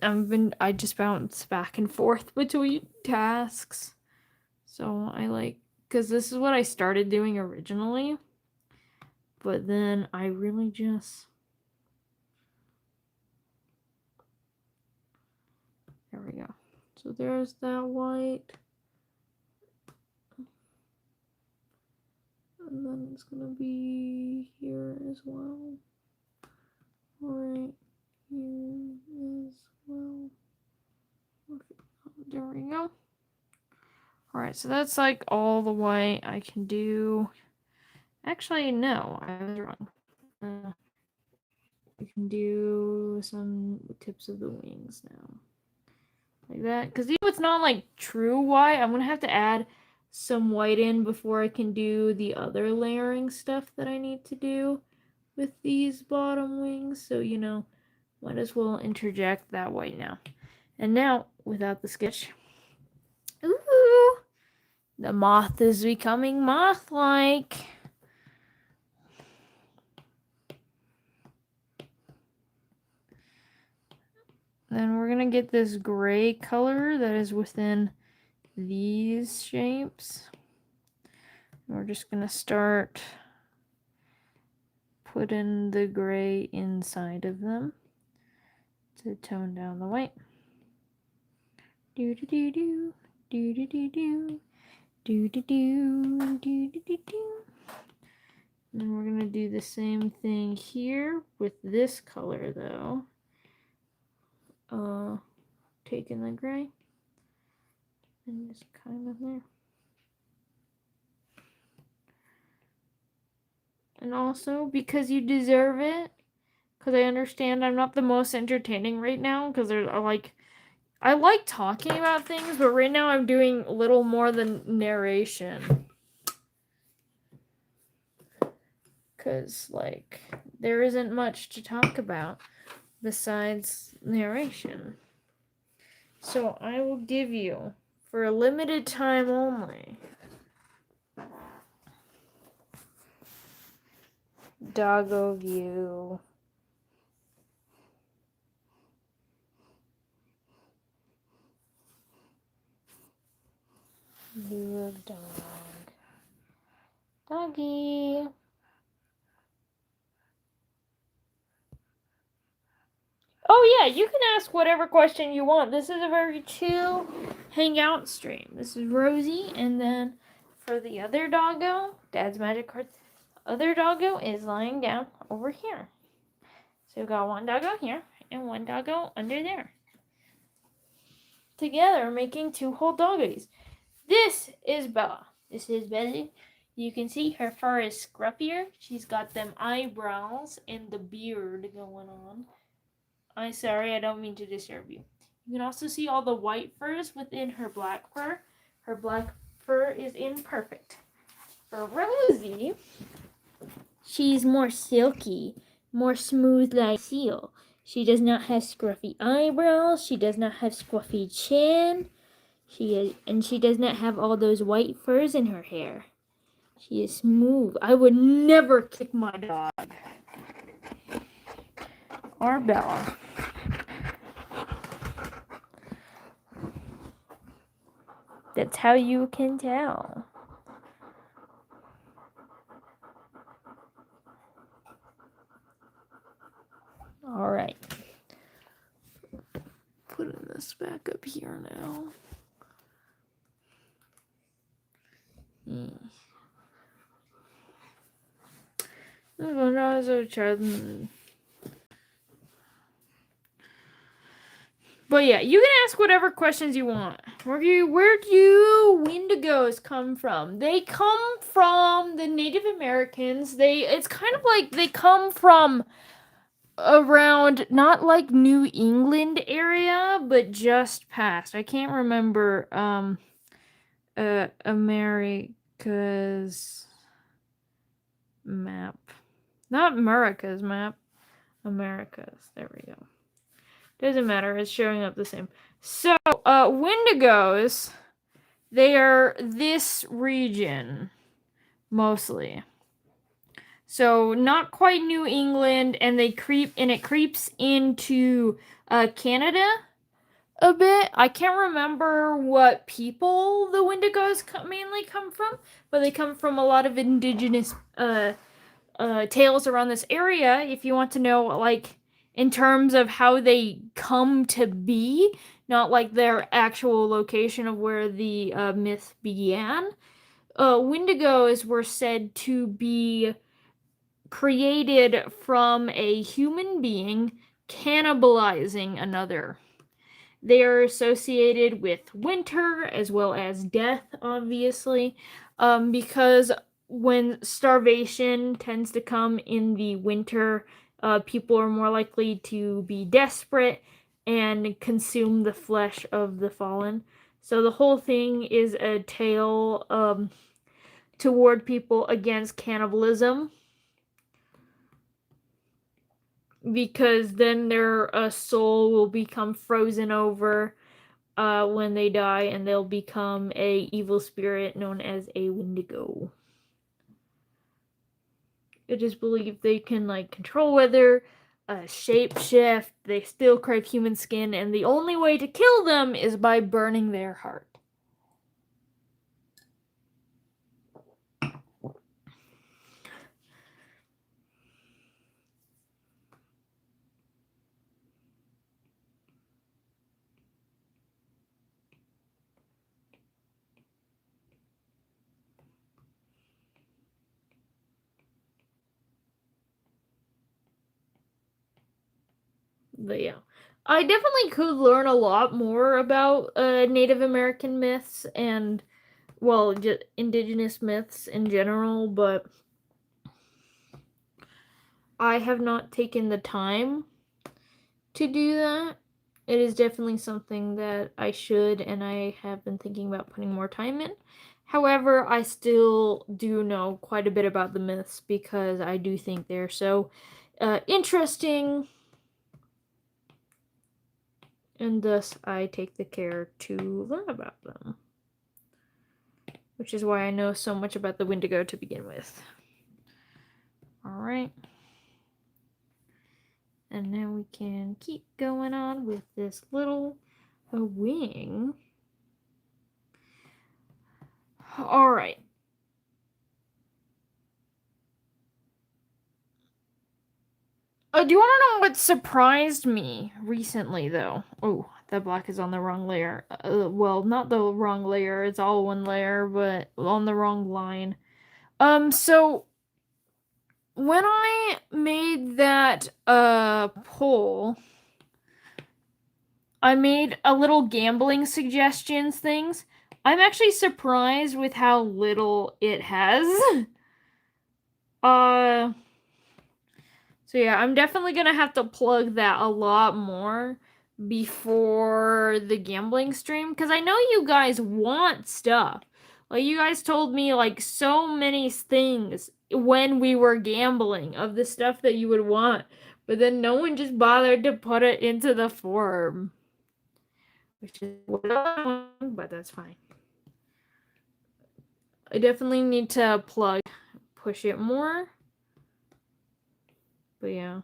I just bounce back and forth between tasks. So because this is what I started doing originally, but then I really just, there we go. So there's that white. And then it's gonna be here as well. Right here as well. There we go. Alright, so that's like all the white I can do. Actually, no, I was wrong. I can do some tips of the wings now. Like that. Because even if it's not like true white, I'm going to have to add some white in before I can do the other layering stuff that I need to do. with these bottom wings, so might as well interject that way now. And now, without the sketch, ooh, the moth is becoming moth-like. Then we're gonna get this gray color that is within these shapes. We're just gonna start putting the gray inside of them to tone down the white. Do do do do do do do do do do do do do do. And we're gonna do the same thing here with this color though. Taking the gray and just kind of there. And also, because you deserve it, because I understand I'm not the most entertaining right now, because there's I like talking about things, but right now I'm doing a little more than narration. Because, there isn't much to talk about besides narration. So I will give you, for a limited time only, Doggo View. View of dog. Doggy. Oh yeah, you can ask whatever question you want. This is a very chill hangout stream. This is Rosie, and then for the other doggo, Dad's Magic Cards, other doggo is lying down over here. So we've got one doggo here and one doggo under there. Together making two whole doggies. This is Bella. This is Betty. You can see her fur is scruffier. She's got them eyebrows and the beard going on. I'm sorry, I don't mean to disturb you. You can also see all the white furs within her black fur. Her black fur is imperfect. For Rosie, she's more silky, more smooth like seal. She does not have scruffy eyebrows. She does not have scruffy chin. She does not have all those white furs in her hair. She is smooth. I would never kick my dog. Or Bella. That's how you can tell. Alright. Putting this back up here now. But yeah, you can ask whatever questions you want. Where do Wendigos come from? They come from the Native Americans. It's kind of like they come from around, not like New England area, but just past. I can't remember America's map. Not America's map. America's. There we go. Doesn't matter, it's showing up the same. So, Wendigos, they are this region, mostly. So, not quite New England, and it creeps into Canada a bit. I can't remember what people the Wendigos mainly come from, but they come from a lot of indigenous tales around this area. If you want to know, in terms of how they come to be, not like their actual location of where the myth began. Wendigos were said to be created from a human being cannibalizing another. They are associated with winter as well as death, obviously, because when starvation tends to come in the winter, people are more likely to be desperate and consume the flesh of the fallen. So the whole thing is a tale toward people against cannibalism. because then their soul will become frozen over when they die, and they'll become a evil spirit known as a Wendigo. It is believed they can like control weather, shapeshift. They still crave human skin, and the only way to kill them is by burning their heart. But yeah, I definitely could learn a lot more about Native American myths and, well, just indigenous myths in general, but I have not taken the time to do that. It is definitely something that I should, and I have been thinking about putting more time in. However, I still do know quite a bit about the myths because I do think they're so interesting, and thus I take the care to learn about them. Which is why I know so much about the Wendigo to begin with. Alright. And now we can keep going on with this little wing. Alright. Do you want to know what surprised me recently, though? Oh, that black is on the wrong layer. Well, not the wrong layer. It's all one layer, but on the wrong line. So when I made that poll, I made a little gambling suggestions things. I'm actually surprised with how little it has. So yeah, I'm definitely gonna have to plug that a lot more before the gambling stream, because I know you guys want stuff. Like, you guys told me like so many things when we were gambling of the stuff that you would want, but then no one just bothered to put it into the form. Which is what I want, but that's fine. I definitely need to push it more. But yeah.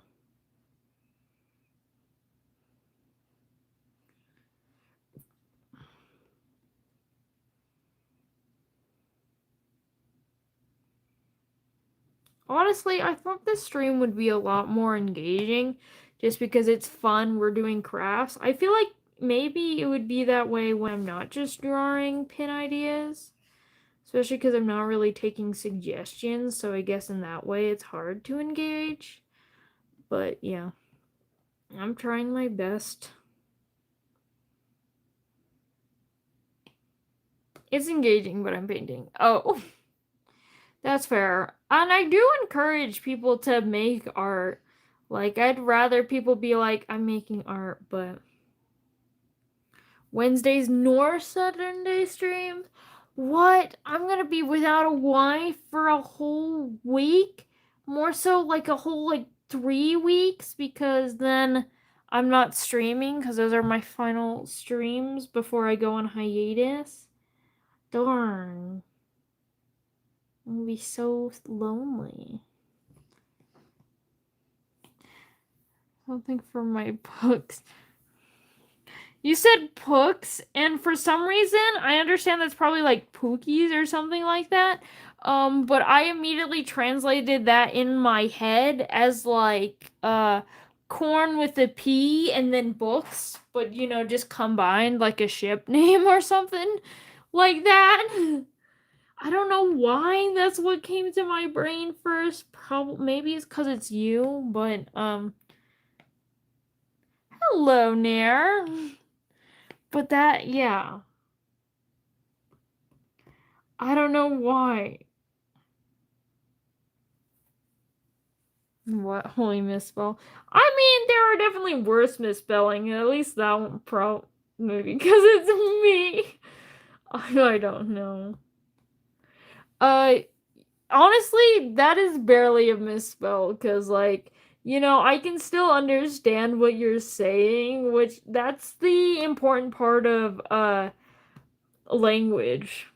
Honestly, I thought this stream would be a lot more engaging just because it's fun. We're doing crafts. I feel like maybe it would be that way when I'm not just drawing pin ideas. Especially because I'm not really taking suggestions, so I guess in that way it's hard to engage. But yeah, I'm trying my best. It's engaging, but I'm painting. Oh, that's fair. And I do encourage people to make art. Like, I'd rather people be like, I'm making art, but Wednesdays nor Saturday streams? What? I'm gonna be without a wife for a whole week? More so like a whole 3 weeks, because then I'm not streaming because those are my final streams before I go on hiatus. Darn. I'm gonna be so lonely. Something for my books. You said pooks, and for some reason, I understand that's probably like pookies or something like that. But I immediately translated that in my head as like corn with a P and then books, but just combined like a ship name or something like that. I don't know why that's what came to my brain first. Probably maybe it's because it's you, but hello, Nair. But that, yeah. I don't know why. What? Holy misspell. I mean, there are definitely worse misspelling. At least that one maybe because it's me. I don't know. Honestly, that is barely a misspell because, like, You know, I can still understand what you're saying, which that's the important part of language.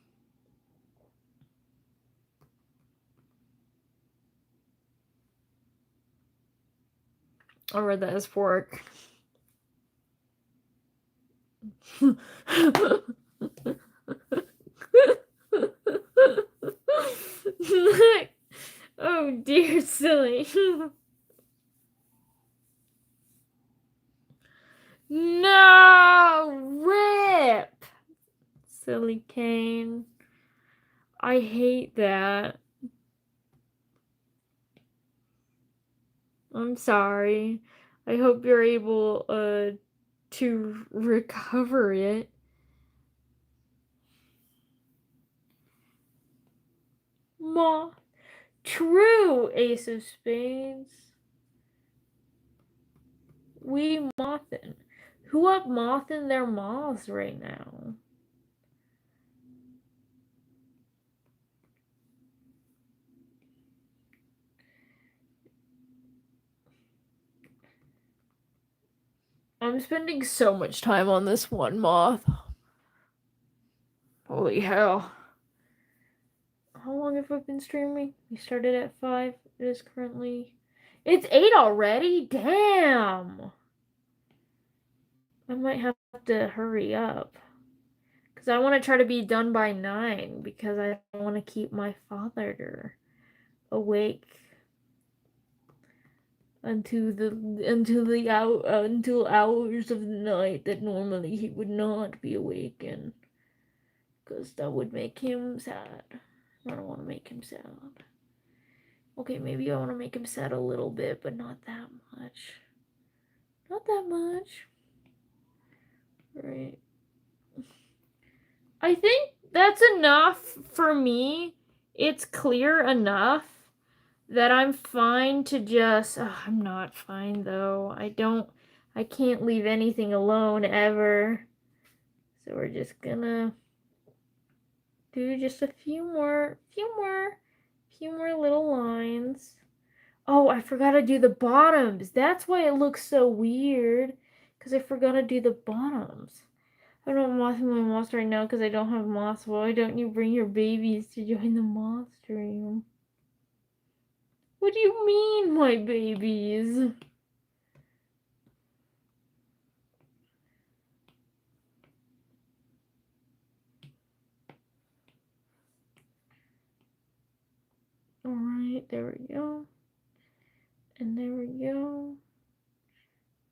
I read that as pork. Oh dear, silly. No! Rip! Silly Kane. I hate that. I'm sorry. I hope you're able to recover it. Ma. True, Ace of Spades. We mothin'. Who up mothin' their moths right now? I'm spending so much time on this one moth. Holy hell. How long have I been streaming? We started at 5. It is currently... It's 8 already? Damn! I might have to hurry up. Because I want to try to be done by 9. Because I want to keep my father awake until hours of the night that normally he would not be awake in. Because that would make him sad. I don't want to make him sad. Okay, maybe I want to make him sad a little bit, but not that much. Not that much. Right. I think that's enough for me. It's clear enough that I'm fine to just... I'm not fine, though. I can't leave anything alone, ever. So we're just gonna do just a few more little lines. Oh, I forgot to do the bottoms. That's why it looks so weird. Because I forgot to do the bottoms. I don't moth my moths right now because I don't have moths. Why don't you bring your babies to join the moth stream? What do you mean, my babies? Alright, there we go. And there we go.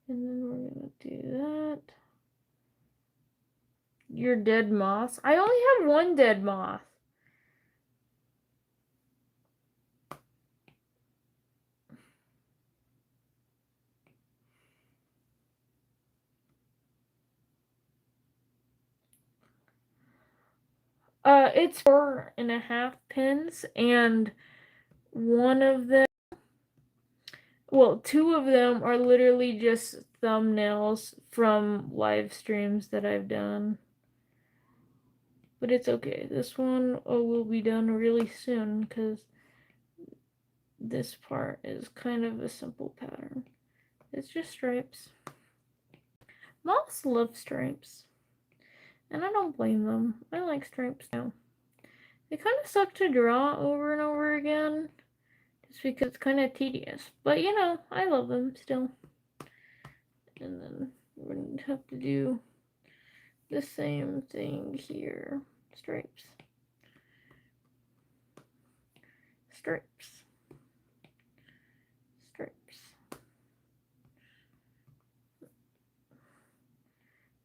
And then we're gonna do that. Your dead moths? I only have one dead moth. It's 4.5 pins, and one of them, well, 2 of them are literally just thumbnails from live streams that I've done. But it's okay. This one will be done really soon because this part is kind of a simple pattern. It's just stripes. Moths love stripes. And I don't blame them. I like stripes now. They kind of suck to draw over and over again. Just because it's kind of tedious. But you know, I love them still. And then we're going to have to do the same thing here. Stripes. Stripes. Stripes.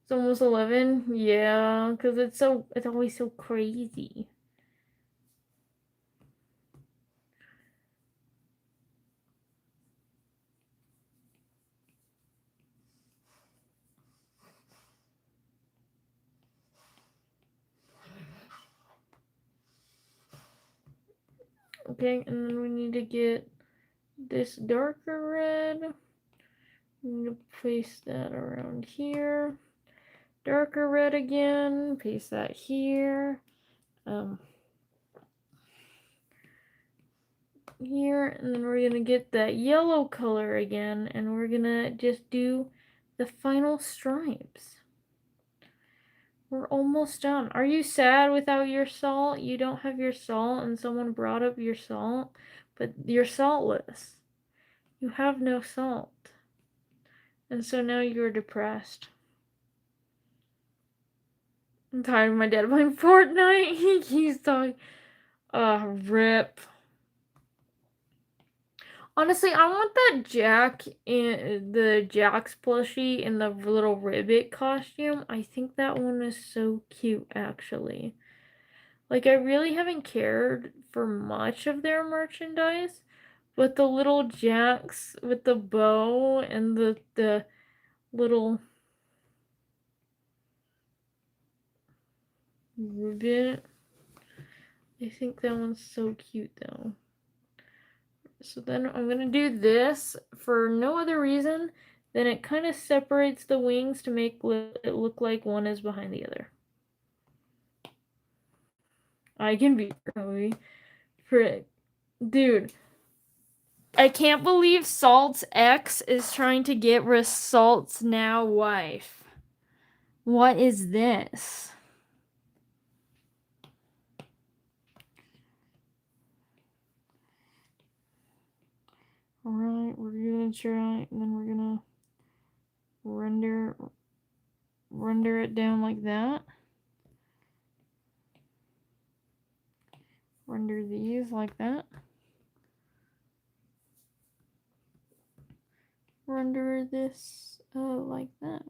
It's almost 11? Yeah, because it's always so crazy. Okay, and then we need to get this darker red. We need to place that around here. Darker red again. Paste that here. here, and then we're gonna get that yellow color again, and we're gonna just do the final stripes. We're almost done. Are you sad without your salt? You don't have your salt, and someone brought up your salt, but you're saltless. You have no salt. And so now you're depressed. I'm tired of my dad playing Fortnite. He keeps talking. Rip. Honestly, I want that Jack in the Jack's plushie in the little ribbit costume. I think that one is so cute, actually. Like, I really haven't cared for much of their merchandise, but the little Jacks with the bow and the little ribbit, I think that one's so cute, though. So then I'm gonna do this for no other reason than it kind of separates the wings to make it look like one is behind the other. I can be Kofi. Frick. Dude, I can't believe Salt's ex is trying to get rid of Salt's now wife. What is this? Alright, we're gonna try, and then we're gonna render it down like that. Render these like that. Render this like that.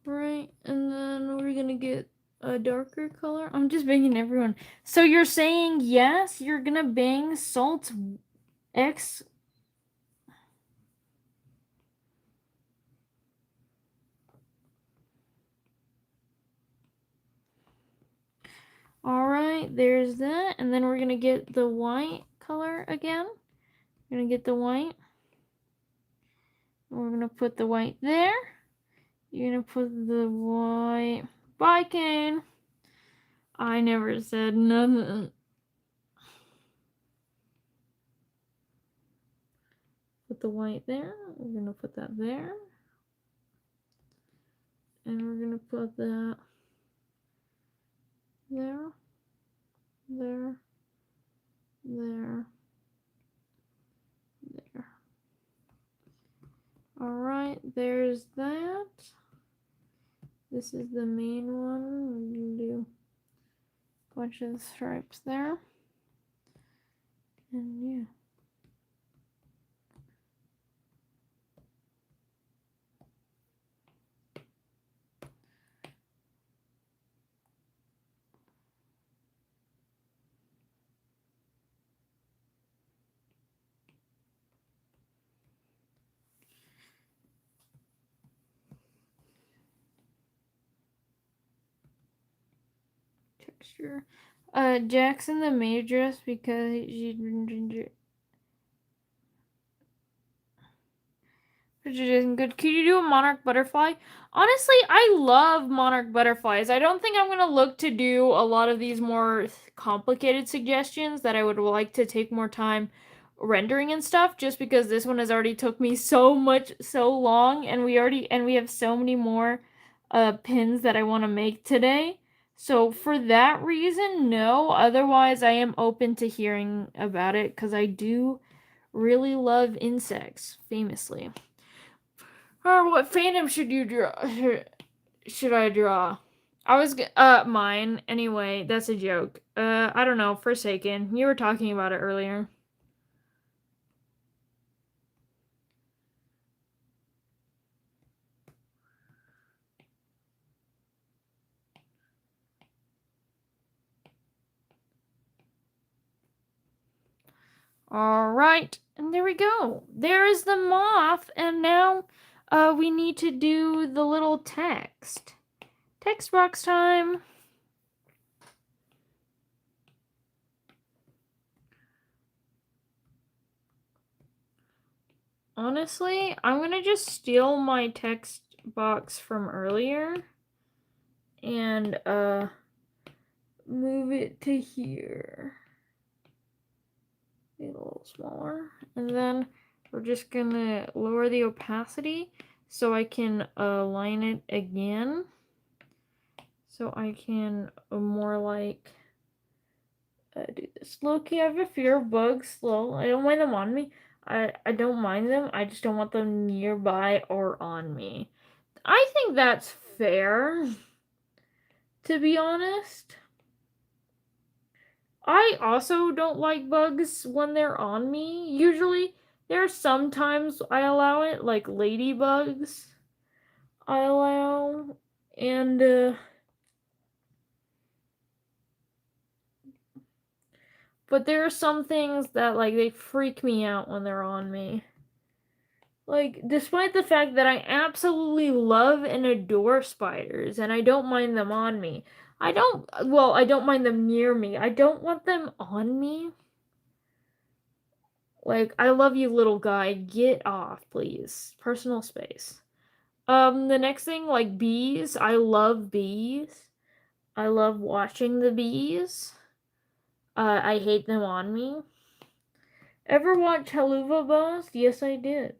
Right, and then we're gonna get a darker color. I'm just banging everyone. So you're saying yes, you're gonna bang Salt's ex? Alright, there's that. And then we're gonna get the white color again. We're gonna get the white. We're gonna put the white there. You're gonna put the white. Bye, Kane. I never said nothing. Put the white there. We're gonna put that there. And we're gonna put that there, there, there, there. Alright, there's that. This is the main one. We're gonna do a bunch of stripes there. And yeah. Texture. Jackson the maid dress because she's been ginger. Isn't good. Could you do a monarch butterfly? Honestly, I love monarch butterflies. I don't think I'm gonna look to do a lot of these more complicated suggestions that I would like to take more time rendering and stuff, just because this one has already took me so long, and we have so many more pins that I want to make today. So for that reason, no. Otherwise, I am open to hearing about it because I do really love insects, famously. Or what fandom should you draw? Should I draw? I was mine anyway. That's a joke. I don't know. Forsaken. You were talking about it earlier. All right, and there we go. There is the moth, and now we need to do the little text. Text box time. Honestly, I'm gonna just steal my text box from earlier and move it to here. Be a little smaller. And then we're just gonna lower the opacity so I can align it again. So I can more like do this. Low-key, I have a fear of bugs. Slow. I don't mind them on me. I don't mind them. I just don't want them nearby or on me. I think that's fair, to be honest. I also don't like bugs when they're on me. Usually, there are some times I allow it, like ladybugs I allow. And, but there are some things that, like, they freak me out when they're on me. Like, despite the fact that I absolutely love and adore spiders, and I don't mind them on me. I don't mind them near me. I don't want them on me. Like, I love you, little guy. Get off, please. Personal space. The next thing, like bees. I love bees. I love watching the bees. I hate them on me. Ever watch Helluva Boss? Yes, I did.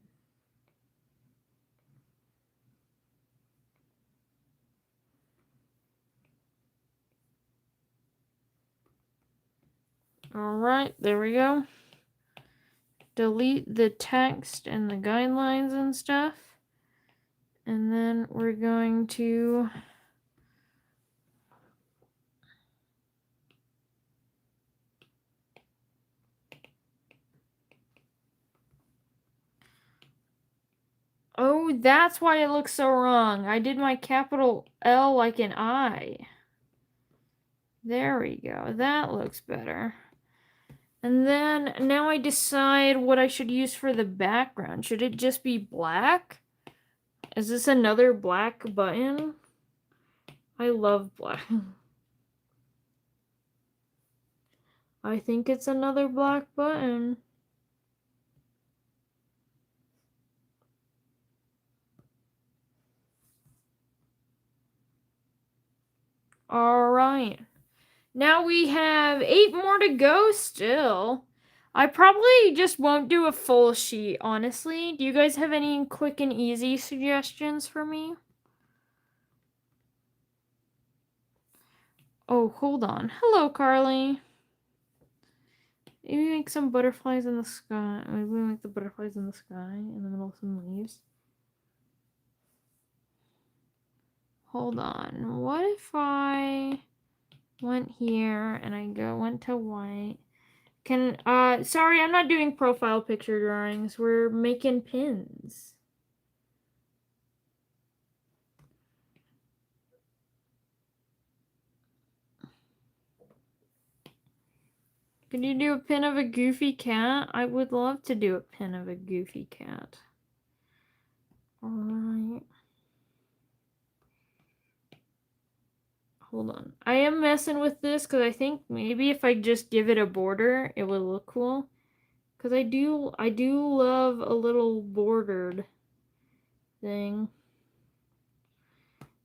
Alright, there we go. Delete the text and the guidelines and stuff. And then we're going to oh, that's why it looks so wrong. I did my capital L like an I. There we go. That looks better. And then now I decide what I should use for the background. Should it just be black? Is this another black button? I love black. I think it's another black button. Alright. Now we have 8 more to go still. I probably just won't do a full sheet, honestly. Do you guys have any quick and easy suggestions for me? Oh, hold on. Hello, Carly. Maybe make some butterflies in the sky. Maybe make the butterflies in the sky in the middle of some leaves. Hold on. What if I went here and I went to white? Sorry, I'm not doing profile picture drawings. We're making pins. Can you do a pin of a goofy cat? I would love to do a pin of a goofy cat. Alright. Hold on. I am messing with this because I think maybe if I just give it a border, it would look cool. Because I do love a little bordered thing.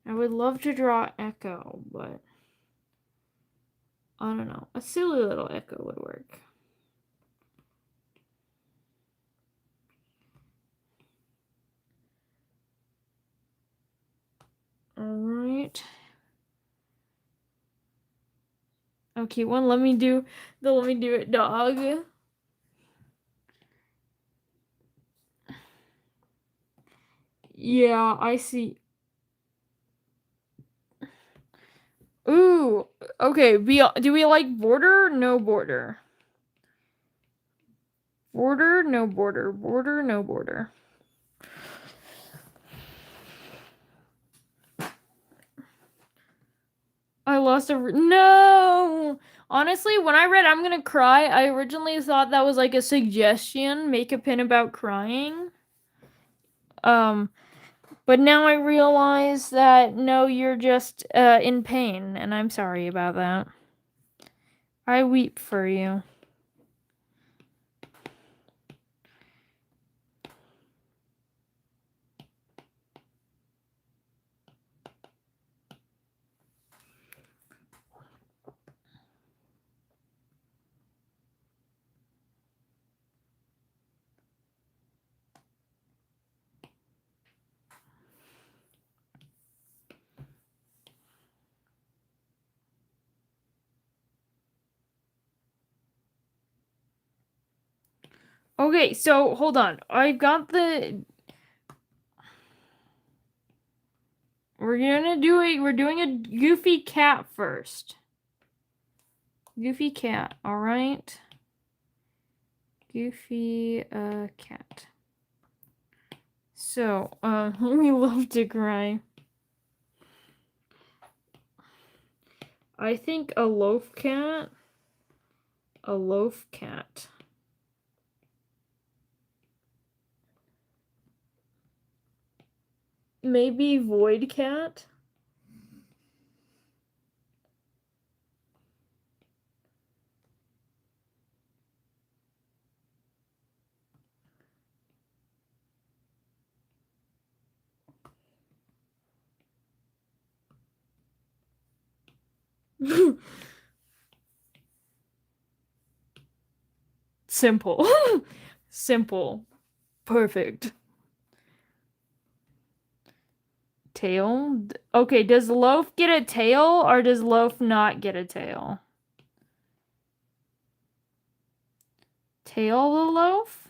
I would love to draw Echo, but I don't know. A silly little Echo would work. Alright. Okay, let me do it, dog. Yeah, I see. Ooh, okay. Do we like border? No border. Border, no border. Border, no border. I lost no! Honestly, when I read I'm gonna cry, I originally thought that was like a suggestion. Make a pin about crying. But now I realize that no, you're just in pain, and I'm sorry about that. I weep for you. Okay, so hold on. I've got the. We're doing a goofy cat first. Goofy cat, alright. Goofy cat. So, we love to cry. I think a loaf cat. A loaf cat. Maybe void cat. Simple. Simple. Perfect. Tail? Okay, does Loaf get a tail or does Loaf not get a tail? Tail the Loaf?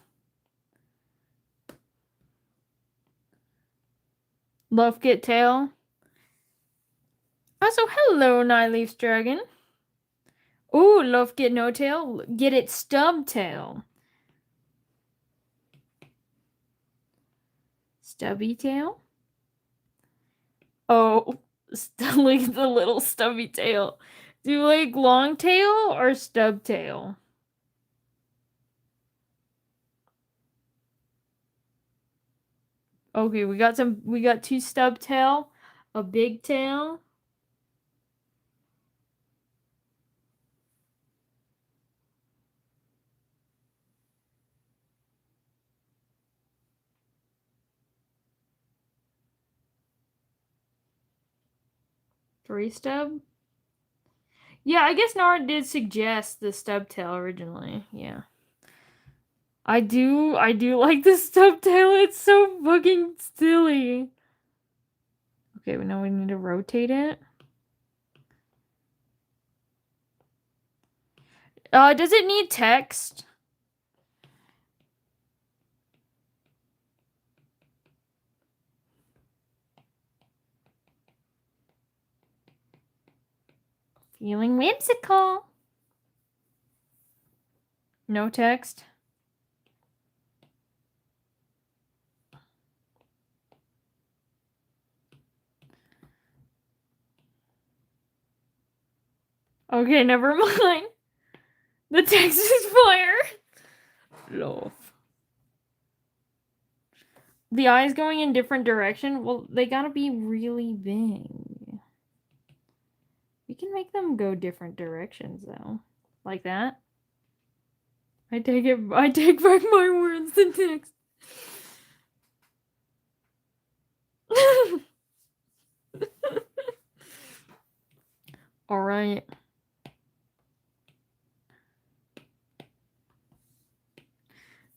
Loaf get tail? Also, hello, Nightleaf Dragon. Ooh, Loaf get no tail? Get it stub tail. Stubby tail? Oh, look at the little stubby tail. Do you like long tail or stub tail? Okay, we got two stub tail, a big tail. Three stub? Yeah, I guess Nara did suggest the stub tail originally. Yeah. I do like the stub tail. It's so fucking silly. Okay, now we need to rotate it. Does it need text? Feeling whimsical. No text. Okay, never mind. The text is fire. Love. The eyes going in different direction? Well, they gotta be really big. We can make them go different directions, though. Like that. I take back my words, the text. Alright.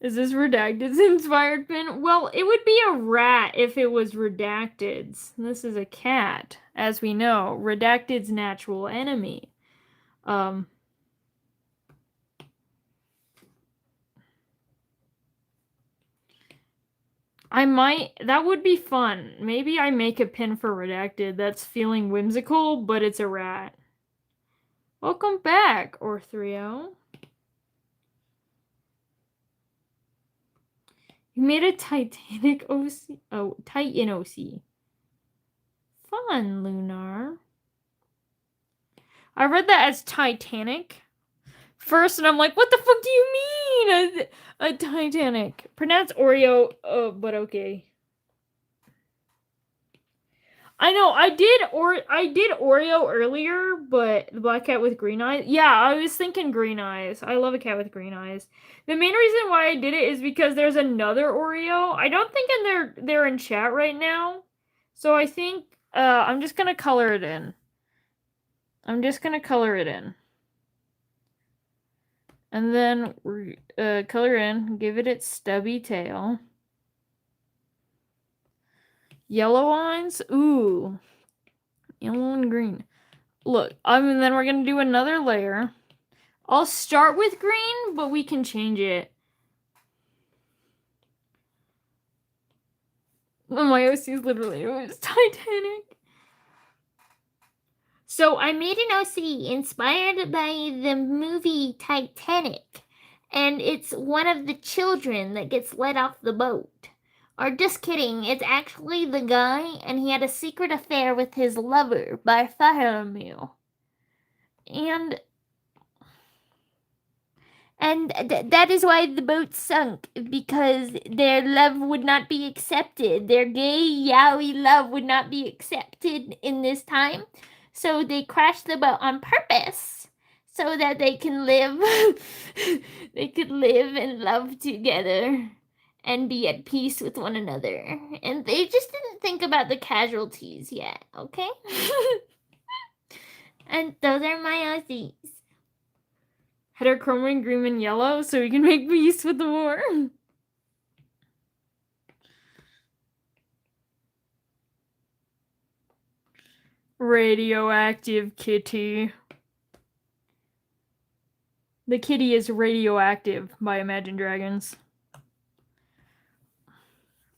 Is this Redacted's inspired pin? Well, it would be a rat if it was Redacted's. This is a cat, as we know. Redacted's natural enemy. That would be fun. Maybe I make a pin for Redacted that's feeling whimsical, but it's a rat. Welcome back, Orthrio. You made a Titanic OC. Oh, Titan OC. Fun, Lunar. I read that as Titanic first, and I'm like, what the fuck do you mean? A Titanic. Pronounce Oreo, but okay. I know, I did Oreo earlier, but the black cat with green eyes. Yeah, I was thinking green eyes. I love a cat with green eyes. The main reason why I did it is because there's another Oreo. I don't think they're in chat right now. So I think I'm just gonna color it in. And then color in, give it its stubby tail. Yellow eyes? Ooh. Yellow and green. Look, then we're gonna do another layer. I'll start with green, but we can change it. My OC is literally, it was Titanic. So I made an OC inspired by the movie Titanic, and it's one of the children that gets let off the boat. Or just kidding, it's actually the guy, and he had a secret affair with his lover, Bartholomew. And that is why the boat sunk, because their love would not be accepted. Their gay, yaoi love would not be accepted in this time. So they crashed the boat on purpose so that they can live they could live and love together and be at peace with one another. And they just didn't think about the casualties yet, okay? And those are my OCs. Heterochroming green and yellow so we can make peace with the war. Radioactive kitty. The kitty is radioactive by Imagine Dragons.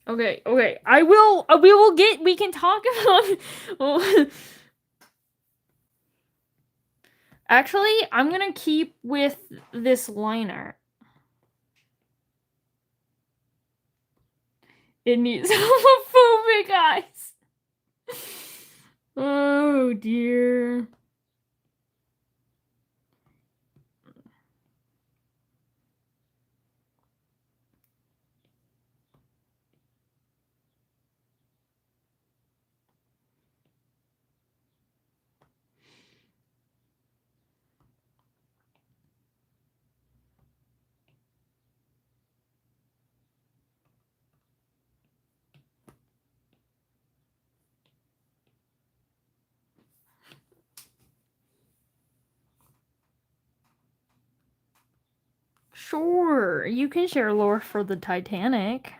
Okay. We can talk about Actually, I'm gonna keep with this line art. It needs homophobic eyes. Oh dear. Sure, you can share lore for the Titanic.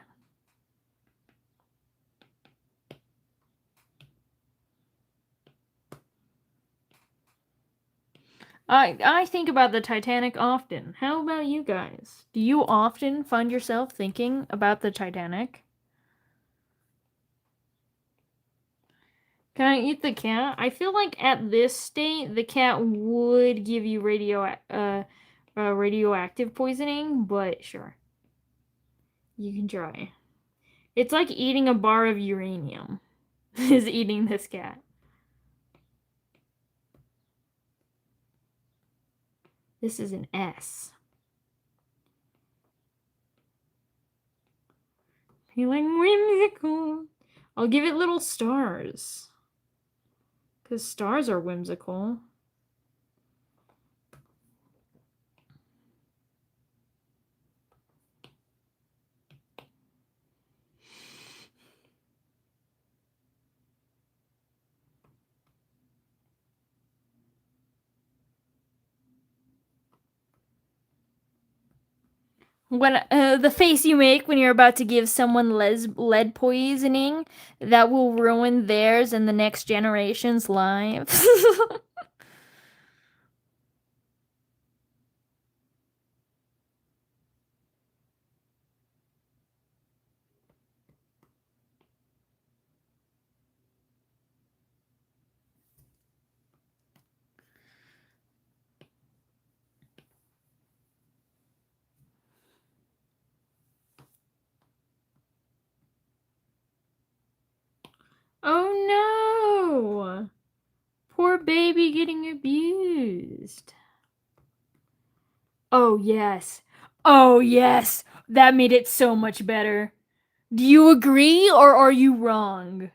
I think about the Titanic often. How about you guys? Do you often find yourself thinking about the Titanic? Can I eat the cat? I feel like at this state, the cat would give you radioactive poisoning, but sure. You can try. It's like eating a bar of uranium, is eating this cat. This is an S. Feeling whimsical. I'll give it little stars. Because stars are whimsical. When the face you make when you're about to give someone lead poisoning, that will ruin theirs and the next generation's lives. Oh no! Poor baby getting abused. Oh yes. Oh yes. That made it so much better. Do you agree or are you wrong?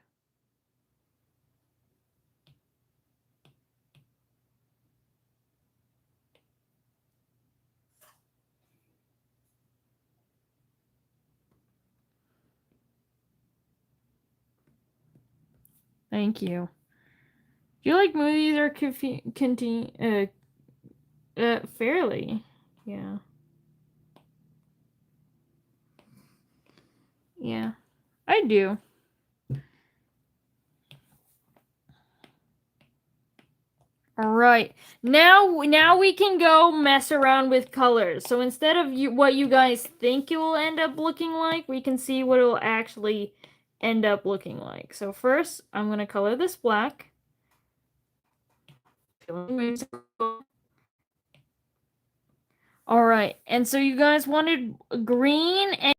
Thank you. Do you like movies or fairly? Yeah. Yeah. I do. All right. Now we can go mess around with colors. So instead of what you guys think it will end up looking like, we can see what it will actually end up looking like. So first, I'm going to color this black. All right, and so you guys wanted green and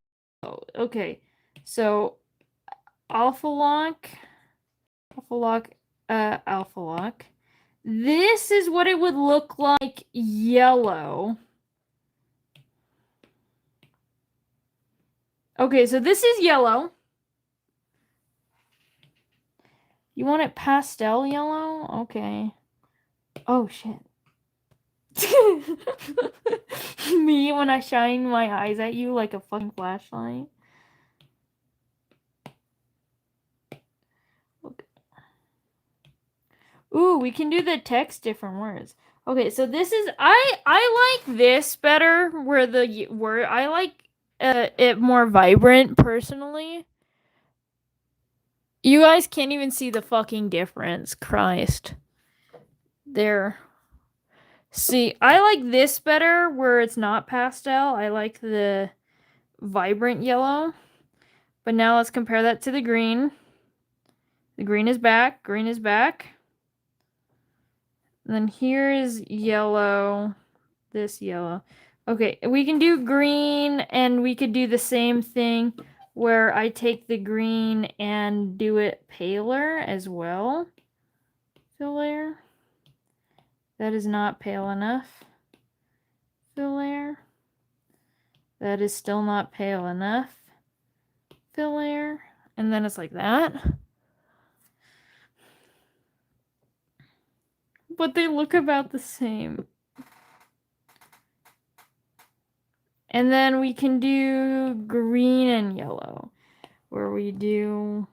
okay. So alpha lock, alpha lock. This is what it would look like yellow. Okay, so this is yellow. You want it pastel yellow? Okay. Oh shit. Me when I shine my eyes at you like a fucking flashlight. Okay. Ooh, we can do the text different words. Okay, so this is I like this better where I like it more vibrant personally. You guys can't even see the fucking difference. Christ. There. See, I like this better where it's not pastel. I like the vibrant yellow. But now let's compare that to the green. The green is back. Green is back. And then here's yellow. This yellow. Okay, we can do green and we could do the same thing where I take the green and do it paler as well. Fill layer. That is not pale enough. Fill layer. That is still not pale enough. Fill layer. And then it's like that. But they look about the same. And then we can do green and yellow. Where we do...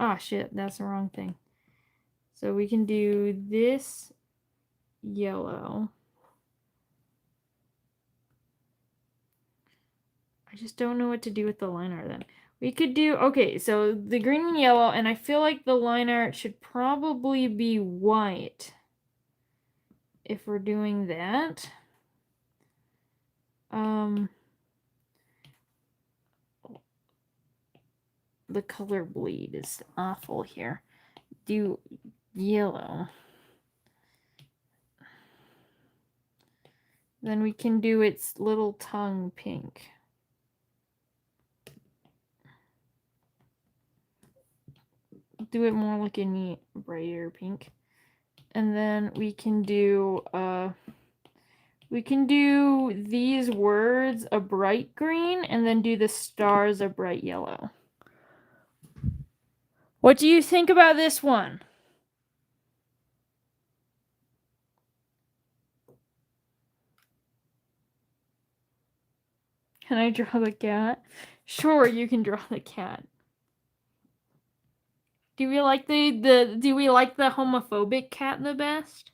Ah, shit, that's the wrong thing. So we can do this yellow. I just don't know what to do with the line art then. We could do... Okay, so the green and yellow, and I feel like the line art should probably be white. If we're doing that. The color bleed is awful here. Do yellow. Then we can do its little tongue pink. Do it more like a neat brighter pink. And then we can do these words a bright green and then do the stars a bright yellow. What do you think about this one? Can I draw the cat? Sure, you can draw the cat. Do we like the homophobic cat the best?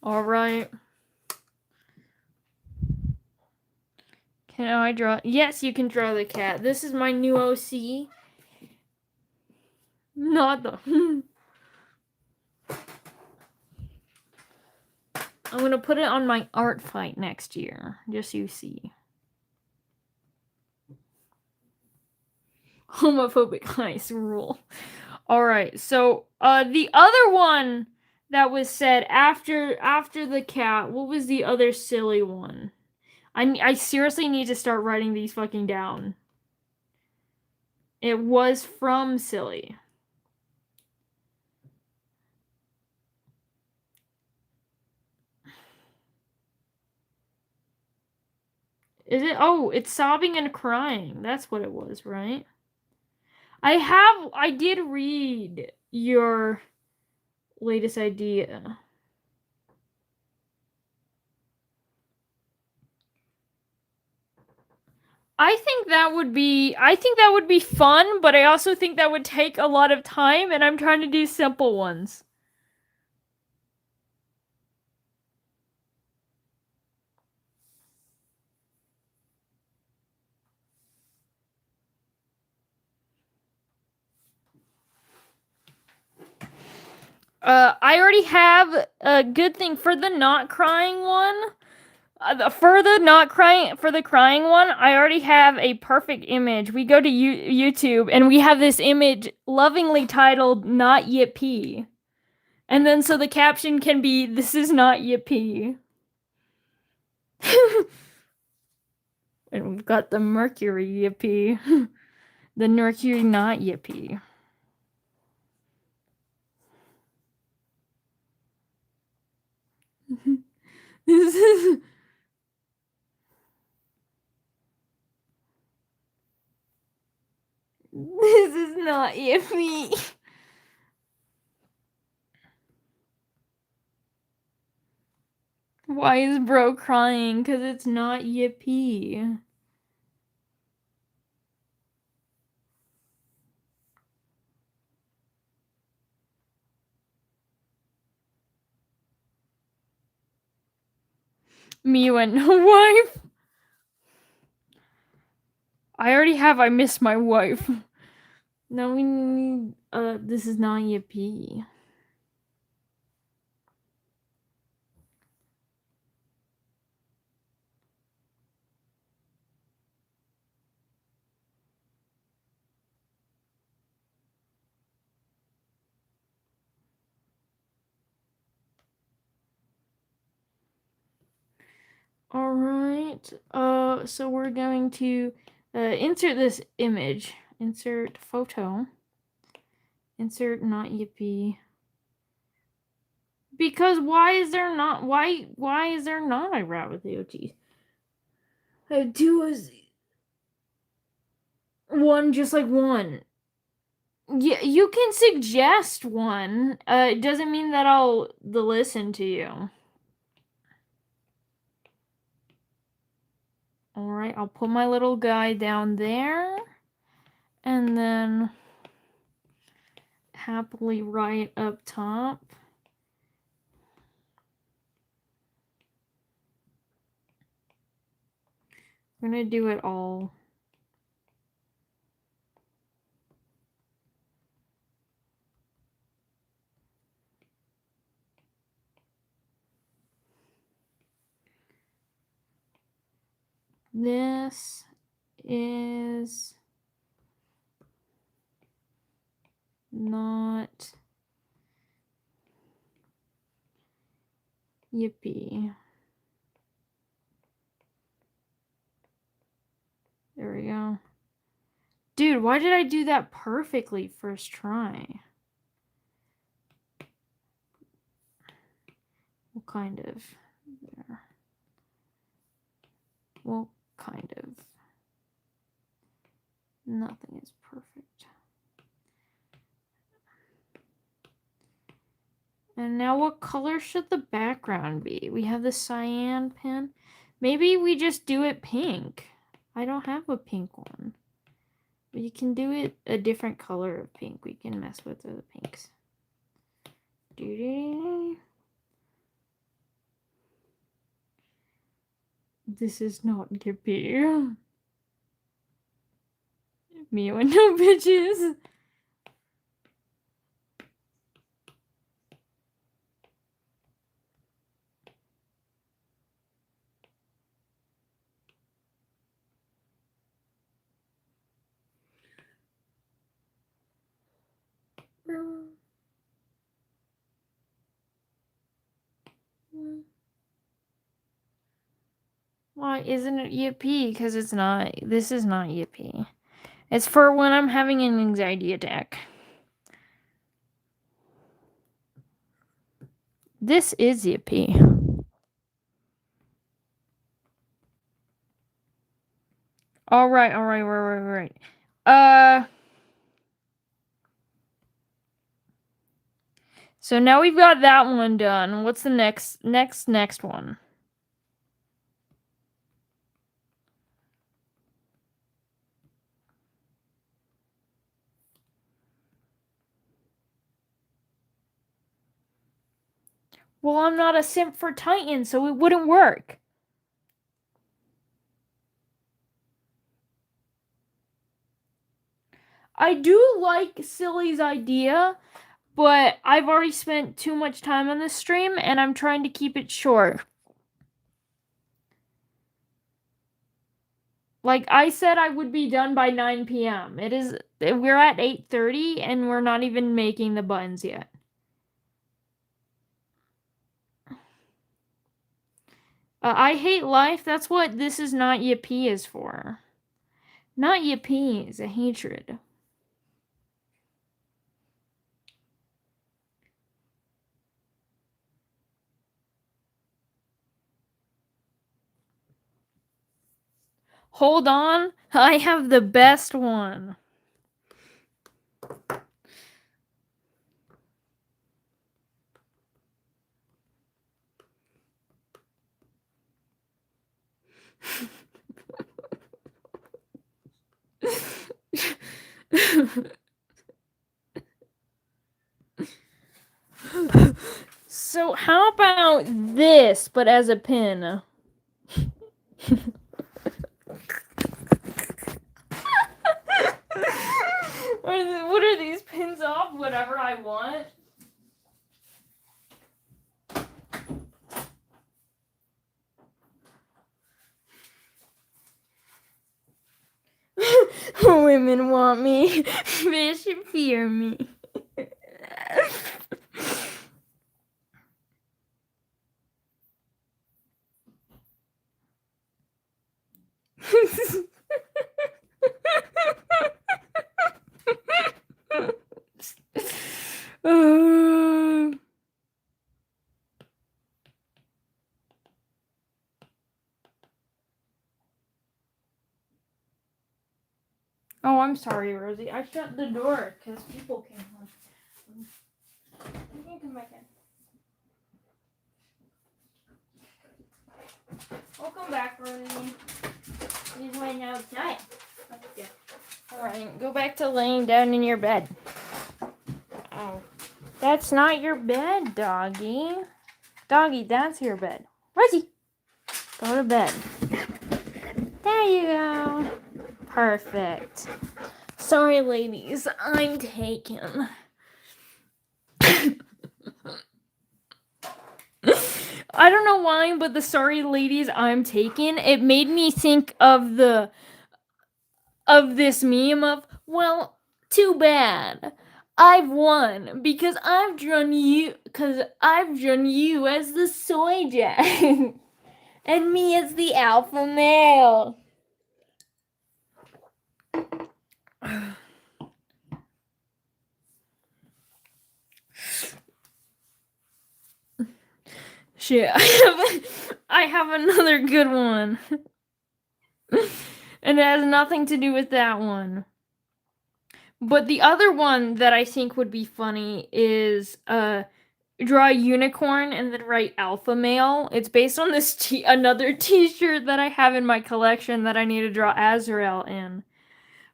All right. Can I draw? Yes, you can draw the cat. This is my new OC. Not the... I'm gonna put it on my art fight next year, just so you see. Homophobic ice rule. Alright, so the other one that was said after the cat, what was the other silly one? I seriously need to start writing these fucking down. It was from Silly. Is it? Oh, it's sobbing and crying. That's what it was, right? I did read your latest idea. I think that would be fun, but I also think that would take a lot of time, and I'm trying to do simple ones. I already have a good thing for the not crying one. For the crying one, I already have a perfect image. We go to YouTube and we have this image lovingly titled "Not Yippee," and then so the caption can be "This is not Yippee." And we've got the Mercury Yippee, the Mercury not Yippee. This is. This is not Yippee. Why is bro crying? Because it's not Yippee. Me and wife. I already have I miss my wife. Now we need, this is not Yippee. Alright, so we're going to, insert this image. Insert photo. Insert not Yippee. Because why is there not a rat with AOT? I have two is one just like one. Yeah, you can suggest one. It doesn't mean that I'll listen to you. Alright, I'll put my little guy down there. And then happily right up top. I'm gonna do it all. This is not Yippee. There we go. Dude, why did I do that perfectly first try? Well, kind of. There. Well, kind of. Nothing is perfect. And now what color should the background be? We have the cyan pen. Maybe we just do it pink. I don't have a pink one. We can do it a different color of pink. We can mess with the pinks. This is not Yippee. Me and no bitches. Why isn't it Yippee? Because it's not. This is not Yippee. It's for when I'm having an anxiety attack. This is Yippee. Alright. So now we've got that one done. What's the next one? Well, I'm not a simp for Titan, so it wouldn't work. I do like Silly's idea, But I've already spent too much time on this stream, and I'm trying to keep it short. Like I said, I would be done by 9 p.m. We're at 8:30, and we're not even making the buttons yet. I hate life. That's what this is not yippee is for. Not yippee is a hatred. Hold on, I have the best one. So how about this, but as a pin? What are these pins of? Whatever I want. Women want me. Fish fear me. Oh, I'm sorry, Rosie. I shut the door because people came home. You can come back in. I'll come back, Rosie. He's laying outside. Okay. Alright, go back to laying down in your bed. Oh. That's not your bed, doggy. Doggy, that's your bed. Rosie, go to bed. There you go. Perfect. Sorry, ladies. I'm taken. I don't know why, but the sorry ladies I'm taken, it made me think of this meme of, well, too bad. I've won because I've drawn you as the soy jack and me as the alpha male. Shit, I have another good one. And it has nothing to do with that one. But the other one that I think would be funny is draw a unicorn and then write alpha male. It's based on this another t-shirt that I have in my collection that I need to draw Azrael in.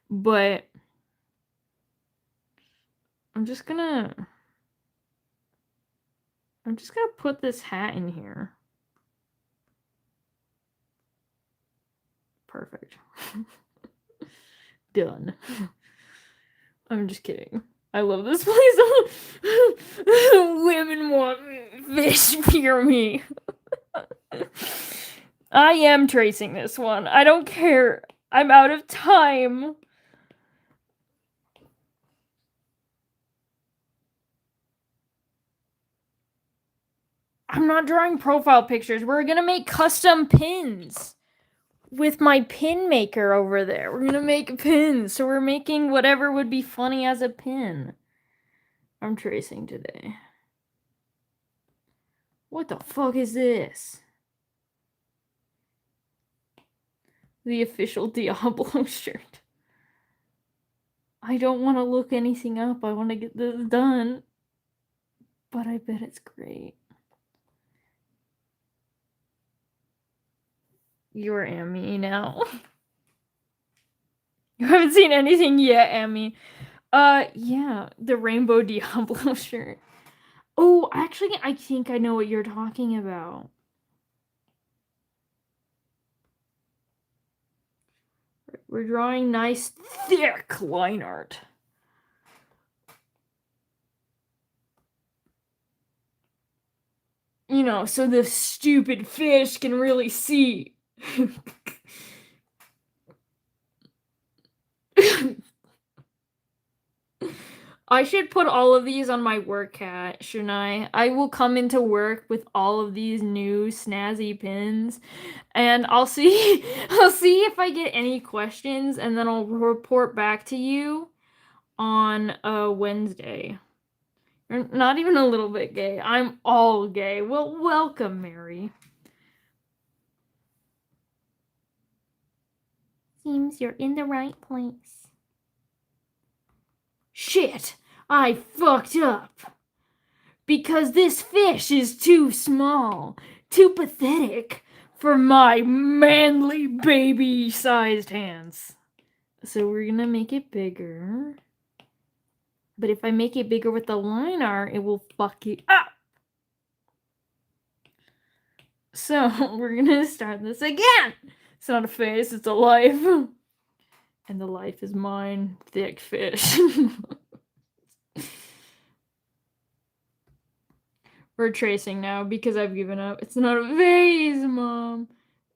But I'm just gonna put this hat in here. Perfect. Done. I'm just kidding. I love this place. Women want me. Fish fear me. I am tracing this one. I don't care. I'm out of time. I'm not drawing profile pictures. We're gonna make custom pins with my pin maker over there. We're gonna make pins. So we're making whatever would be funny as a pin. I'm tracing today. What the fuck is this? The official Diablo shirt. I don't want to look anything up. I want to get this done. But I bet it's great. You're Amy now. You haven't seen anything yet, Amy. Yeah, the rainbow Diablo shirt. Oh, actually, I think I know what you're talking about. We're drawing nice, thick line art. You know, so the stupid fish can really see. I should put all of these on my work hat, shouldn't I? I will come into work with all of these new snazzy pins, and I'll see I'll see if I get any questions, and then I'll report back to you on Wednesday. You're not even a little bit gay. I'm all gay. Well, welcome, Mary. Seems you're in the right place. Shit! I fucked up! Because this fish is too small, too pathetic for my manly baby-sized hands. So we're gonna make it bigger. But if I make it bigger with the line art, it will fuck it up. So we're gonna start this again. It's not a face, it's a life. And the life is mine, thick fish. We're tracing now because I've given up. It's not a vase, Mom.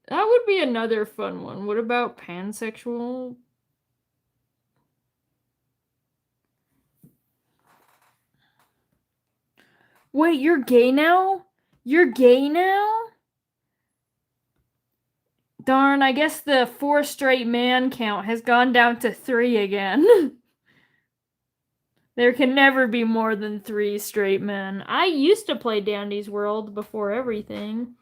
That would be another fun one. What about pansexual? Wait, you're gay now? You're gay now? Darn, I guess the 4 straight man count has gone down to 3 again. There can never be more than 3 straight men. I used to play Dandy's World before everything.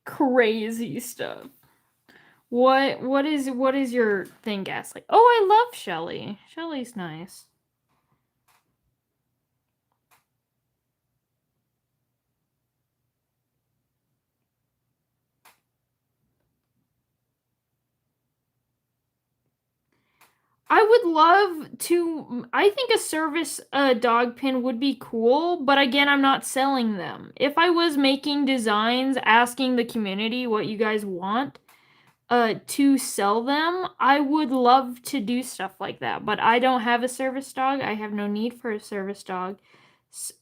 Crazy stuff. What is your thing, Gaslight? Oh, I love Shelly. Shelly's nice. I would love to. I think a service dog pin would be cool, but again, I'm not selling them. If I was making designs, asking the community what you guys want to sell them, I would love to do stuff like that. But I don't have a service dog. I have no need for a service dog,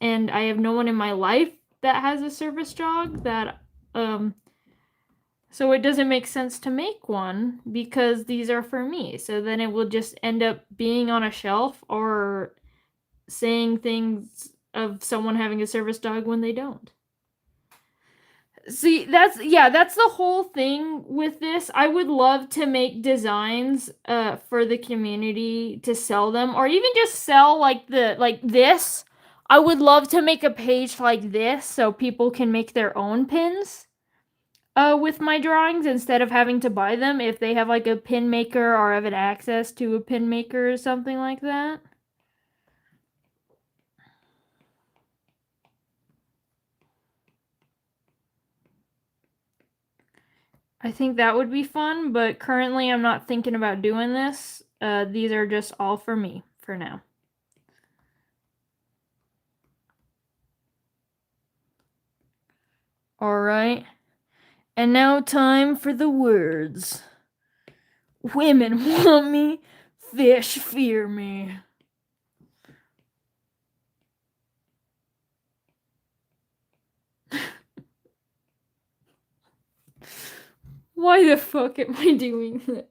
and I have no one in my life that has a service dog that so it doesn't make sense to make one because these are for me. So then it will just end up being on a shelf or saying things of someone having a service dog when they don't. See, that's the whole thing with this. I would love to make designs for the community to sell them or even just sell like this. I would love to make a page like this so people can make their own pins. With my drawings instead of having to buy them if they have like a pin maker or have access to a pin maker or something like that. I think that would be fun, but currently I'm not thinking about doing this. These are just all for me for now. Alright. And now time for the words. Women want me, fish fear me. Why the fuck am I doing this?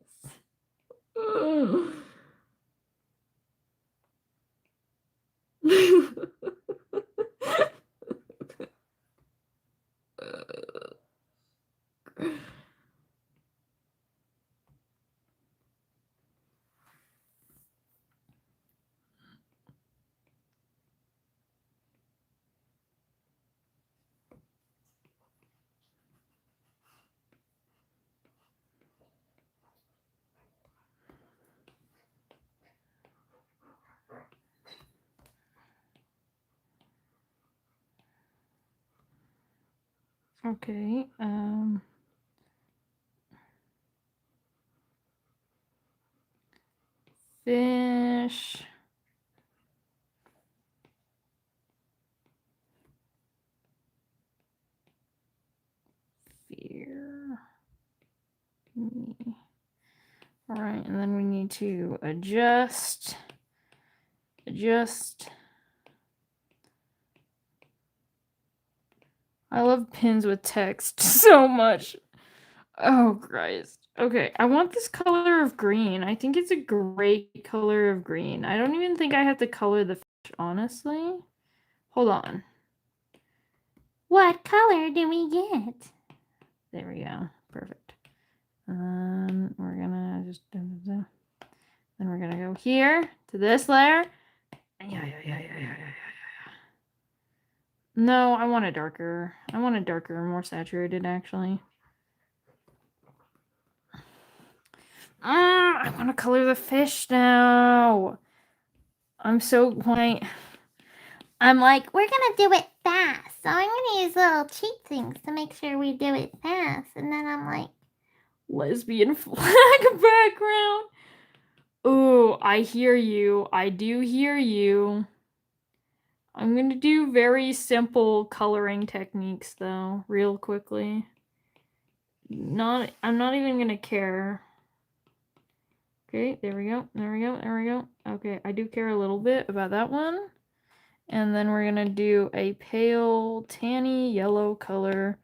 Okay, Fish. Fear. Me. All right, and then we need to adjust. I love pins with text so much. Oh, Christ. Okay, I want this color of green. I think it's a great color of green. I don't even think I have to color the fish, honestly. Hold on. What color do we get? There we go. Perfect. We're gonna just... Then we're gonna go here to this layer. Yeah. No, I want it darker. I want it darker, more saturated, actually. I want to color the fish now. I'm so white. I'm like, we're gonna do it fast, so I'm gonna use little cheat things to make sure we do it fast. And then I'm like, lesbian flag background. Ooh, I hear you. I do hear you. I'm gonna do very simple coloring techniques though, real quickly. I'm not even gonna care. Okay, there we go. Okay, I do care a little bit about that one. And then we're gonna do a pale tanny yellow color.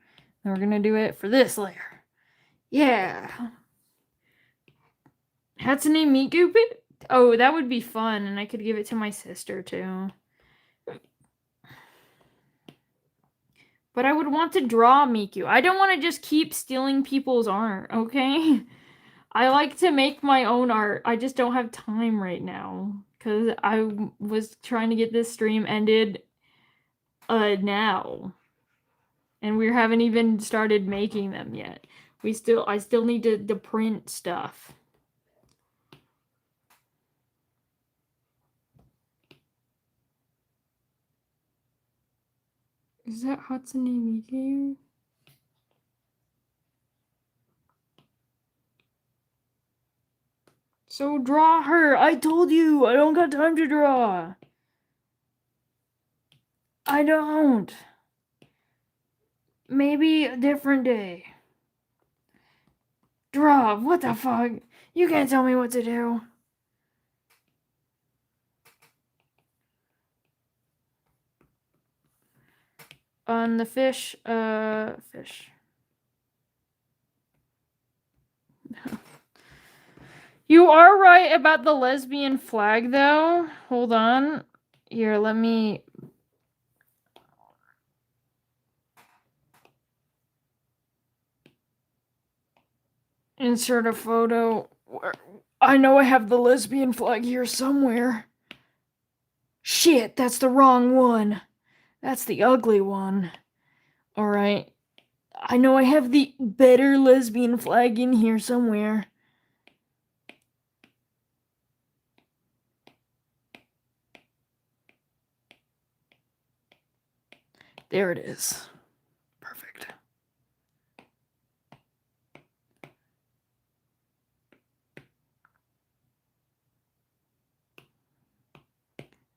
And we're gonna do it for this layer. Yeah. Hatsune Miku? Oh, that would be fun, and I could give it to my sister too. But I would want to draw Miku. I don't want to just keep stealing people's art, okay? I like to make my own art. I just don't have time right now. Because I was trying to get this stream ended now. And we haven't even started making them yet. I still need to print stuff. Is that Hatsune Miku? So draw her. I told you, I don't got time to draw. I don't. Maybe a different day. Draw. What the fuck? You can't tell me what to do. On the fish, fish. You are right about the lesbian flag, though. Hold on. Here, let me... insert a photo. I know I have the lesbian flag here somewhere. Shit, that's the wrong one. That's the ugly one. Alright. I know I have the better lesbian flag in here somewhere. There it is. Perfect.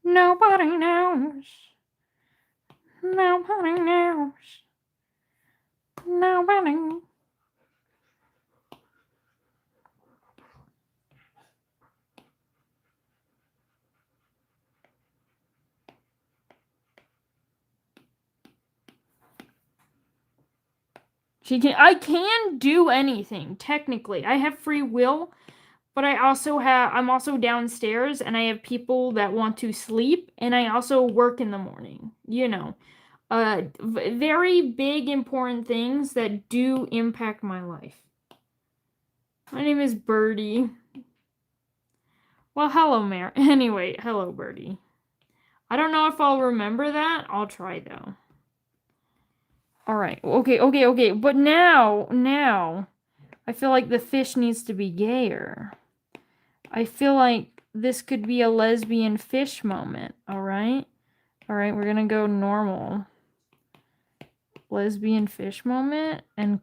Nobody knows. Nobody knows. Nobody. I can do anything, technically. I have free will, but I'm also downstairs and I have people that want to sleep and I also work in the morning, you know. Very big important things that do impact my life. My name is Birdie. Well, hello, Mary. Anyway, hello, Birdie. I don't know if I'll remember that. I'll try, though. Alright, okay. But now, I feel like the fish needs to be gayer. I feel like this could be a lesbian fish moment, alright? Alright, we're gonna go normal. Lesbian fish moment, and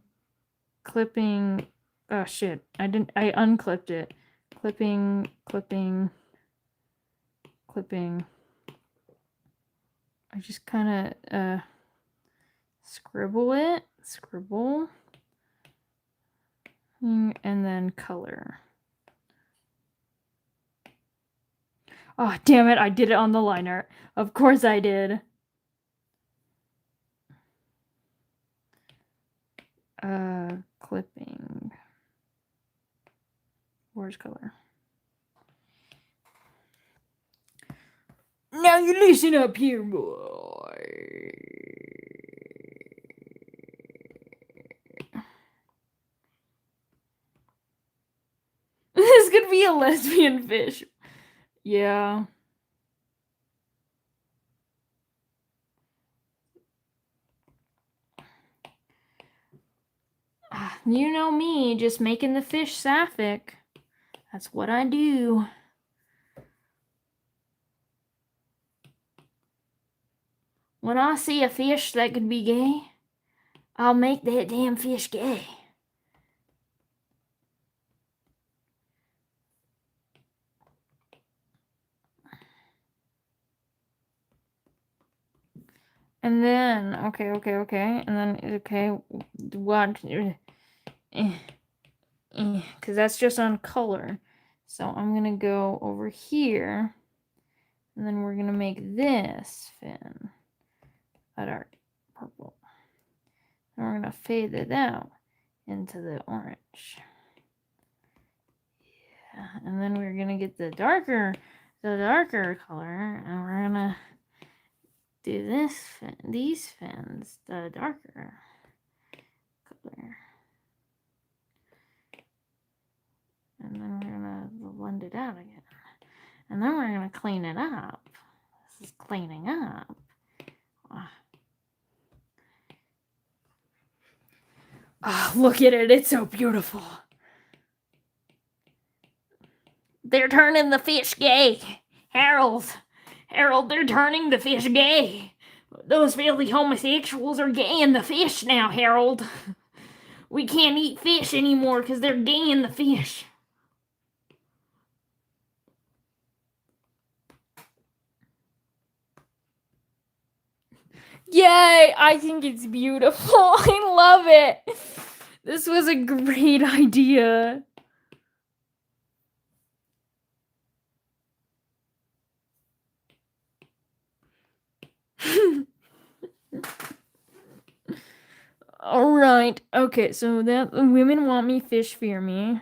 clipping... Oh, shit. I unclipped it. clipping, clipping, clipping. I just kind of scribble it, scribble, and then color. Oh, damn it, I did it on the line art. Of course I did. Clipping. Where's color? Now you listen up here, boy. This could be a lesbian fish. Yeah. You know me, just making the fish sapphic. That's what I do. When I see a fish that could be gay, I'll make that damn fish gay. And then, okay. And then, okay, what? Because that's just on color. So I'm going to go over here. And then we're going to make this fin a dark purple. And we're going to fade it out into the orange. Yeah. And then we're going to get the darker color. And we're going to do this fin, these fins, the darker color. And then we're going to blend it out again. And then we're going to clean it up. This is cleaning up. Oh, look at it. It's so beautiful. They're turning the fish gay. Harold, they're turning the fish gay. Those filthy homosexuals are gaying the fish now, Harold. We can't eat fish anymore because they're gaying the fish. Yay! I think it's beautiful. I love it. This was a great idea. All right. Okay, so that women want me, fish fear me.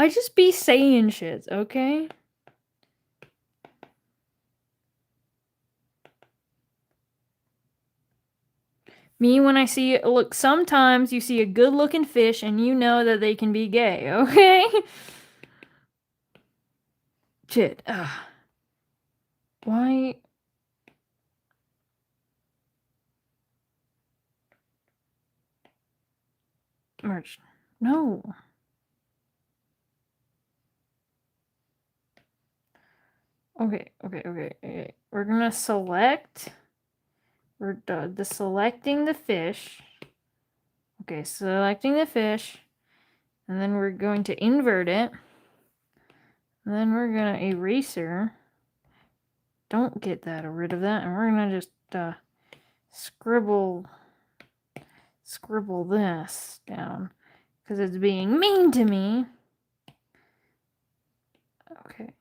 I just be saying shit, okay? Me, when I see, look, sometimes you see a good-looking fish and you know that they can be gay, okay? Shit. Why? Merch. No. Okay. We're gonna select. We're selecting the fish. Okay, selecting the fish. And then we're going to invert it. And then we're gonna eraser. Don't get rid of that. And we're gonna just scribble this down. Because it's being mean to me. Okay.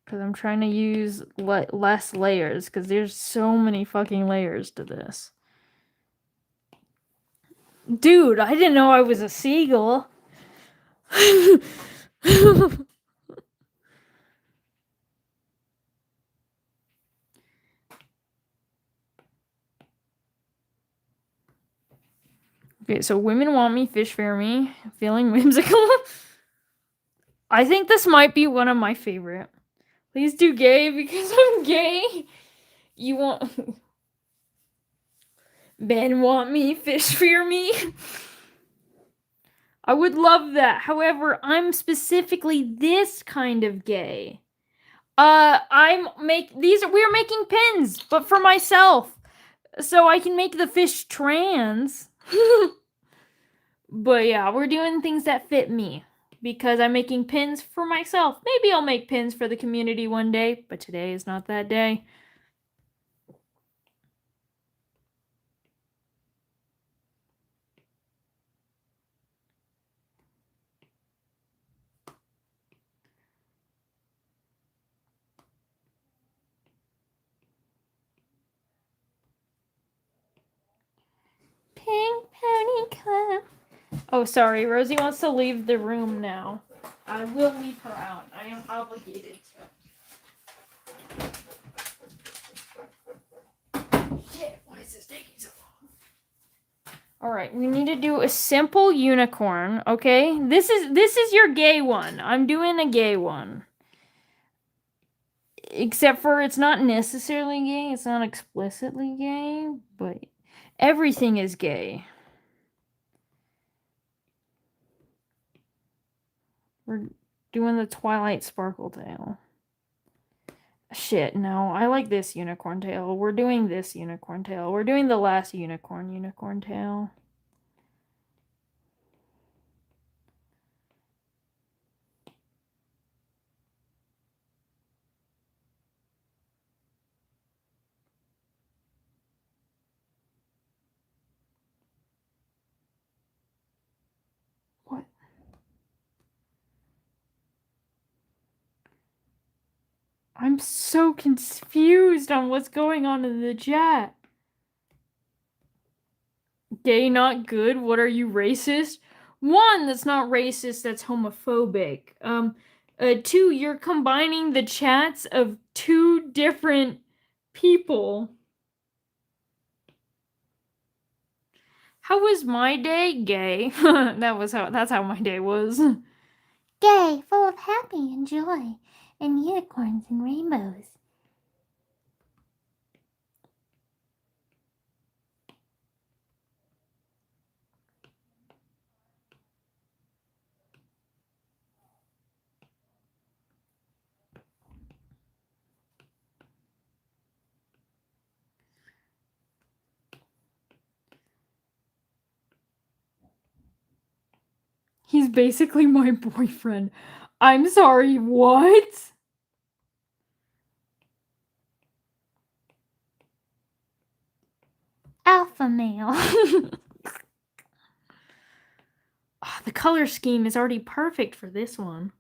Because I'm trying to use less layers. Because there's so many fucking layers to this. Dude, I didn't know I was a seagull. Okay, so women want me, fish fear me, feeling whimsical. I think this might be one of my favorite. Please do gay because I'm gay. You want... Men want me, fish fear me. I would love that. However, I'm specifically this kind of gay. We're making pins, but for myself. so I can make the fish trans. But yeah, we're doing things that fit me because I'm making pins for myself. Maybe I'll make pins for the community one day, but today is not that day. Pink Pony Club. Oh, sorry. Rosie wants to leave the room now. I will leave her out. I am obligated to. Shit, why is this taking so long? Alright, we need to do a simple unicorn, okay? This is your gay one. I'm doing a gay one. Except for it's not necessarily gay, it's not explicitly gay, but everything is gay. We're doing the Twilight Sparkle tail. Shit, no. I like this unicorn tail. We're doing this unicorn tail. We're doing the last unicorn tail. What? I'm so confused on what's going on in the chat. Gay not good? What are you, racist? One, that's not racist, that's homophobic. Two, you're combining the chats of two different people. How was my day? Gay. That's how my day was. Gay, full of happy and joy, and unicorns and rainbows. He's basically my boyfriend. I'm sorry, what? Alpha male. Oh, the color scheme is already perfect for this one.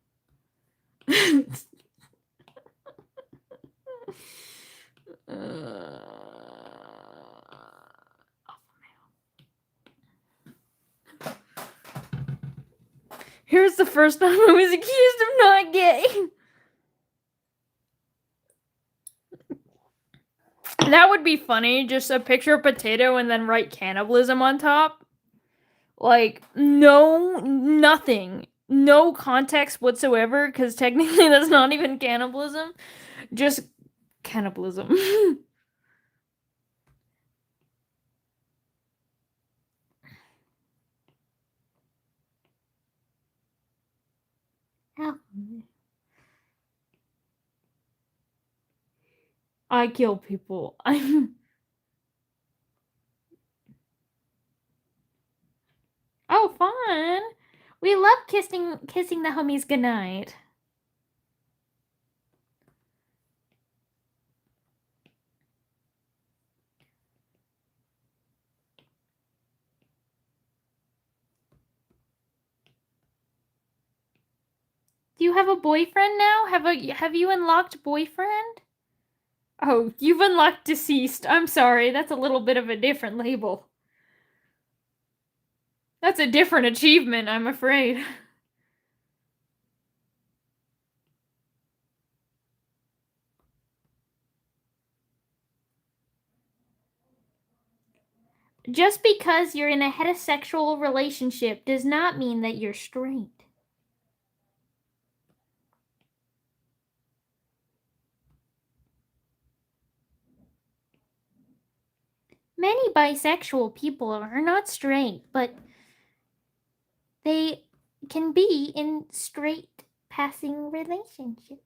Here's the first time I was accused of not gay. That would be funny, just a picture of potato and then write cannibalism on top. Like, nothing. No context whatsoever, because technically that's not even cannibalism. Just cannibalism. I kill people. Oh, fun! We love kissing the homies goodnight. Do you have a boyfriend now? Have you unlocked boyfriend? Oh, you've unlocked deceased. I'm sorry, that's a little bit of a different label. That's a different achievement, I'm afraid. Just because you're in a heterosexual relationship does not mean that you're straight. Many bisexual people are not straight, but they can be in straight passing relationships.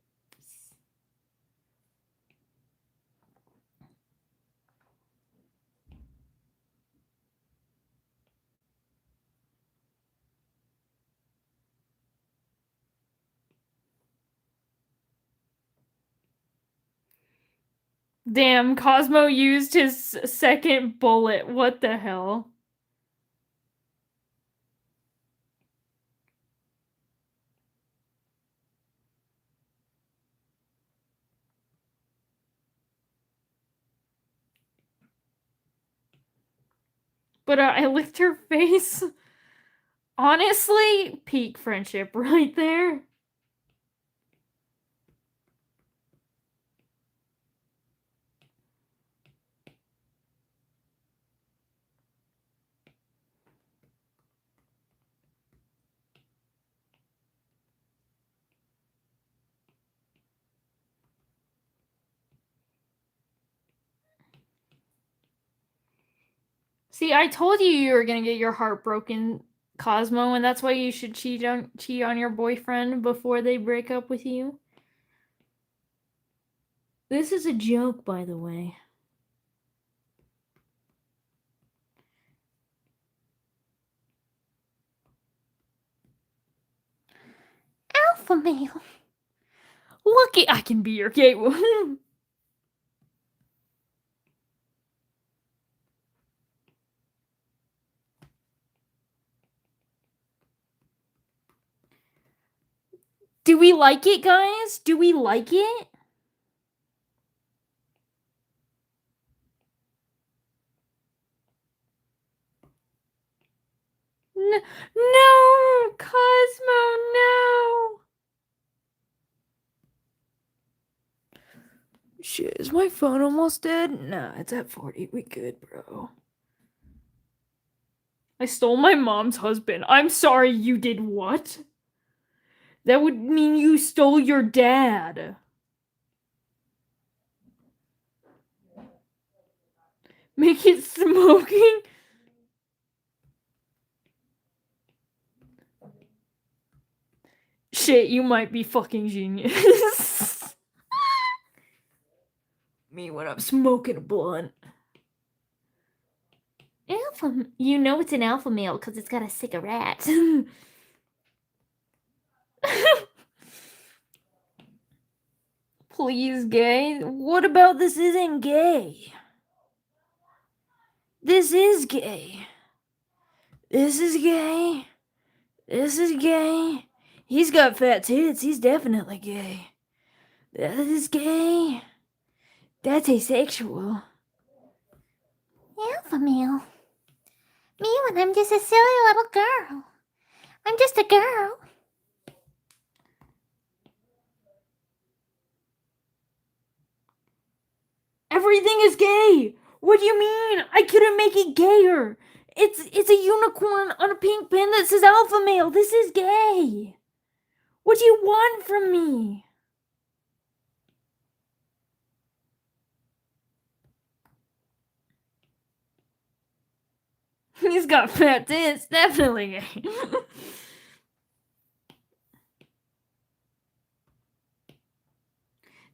Damn, Cosmo used his second bullet. What the hell? But I licked her face. Honestly, peak friendship right there. See, I told you were gonna get your heart broken, Cosmo, and that's why you should cheat on your boyfriend before they break up with you. This is a joke, by the way. Alpha male. Lucky I can be your gay woman. Do we like it, guys? Do we like it? No, Cosmo, no. Shit, is my phone almost dead? Nah, it's at 40. We good, bro. I stole my mom's husband. I'm sorry, you did what? That would mean you stole your dad. Make it smoking? Shit, you might be fucking genius. Me when I'm smoking a blunt. Alpha. You know it's an alpha male because it's got a cigarette. Please, gay. What about this isn't gay? This is gay. This is gay. This is gay. He's got fat tits. He's definitely gay. That is gay. That's asexual. Alpha male. Me when I'm just a silly little girl. I'm just a girl. Everything is gay. What do you mean? I couldn't make it gayer. It's a unicorn on a pink pin that says alpha male. This is gay. What do you want from me? He's got fat tits. Definitely gay.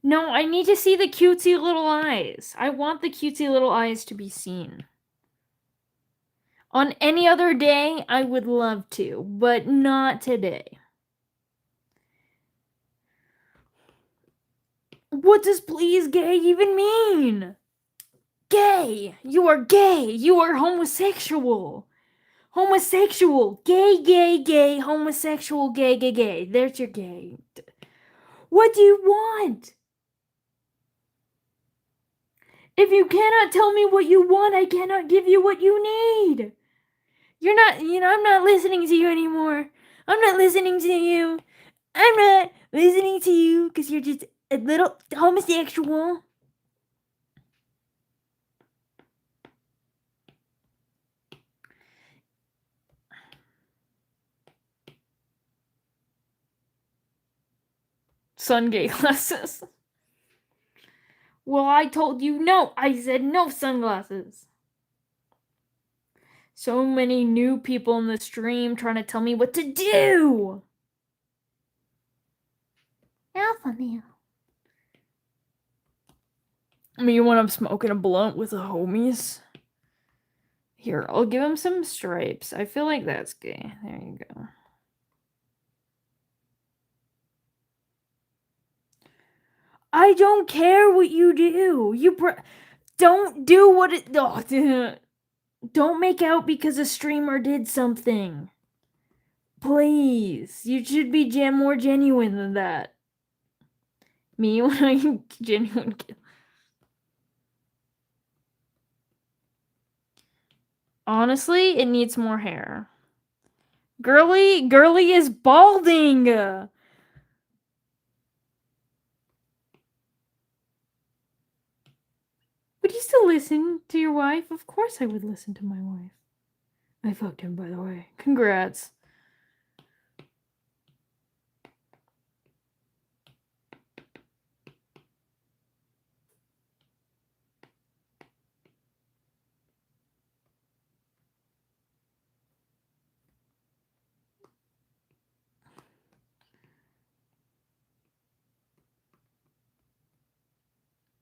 No, I need to see the cutesy little eyes. I want the cutesy little eyes to be seen. On any other day, I would love to, but not today. What does please gay even mean? Gay! You are gay! You are homosexual! Homosexual! Gay, gay, gay, homosexual, gay, gay, gay. There's your gay. What do you want? If you cannot tell me what you want, I cannot give you what you need. You're not, I'm not listening to you anymore. I'm not listening to you. I'm not listening to you because you're just a little homosexual. Sun gay glasses. Well, I told you no. I said no sunglasses. So many new people in the stream trying to tell me what to do. Alpha male. Me when I'm smoking a blunt with the homies. Here, I'll give him some stripes. I feel like that's gay. There you go. I don't care what you do. Don't do what it. Oh, don't make out because a streamer did something. Please. You should be more genuine than that. Me when I genuine. Honestly, it needs more hair. Girly is balding. Would you still listen to your wife? Of course I would listen to my wife. I fucked him, by the way. Congrats.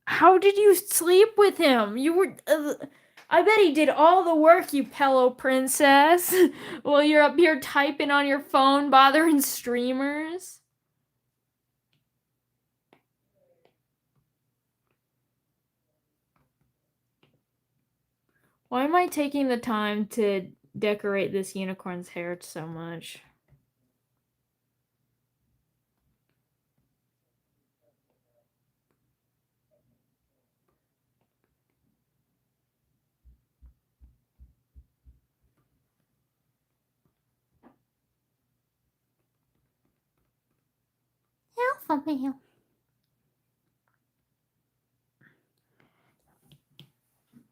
How did you sleep with him? You were. I bet he did all the work, you pillow princess. While you're up here typing on your phone, bothering streamers. Why am I taking the time to decorate this unicorn's hair so much? Alpha male.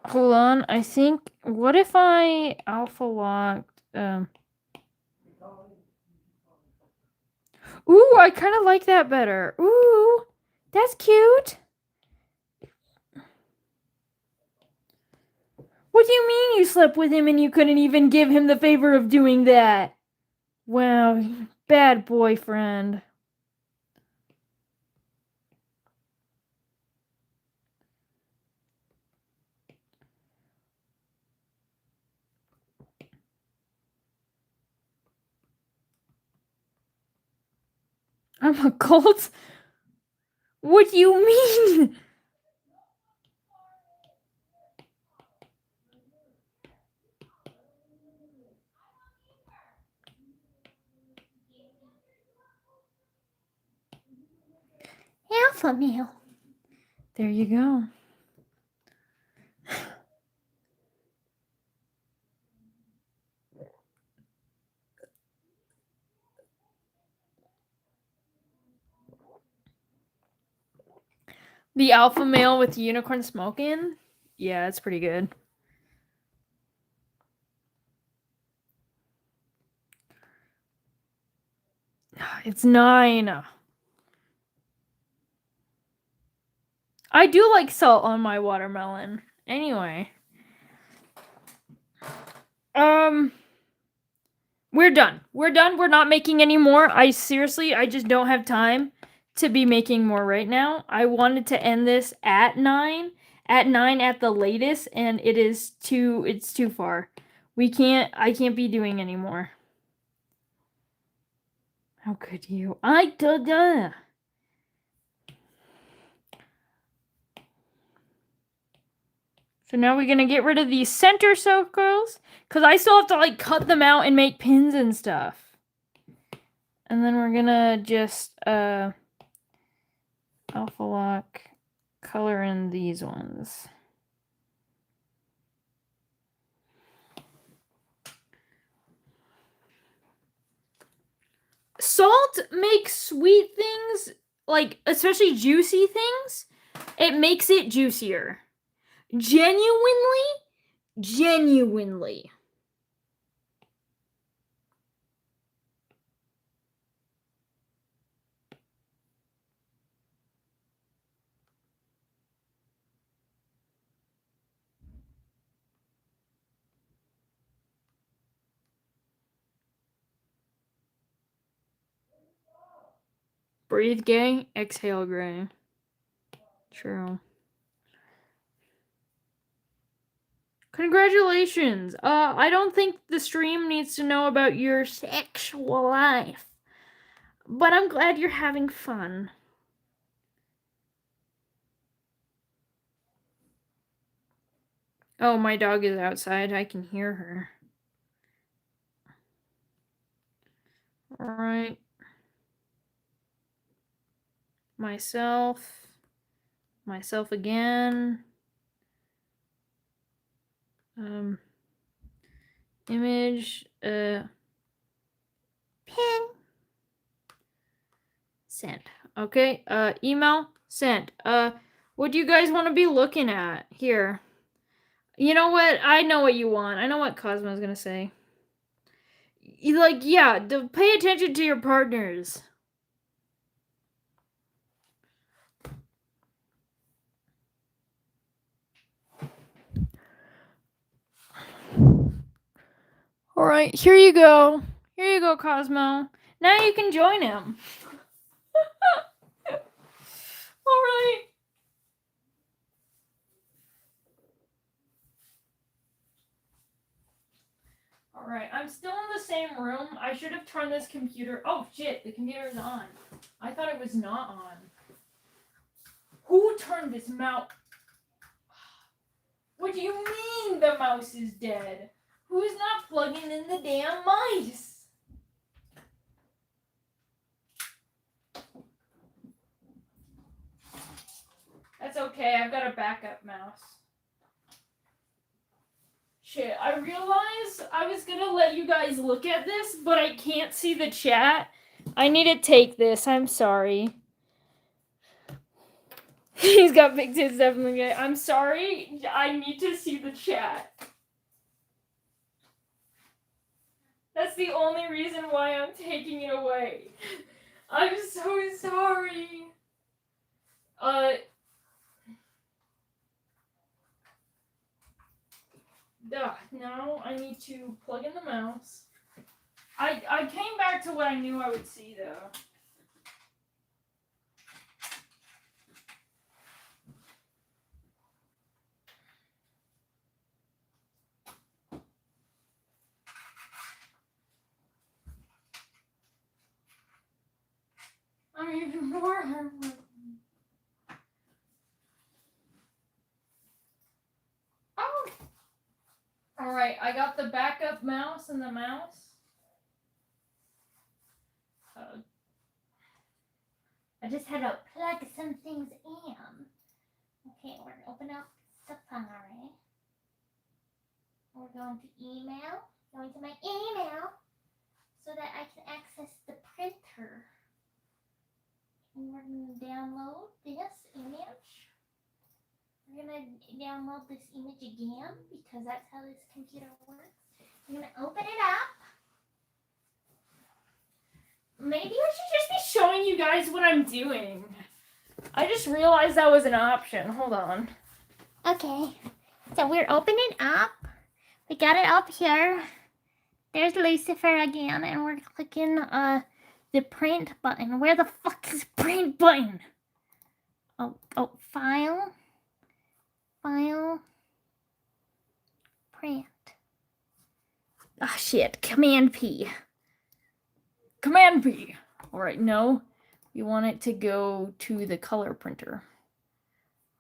Hold on, I think. What if I alpha locked? Ooh, I kind of like that better. Ooh, that's cute. What do you mean you slept with him and you couldn't even give him the favor of doing that? Wow, bad boyfriend. I'm a cult? What do you mean? Alpha male. There you go. The alpha male with the unicorn smoking? Yeah, it's pretty good. It's 9. I do like salt on my watermelon. Anyway. We're done. We're done. We're not making any more. I just don't have time to be making more right now. I wanted to end this at 9. At 9 at the latest, and it's too far. I can't be doing anymore. How could you? So now we're gonna get rid of these center circles, because I still have to like cut them out and make pins and stuff. And then we're gonna just alpha lock color in these ones. Salt makes sweet things, like especially juicy things, it makes it juicier. Genuinely. Breathe gay, exhale gray. True. Congratulations. I don't think the stream needs to know about your sexual life. But I'm glad you're having fun. Oh, my dog is outside. I can hear her. All right. Myself again. Image, Pin. send. Okay, email, send. What do you guys want to be looking at here? You know what? I know what you want. I know what Cosmo's gonna say. Like, yeah, pay attention to your partners. All right, here you go. Here you go, Cosmo. Now you can join him. All right. All right, I'm still in the same room. I should have turned this computer. Oh shit, the computer is on. I thought it was not on. Who turned this mouse? What do you mean the mouse is dead? Who's not plugging in the damn mice? That's okay, I've got a backup mouse. Shit, I realized I was gonna let you guys look at this, but I can't see the chat. I need to take this, I'm sorry. He's got big tits, definitely. I'm sorry, I need to see the chat. That's the only reason why I'm taking it away. I'm so sorry. Now I need to plug in the mouse. I came back to what I knew I would see, though. I'm even more hungry. Oh! Alright, I got the backup mouse and the mouse. I just had to plug some things in. Okay, we're gonna open up Safari. We're going to email. Going to my email so that I can access the printer. And we're gonna download this image. We're gonna download this image again because that's how this computer works. I'm gonna open it up. Maybe I should just be showing you guys what I'm doing. I just realized that was an option. Hold on. Okay, so we're opening up. We got it up here. There's Lucifer again, and we're clicking the print button. Where the fuck is the print button? Oh, file, print. Ah, shit. Command P. Command P. All right, no. We want it to go to the color printer.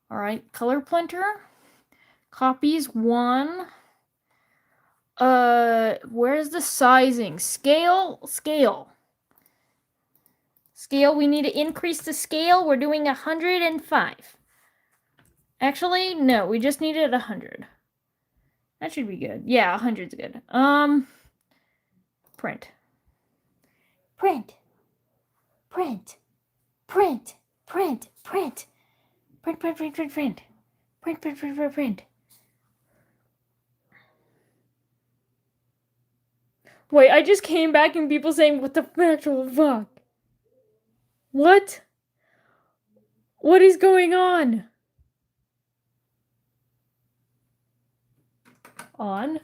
All right, color printer. Copies 1. Where's the sizing? Scale. We need to increase the scale. We're doing 105. Actually, no, we just needed 100. That should be good. Yeah, 100's good. Print. Wait, I just came back and people saying, what the actual fuck? What? What is going on? On?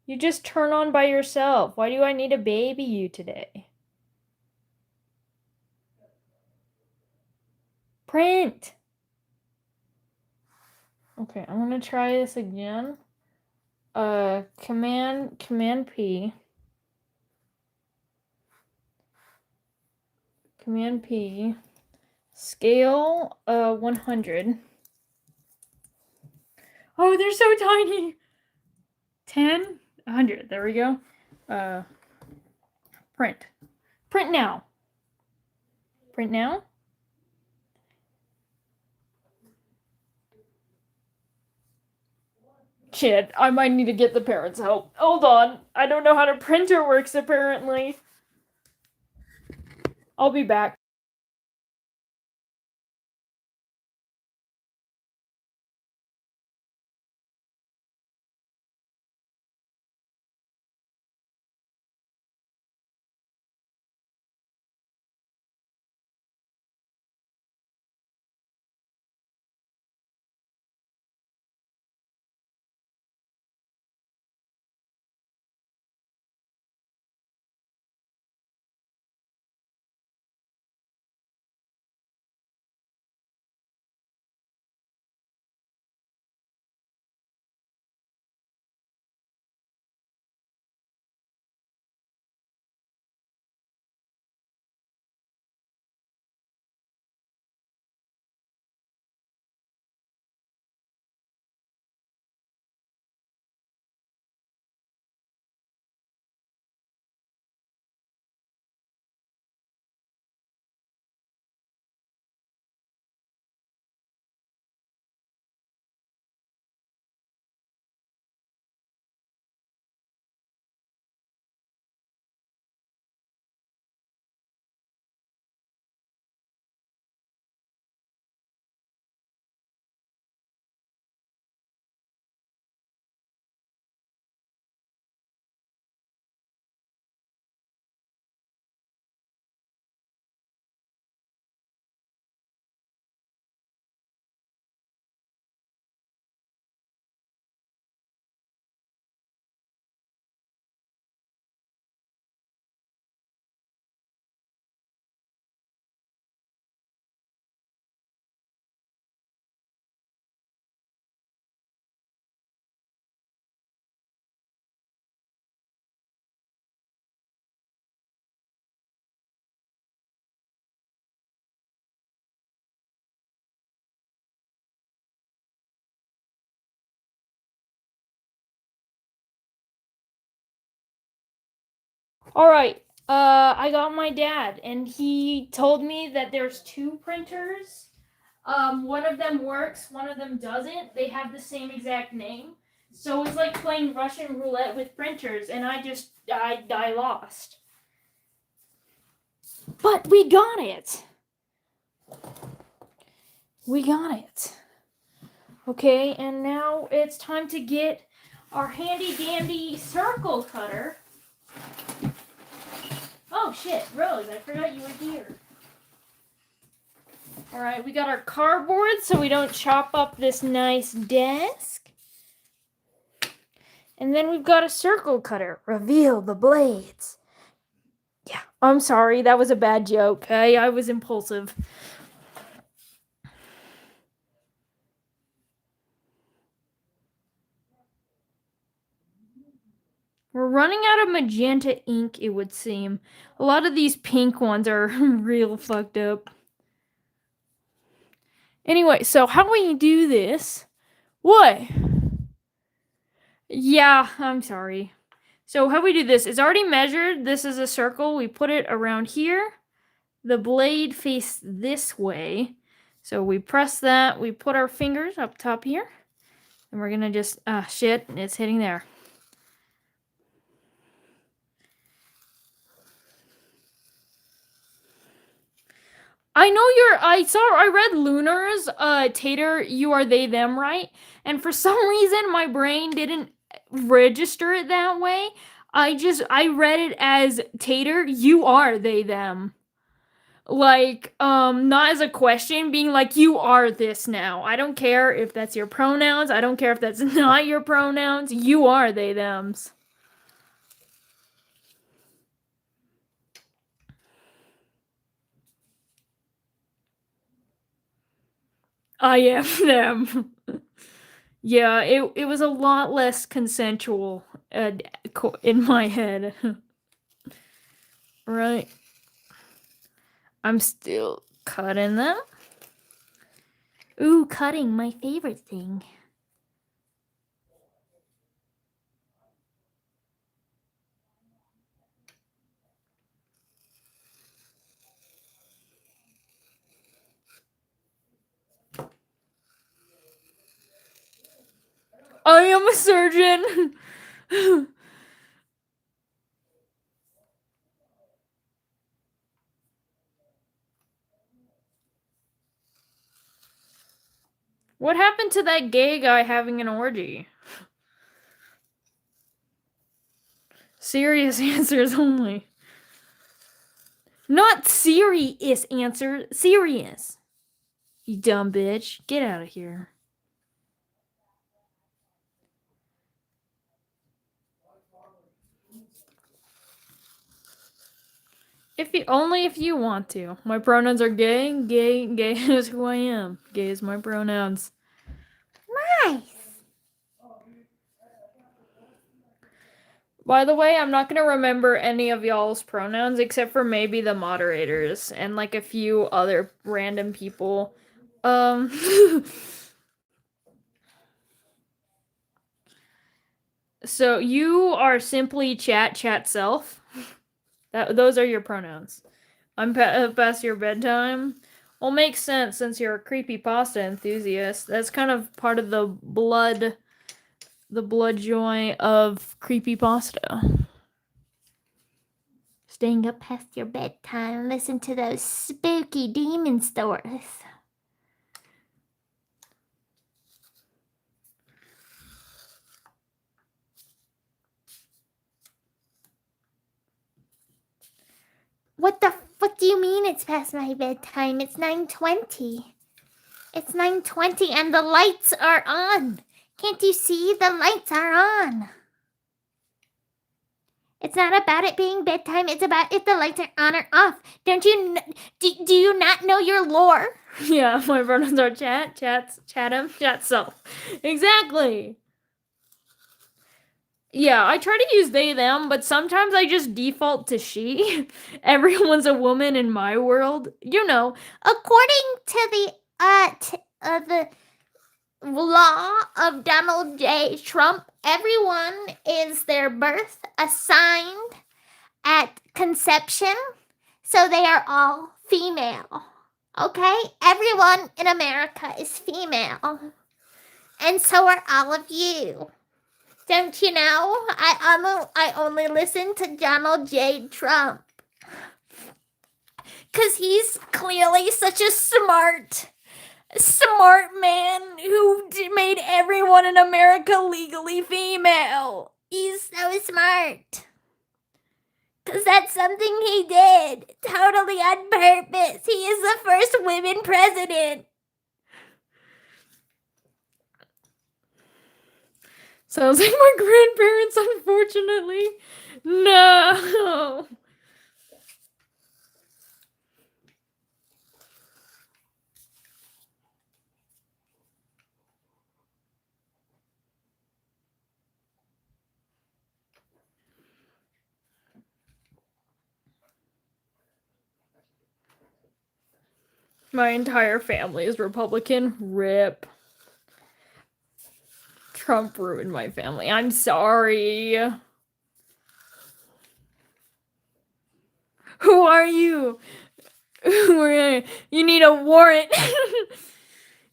You just turn on by yourself. Why do I need to baby you today? Print! Okay, I'm gonna try this again. Command P. Command P. Scale, 100. Oh, they're so tiny. 10, 100. There we go. Print. Print now. Print now. Shit, I might need to get the parents' help. Hold on. I don't know how the printer works, apparently. I'll be back. Alright, I got my dad, and he told me that there's 2 printers. One of them works, one of them doesn't. They have the same exact name. So it's like playing Russian roulette with printers, and I lost. But we got it! We got it. Okay, and now it's time to get our handy dandy circle cutter. Oh shit, Rose, I forgot you were here. Alright, we got our cardboard so we don't chop up this nice desk. And then we've got a circle cutter. Reveal the blades. Yeah, I'm sorry, that was a bad joke. I was impulsive. We're running out of magenta ink, it would seem. A lot of these pink ones are real fucked up. Anyway, so how we do this? What? Yeah, I'm sorry. So how we do this is already measured. This is a circle. We put it around here. The blade face this way. So we press that. We put our fingers up top here. And we're going to just... shit. It's hitting there. I know I read Lunar's, Tater, you are they, them, right? And for some reason, my brain didn't register it that way. I read it as Tater, you are they, them. Like, not as a question, being like, you are this now. I don't care if that's your pronouns. I don't care if that's not your pronouns. You are they, thems. I am them. Yeah, it was a lot less consensual in my head. Right. I'm still cutting them. Ooh, cutting, my favorite thing. I am a surgeon. What happened to that gay guy having an orgy? Serious answers only. Not serious answer, serious. You dumb bitch. Get out of here. Only if you want to. My pronouns are gay. Gay is who I am. Gay is my pronouns. Nice. By the way, I'm not gonna remember any of y'all's pronouns except for maybe the moderators and like a few other random people. So you are simply chat self. Those are your pronouns. I'm past your bedtime. Well, makes sense since you're a creepypasta enthusiast. That's kind of part of the blood joy of creepypasta. Staying up past your bedtime, listen to those spooky demon stories. What do you mean it's past my bedtime? It's 9:20. It's 9:20 and the lights are on. Can't you see the lights are on? It's not about it being bedtime. It's about if the lights are on or off. Don't you do you not know your lore? Yeah, my pronouns are chatham, chat self. Exactly. Yeah, I try to use they, them, but sometimes I just default to she. Everyone's a woman in my world. You know. According to the law of Donald J. Trump, everyone is their birth assigned at conception, so they are all female. Okay? Everyone in America is female. And so are all of you. Don't you know? I only listen to Donald J. Trump. 'Cause he's clearly such a smart man who made everyone in America legally female. He's so smart. 'Cause that's something he did. Totally on purpose. He is the first women president. Sounds like my grandparents, unfortunately. No. My entire family is Republican. RIP. Trump ruined my family. I'm sorry. Who are you? You need a warrant.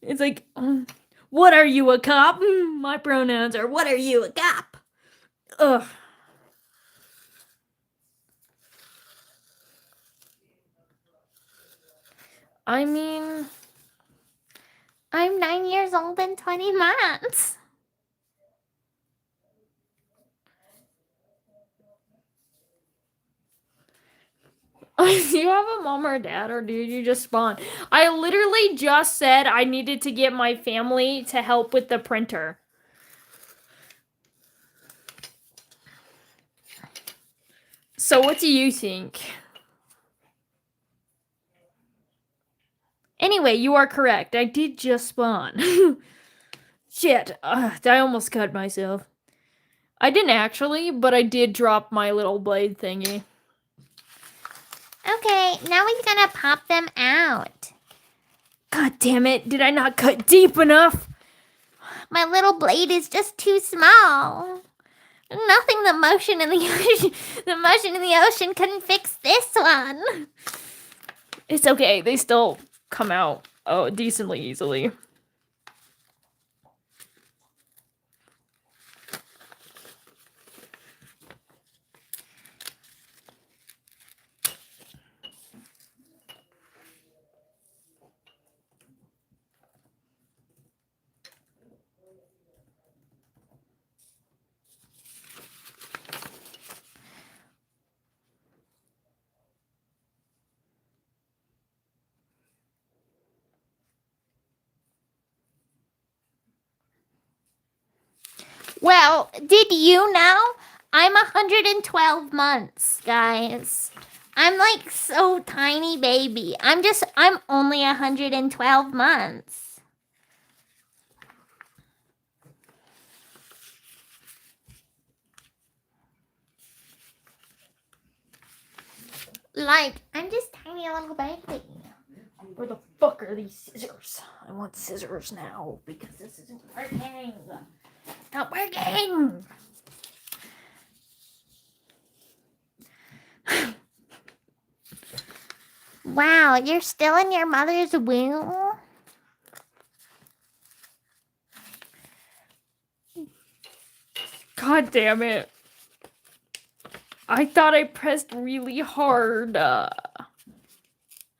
It's like, what are you, a cop? My pronouns are, what are you, a cop? Ugh. I mean, I'm 9 years old and 20 months. do you have a mom or a dad, or did you just spawn? I literally just said I needed to get my family to help with the printer. So what do you think? Anyway, you are correct. I did just spawn. Shit, I almost cut myself. I didn't actually, but I did drop my little blade thingy. Okay, now he's gonna pop them out. God damn it, did I not cut deep enough? My little blade is just too small. Nothing the motion in the ocean couldn't fix this one. It's okay, they still come out decently easily. Well, did you know I'm 112 months, guys? I'm like so tiny baby. I'm only 112 months. Like, I'm just tiny little baby. Where the fuck are these scissors? I want scissors now because this isn't working. Not working. Wow, you're still in your mother's womb? God damn it. I thought I pressed really hard. I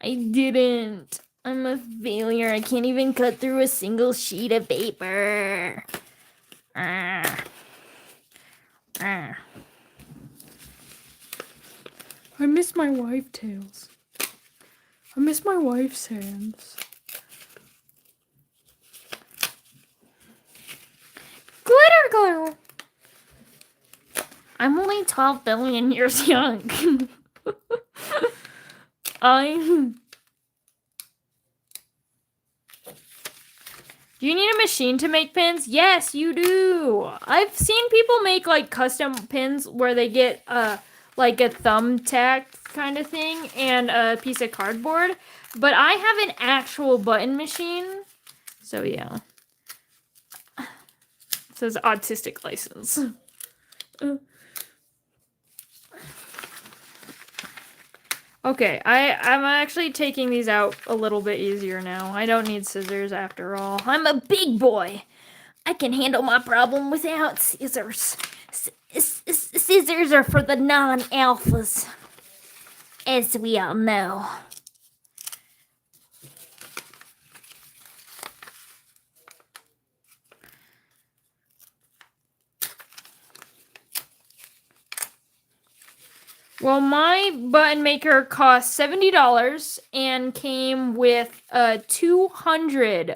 didn't. I'm a failure. I can't even cut through a single sheet of paper. I miss my wife tails. I miss my wife's hands. Glitter glue! I'm only 12 billion years young. Do you need a machine to make pins? Yes, you do. I've seen people make like custom pins where they get like a thumbtack kind of thing and a piece of cardboard, but I have an actual button machine. So yeah. It says autistic license. Okay, I'm actually taking these out a little bit easier now. I don't need scissors after all. I'm a big boy. I can handle my problem without scissors. Scissors are for the non-alphas, as we all know. Well, my button maker cost $70 and came with 200.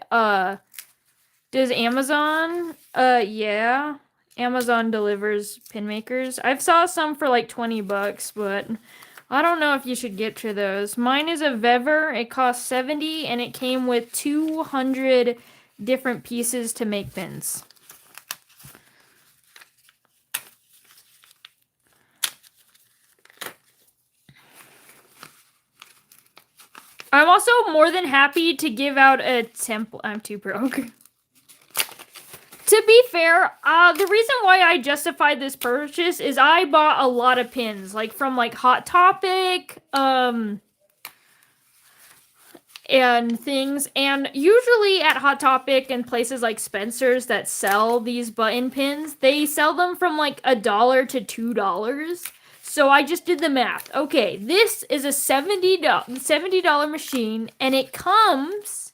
Does Amazon? Yeah. Amazon delivers pin makers. I've saw some for like $20, but I don't know if you should get to those. Mine is a Vever. It costs 70 and it came with 200 different pieces to make pins. I'm also more than happy to give out a template. I'm too broke. To be fair, the reason why I justified this purchase is I bought a lot of pins, like from like Hot Topic, and things. And usually at Hot Topic and places like Spencer's that sell these button pins, they sell them from like $1 to $2. So I just did the math. Okay, this is a $70 machine, and it comes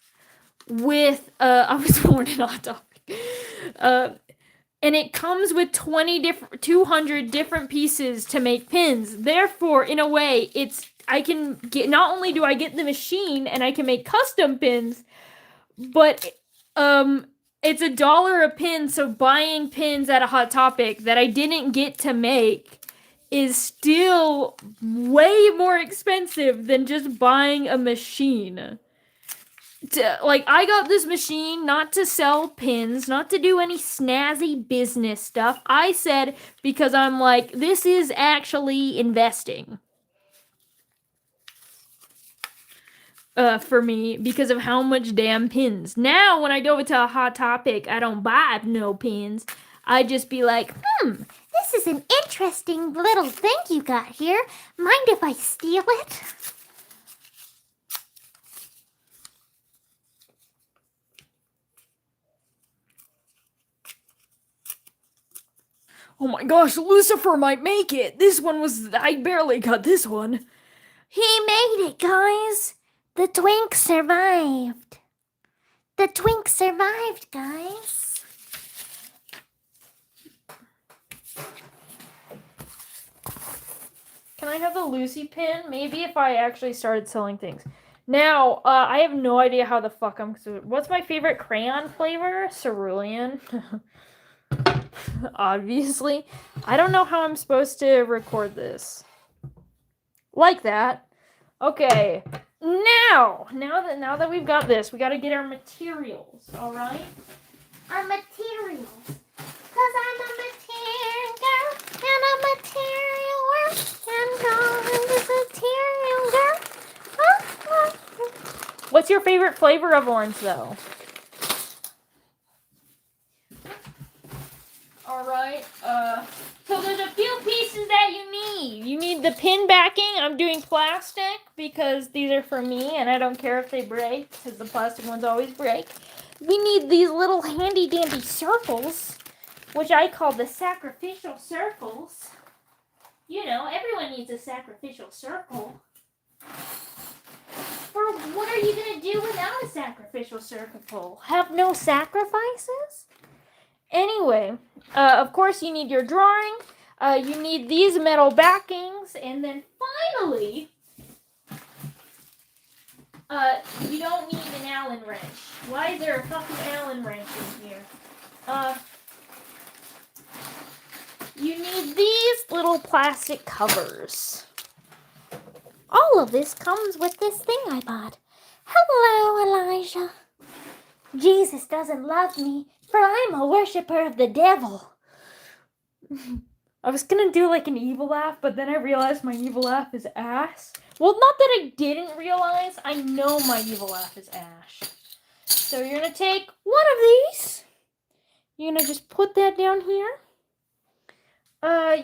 with I was born in Hot Topic. And it comes with 200 different pieces to make pins. Therefore, in a way, I can get, not only do I get the machine and I can make custom pins, but it's $1 a pin. So buying pins at a Hot Topic that I didn't get to make is still way more expensive than just buying a machine. I got this machine not to sell pins, not to do any snazzy business stuff. I said because I'm like, this is actually investing. For me, because of how much damn pins. Now, when I go to a Hot Topic, I don't buy no pins. I just be like, This is an interesting little thing you got here. Mind if I steal it? oh my gosh, Lucifer might make it. I barely got this one. He made it, guys. The twink survived. The twink survived, guys. Can I have the Lucy pin? Maybe if I actually started selling things. Now, I have no idea how the fuck what's my favorite crayon flavor? Cerulean. obviously. I don't know how I'm supposed to record this. Like that. Okay. Now that we've got this, we got to get our materials, all right? Our materials. Cause I'm a material girl, and a material world, and I'm this material girl. What's your favorite flavor of orange, though? All right. So there's a few pieces that you need. You need the pin backing. I'm doing plastic because these are for me, and I don't care if they break because the plastic ones always break. We need these little handy dandy circles, which I call the sacrificial circles. You know, everyone needs a sacrificial circle. For what are you going to do without a sacrificial circle? Have no sacrifices? Anyway, of course you need your drawing. You need these metal backings. And then finally, you don't need an Allen wrench. Why is there a fucking Allen wrench in here? You need these little plastic covers. All of this comes with this thing I bought. Hello, Elijah. Jesus doesn't love me, for I'm a worshiper of the devil. I was gonna do like an evil laugh, but then I realized my evil laugh is ass. Well, not that I didn't realize. I know my evil laugh is ash. So you're gonna take one of these. You're gonna just put that down here.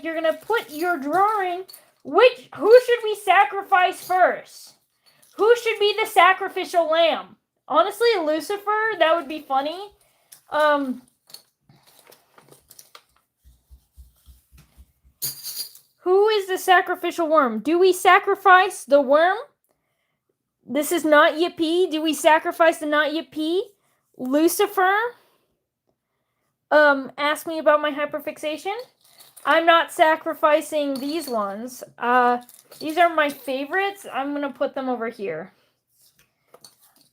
You're gonna put your drawing. Who should we sacrifice first? Who should be the sacrificial lamb? Honestly, Lucifer, that would be funny. Who is the sacrificial worm? Do we sacrifice the worm? This is not Yippee. Do we sacrifice the not Yippee? Lucifer? Ask me about my hyperfixation. I'm not sacrificing these ones. These are my favorites. I'm gonna put them over here.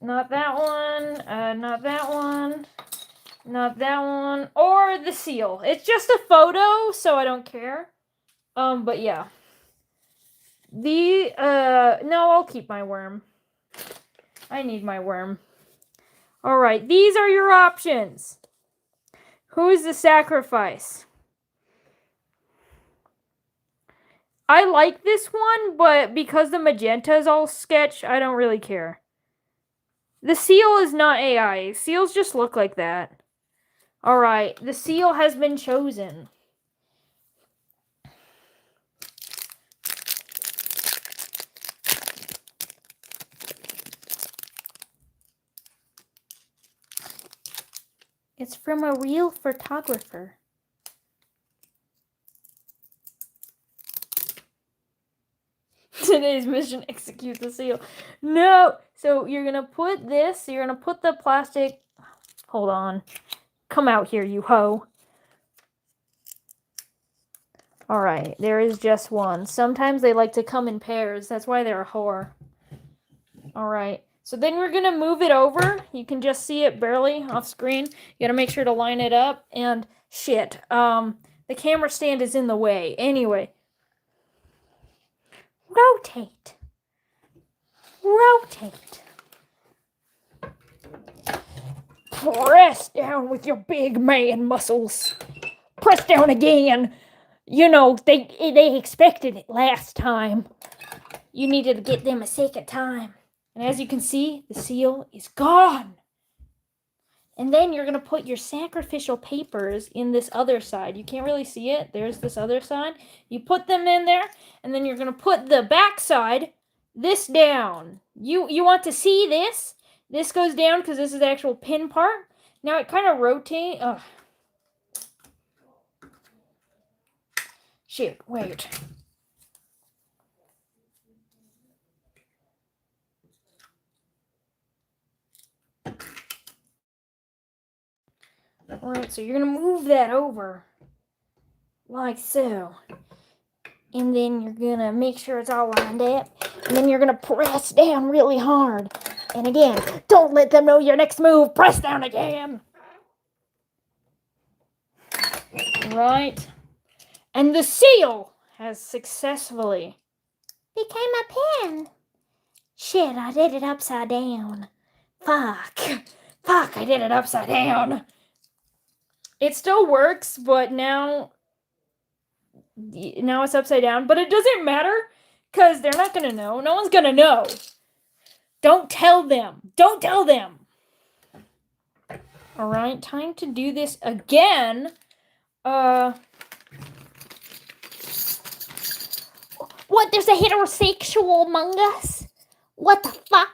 Not that one, not that one, not that one, or the seal. It's just a photo, so I don't care. But yeah. No, I'll keep my worm. I need my worm. Alright, these are your options. Who is the sacrifice? I like this one, but because the magenta is all sketch, I don't really care. The seal is not AI. Seals just look like that. Alright, the seal has been chosen. It's from a real photographer. Today's mission, execute the seal. No! So you're gonna put this, you're gonna put the plastic... Hold on. Come out here, you hoe. Alright, there is just one. Sometimes they like to come in pairs. That's why they're a whore. Alright. So then we're gonna move it over. You can just see it barely off screen. You gotta make sure to line it up. And shit, the camera stand is in the way. Anyway. Rotate. Rotate. Press down with your big man muscles. Press down again. You know, they expected it last time. You needed to get them a second time. And as you can see, the seal is gone. And then you're going to put your sacrificial papers in this other side. You can't really see it. There's this other side. You put them in there, and then you're going to put the back side, this down. You want to see this? This goes down because this is the actual pin part. Now it kind of rotates. Ugh. Shit, wait. Alright, so you're going to move that over. Like so. And then you're going to make sure it's all lined up. And then you're going to press down really hard. And again, don't let them know your next move. Press down again. Right. And the seal has successfully became a pen. Shit, I did it upside down. Fuck, I did it upside down. It still works, but now it's upside down. But it doesn't matter, because they're not gonna know. No one's gonna know. Don't tell them. Don't tell them. Alright, time to do this again. What, there's a heterosexual among us? What the fuck?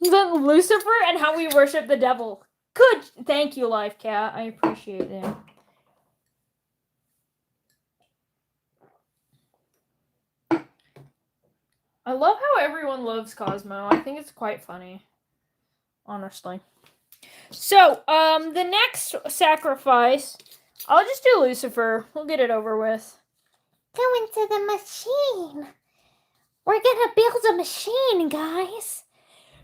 The Lucifer and how we worship the devil. Good. Thank you, Life Cat. I appreciate it. I love how everyone loves Cosmo. I think it's quite funny. Honestly. So, the next sacrifice, I'll just do Lucifer. We'll get it over with. Go into the machine. We're gonna build a machine, guys.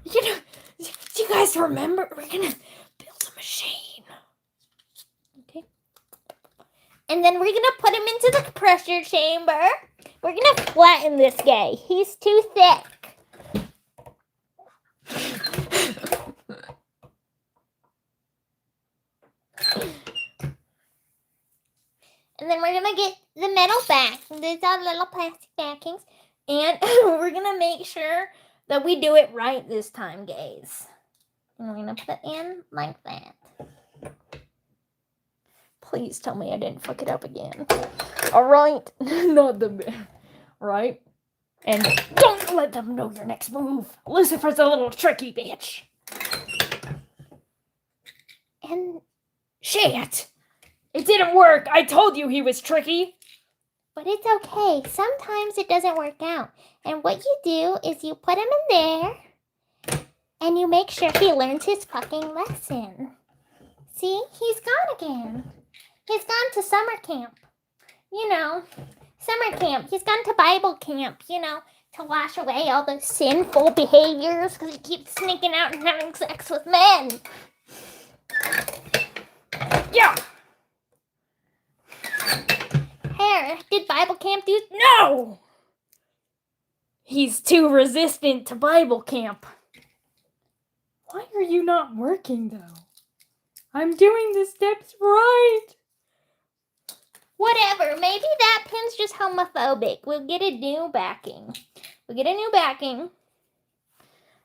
You know, do you guys remember? We're gonna build a machine. Okay. And then we're gonna put him into the pressure chamber. We're gonna flatten this guy. He's too thick. And then we're gonna get the metal back. These are little plastic backings. And we're gonna make sure that we do it right this time, guys. And we're gonna put in like that. Please tell me I didn't fuck it up again. Alright. Not the bit. Right? And don't let them know your next move. Lucifer's a little tricky bitch. And shit! It didn't work! I told you he was tricky! But it's okay. Sometimes it doesn't work out. And what you do is you put him in there and you make sure he learns his fucking lesson. See? He's gone again. He's gone to summer camp. You know, summer camp. He's gone to Bible camp, you know, to wash away all those sinful behaviors because he keeps sneaking out and having sex with men. Yeah! Here, did Bible camp do? No! He's too resistant to Bible camp. Why are you not working, though? I'm doing the steps right. Whatever, maybe that pin's just homophobic. We'll get a new backing.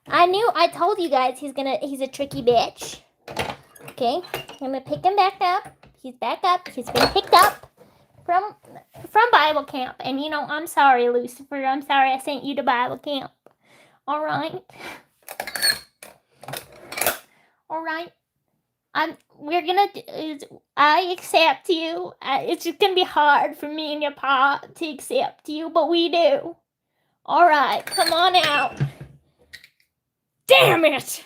I told you guys he's a tricky bitch. Okay, I'm gonna pick him back up. He's back up. He's been picked up from Bible camp. And you know, I'm sorry, Lucifer. I'm sorry I sent you to Bible camp. All right. I accept you. It's just gonna be hard for me and your pa to accept you, but we do. All right, come on out. Damn it!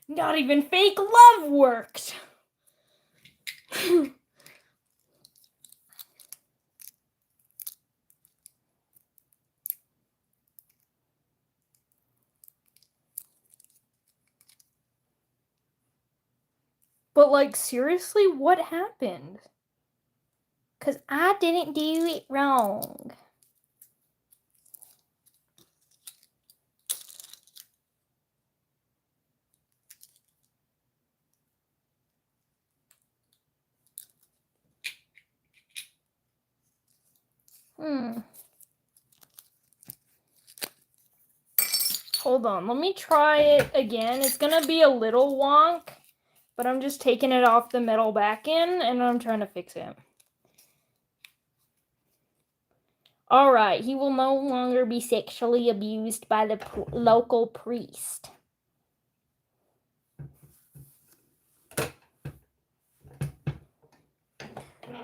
Not even fake love worked. But, like, seriously, what happened? Because I didn't do it wrong. Hold on, let me try it again. It's gonna be a little wonk, but I'm just taking it off the metal back in, and I'm trying to fix it. Alright, he will no longer be sexually abused by the local priest.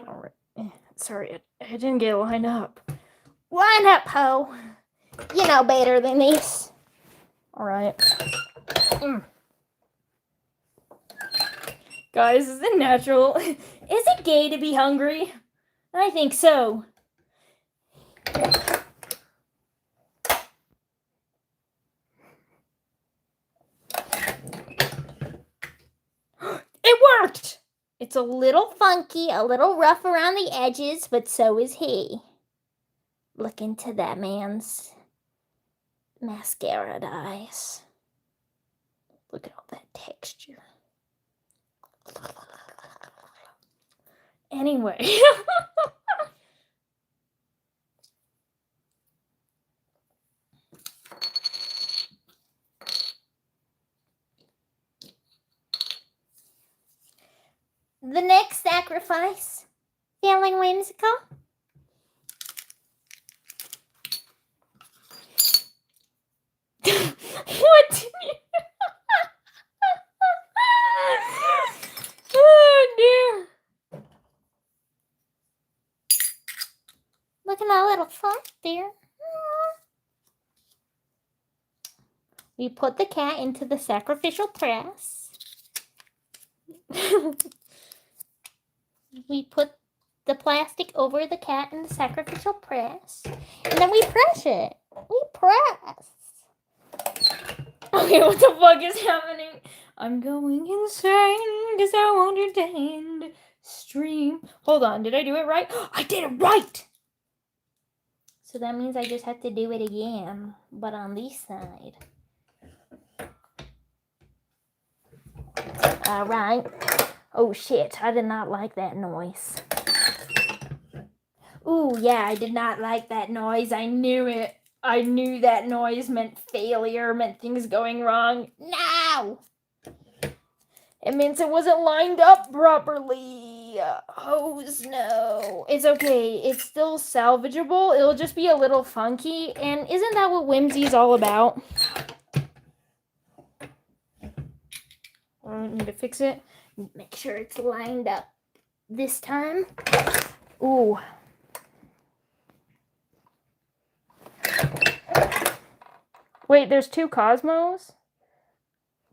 Alright, sorry, I didn't get lined up. Line up, ho. You know better than this. Alright. Guys, is it natural? Is it gay to be hungry? I think so. It worked! It's a little funky, a little rough around the edges, but so is he. Look into that man's mascara eyes. Look at all that texture. Anyway. The next sacrifice. Feeling whimsical? What? Oh dear. Look at that little foot there. We put the cat into the sacrificial press. We put the plastic over the cat in the sacrificial press. And then we press it. We press. Okay, what the fuck is happening? I'm going insane because I won't entertain stream. Hold on, did I do it right? I did it right! So that means I just have to do it again, but on this side. All right. Oh shit, I did not like that noise. Ooh, yeah, I did not like that noise. I knew it. I knew that noise meant failure, meant things going wrong. No! It means it wasn't lined up properly. Oh, no. It's okay. It's still salvageable. It'll just be a little funky. And isn't that what whimsy's all about? I need to fix it. Make sure it's lined up this time. Ooh. Wait, there's two Cosmos?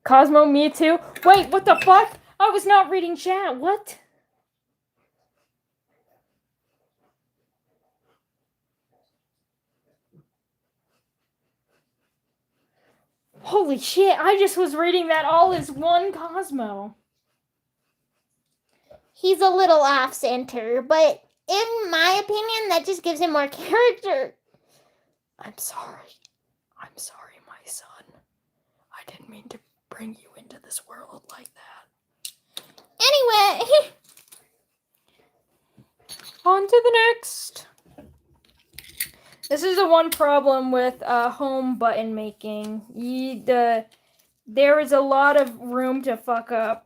Cosmo, me too? Wait, what the fuck? I was not reading chat. What? Holy shit, I just was reading that all is one Cosmo. He's a little off-center, but in my opinion, that just gives him more character. I'm sorry. I'm sorry, my son. I didn't mean to bring you into this world like that. Anyway. On to the next. This is the one problem with home button making. There is a lot of room to fuck up.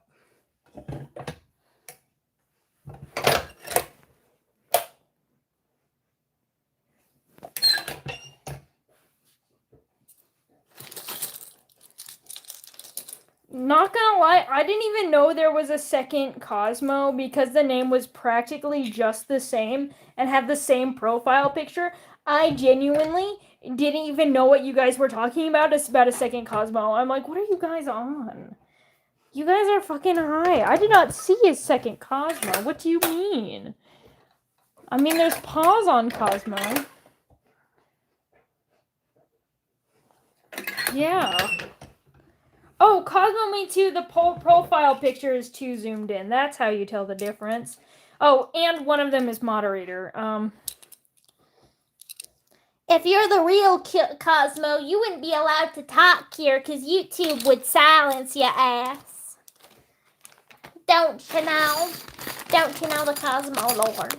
Not gonna lie, I didn't even know there was a second Cosmo because the name was practically just the same and had the same profile picture. I genuinely didn't even know what you guys were talking about. It's about a second Cosmo. I'm like, what are you guys on? You guys are fucking high. I did not see a second Cosmo. What do you mean? I mean, there's paws on Cosmo. Yeah. Oh, Cosmo Me Too, the profile picture is too zoomed in. That's how you tell the difference. Oh, and one of them is moderator. If you're the real Cosmo, you wouldn't be allowed to talk here because YouTube would silence your ass. Don't you know? Don't you know the Cosmo lore?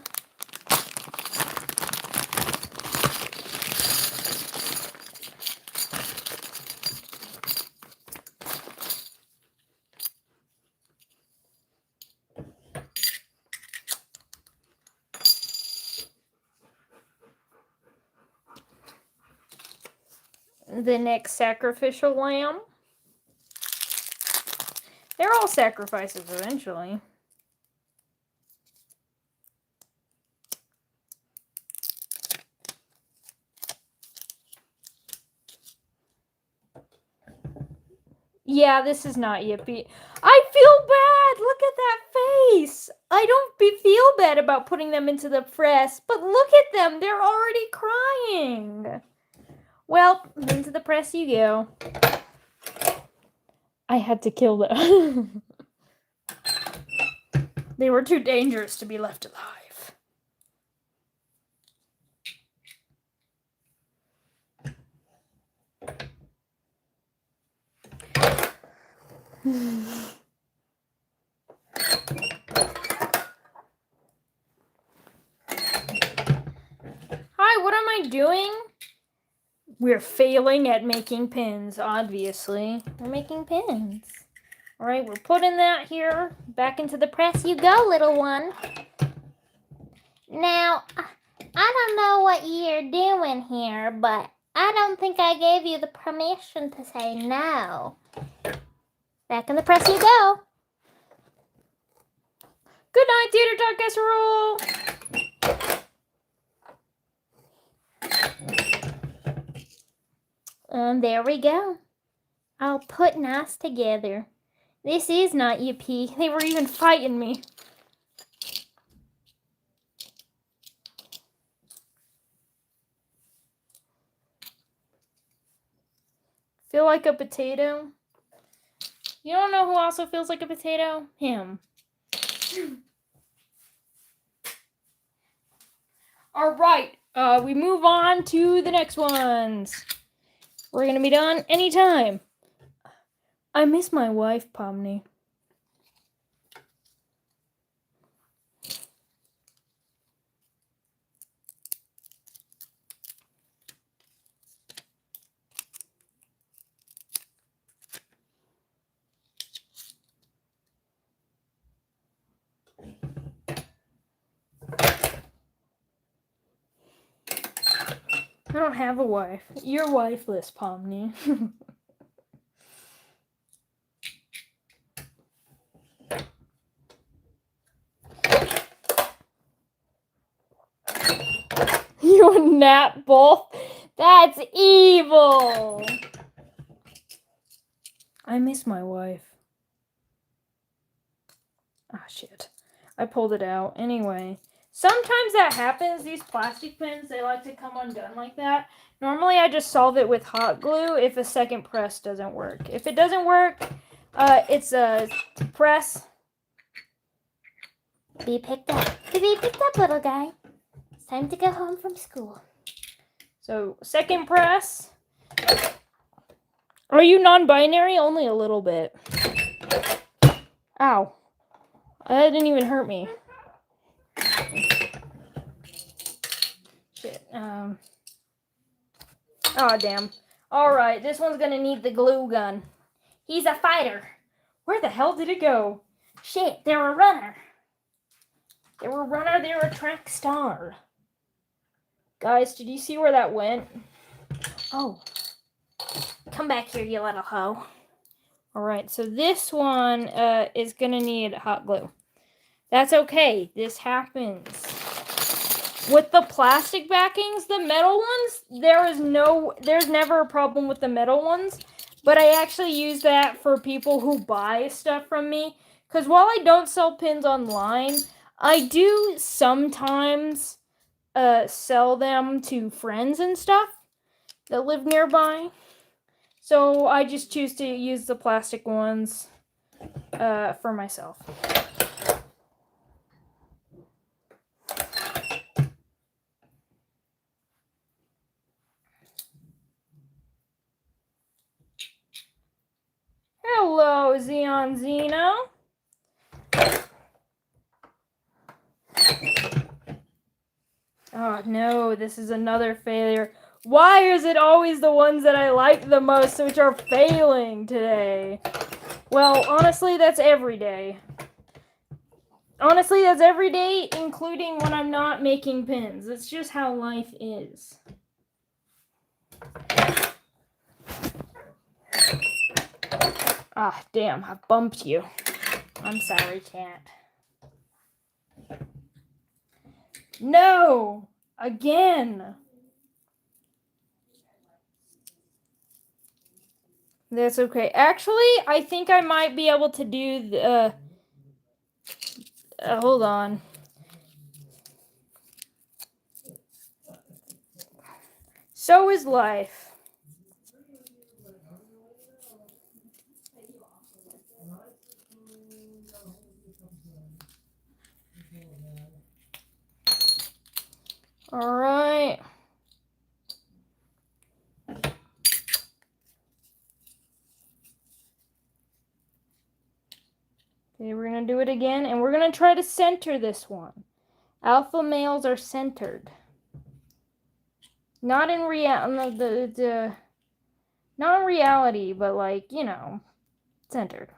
The next sacrificial lamb. They're all sacrifices eventually. Yeah, this is not Yippee. I feel bad. Look at that face. I don't feel bad about putting them into the press, but look at them. They're already crying. Well, into the press you go. I had to kill them. They were too dangerous to be left alive. Hi, what am I doing? We're failing at making pins, obviously. We're making pins. Alright, we're putting that here. Back into the press you go, little one. Now, I don't know what you're doing here, but I don't think I gave you the permission to say no. Back in the press you go. Good night, Theater Talk Casserole. And there we go. I'll put nice together. This is not yippee. They were even fighting me. Feel like a potato? You don't know who also feels like a potato? Him. Alright, we move on to the next ones. We're gonna be done anytime. I miss my wife, Pomni. I don't have a wife. You're wifeless, Pomni. You and Nat both? That's evil! I miss my wife. Ah, shit. I pulled it out. Anyway. Sometimes that happens. These plastic pins, they like to come undone like that. Normally, I just solve it with hot glue if a second press doesn't work. If it doesn't work, it's a press. Be picked up. Be picked up, little guy. It's time to go home from school. So, second press. Are you non-binary? Only a little bit. Ow. That didn't even hurt me. Shit. Oh, damn. Alright, this one's gonna need the glue gun. He's a fighter. Where the hell did it go? Shit, they're a runner. They're a runner, they're a track star. Guys, did you see where that went? Oh. Come back here, you little hoe. Alright, so this one is gonna need hot glue. That's okay. This happens. With the plastic backings, the metal ones, there's never a problem with the metal ones. But I actually use that for people who buy stuff from me. Because while I don't sell pins online, I do sometimes sell them to friends and stuff that live nearby. So I just choose to use the plastic ones for myself. Hello, Xeon Zeno. Oh no, this is another failure. Why is it always the ones that I like the most which are failing today? Well, honestly, that's every day. Honestly, that's every day, including when I'm not making pins. It's just how life is. Ah, damn, I bumped you. I'm sorry, cat. No! Again! That's okay. Actually, I think I might be able to do the... hold on. So is life. Okay, we're gonna do it again, and we're gonna try to center this one. Alpha males are centered. Not in not in reality, but like, you know, centered.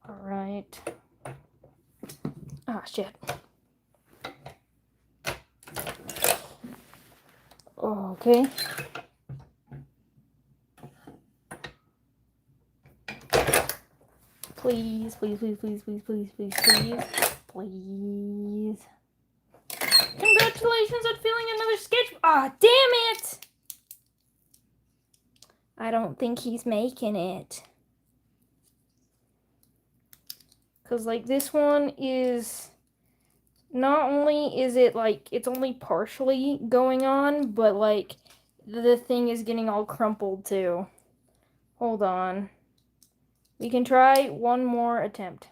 Alright. Ah, shit. Okay. Please, please, please, please, please, please, please, please, please. Congratulations on filling another sketch. Ah, damn it! I don't think he's making it. Because, like, this one is... Not only is it, like, it's only partially going on, but, like, the thing is getting all crumpled, too. Hold on. We can try one more attempt.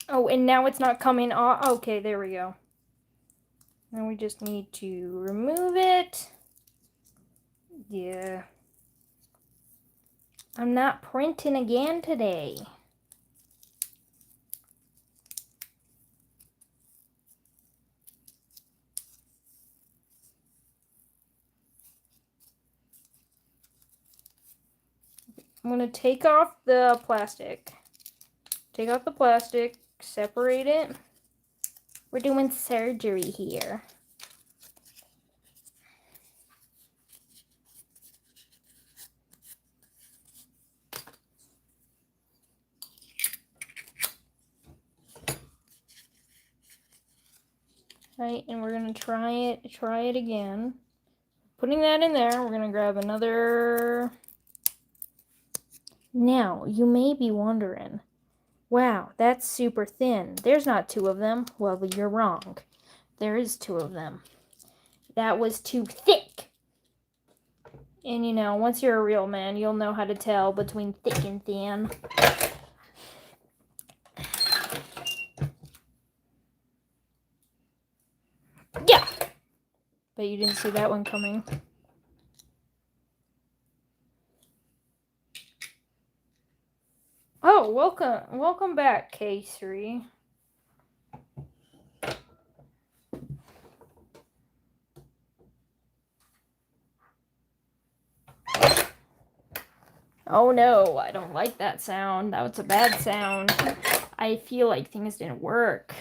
Oh, and now it's not coming off. Okay, there we go. Now we just need to remove it. Yeah. I'm not printing again today. I'm going to take off the plastic. Take off the plastic, separate it. We're doing surgery here. Right, and we're going to try it again. Putting that in there, we're going to grab another. Now, you may be wondering, wow, that's super thin. There's not two of them. Well, you're wrong. There is two of them. That was too thick. And you know, once you're a real man, you'll know how to tell between thick and thin. Yeah! Bet you didn't see that one coming. Oh, welcome back, K3. Oh no, I don't like that sound. That was a bad sound. I feel like things didn't work.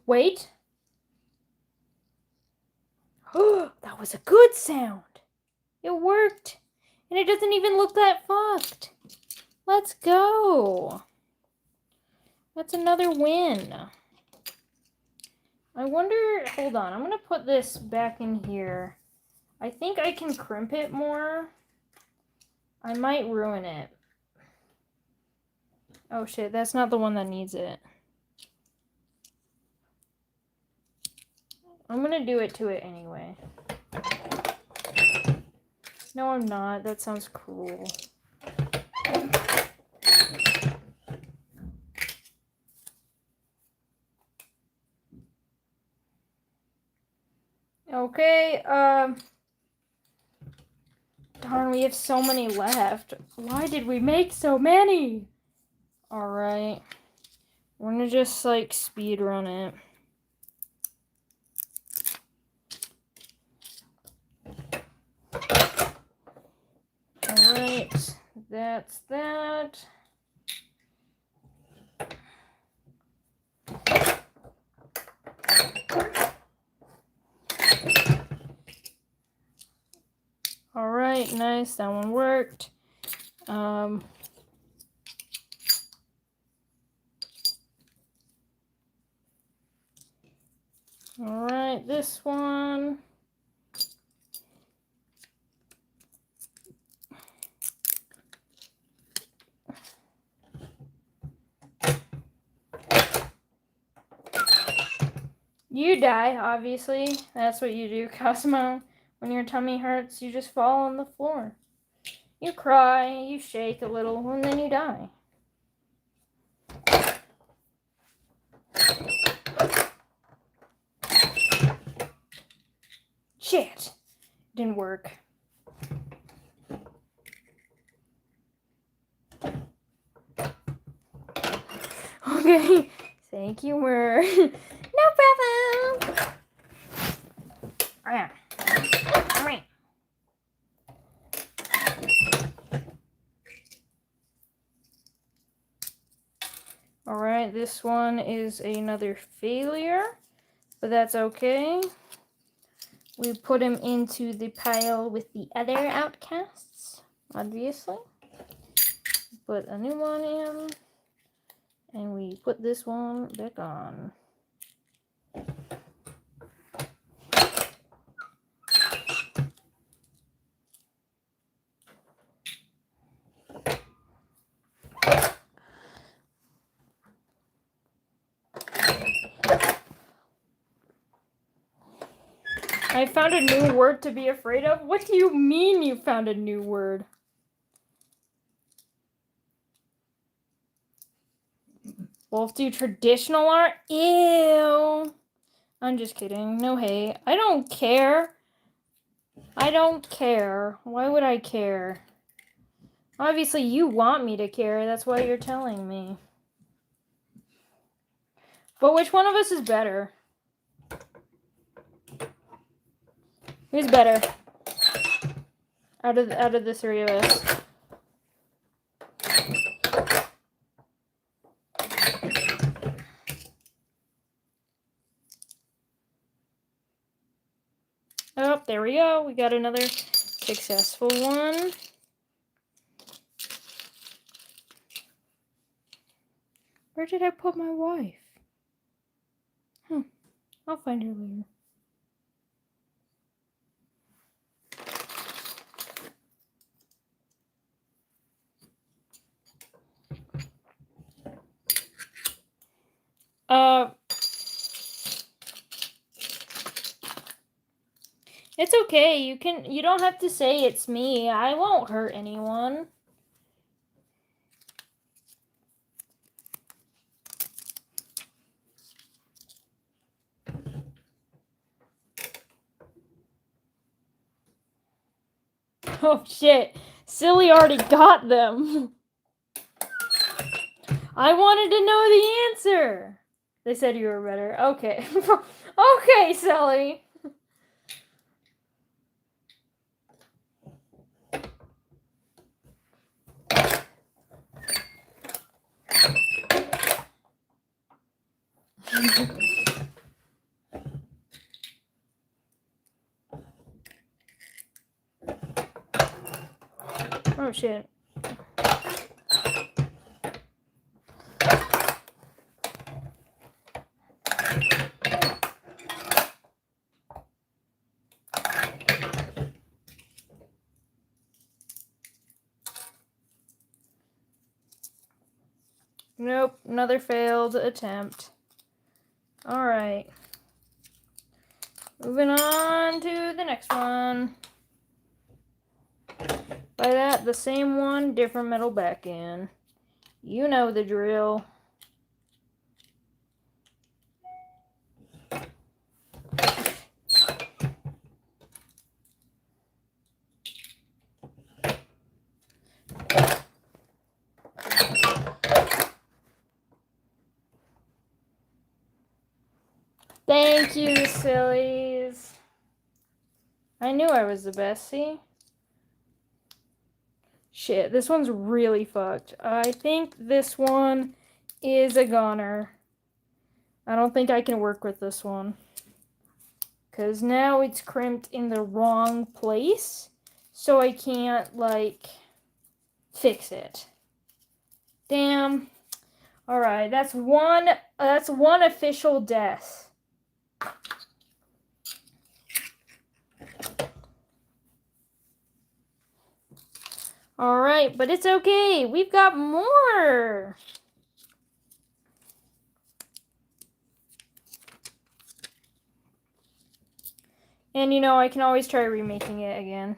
Wait. That was a good sound. It worked. And it doesn't even look that fucked. Let's go. That's another win. I wonder, hold on, I'm going to put this back in here. I think I can crimp it more. I might ruin it. Oh shit, that's not the one that needs it. I'm going to do it to it anyway. No, I'm not. That sounds cruel. Okay, darn, we have so many left. Why did we make so many? Alright. We're gonna just, like, speed run it. Alright, that's that. Alright, nice, that one worked. Alright, this one. You die, obviously. That's what you do, Cosmo. When your tummy hurts, you just fall on the floor. You cry, you shake a little, and then you die. Shit! Didn't work. Okay, thank you, Mer. No problem! Alright. Alright, this one is another failure, but that's okay. We put him into the pile with the other outcasts, obviously. Put a new one in, and we put this one back on. I found a new word to be afraid of? What do you mean you found a new word? Wolf do traditional art? Ew. I'm just kidding. No hate. I don't care. I don't care. Why would I care? Obviously, you want me to care. That's why you're telling me. But which one of us is better? Who's better? Out of the three of us. Oh, there we go. We got another successful one. Where did I put my wife? I'll find her later. It's okay. You don't have to say it's me. I won't hurt anyone. Oh shit. Silly already got them. I wanted to know the answer. They said you were better. Okay. Okay, Silly. Oh shit. Nope, another failed attempt. Alright. Moving on to the next one. By that, the same one, different metal back in. You know the drill. Thank you, sillies. I knew I was the best, see? Shit, this one's really fucked. I think this one is a goner. I don't think I can work with this one. Because now it's crimped in the wrong place. So I can't, like, fix it. Damn. Alright, that's one official death. Alright, but it's okay. We've got more. And you know, I can always try remaking it again.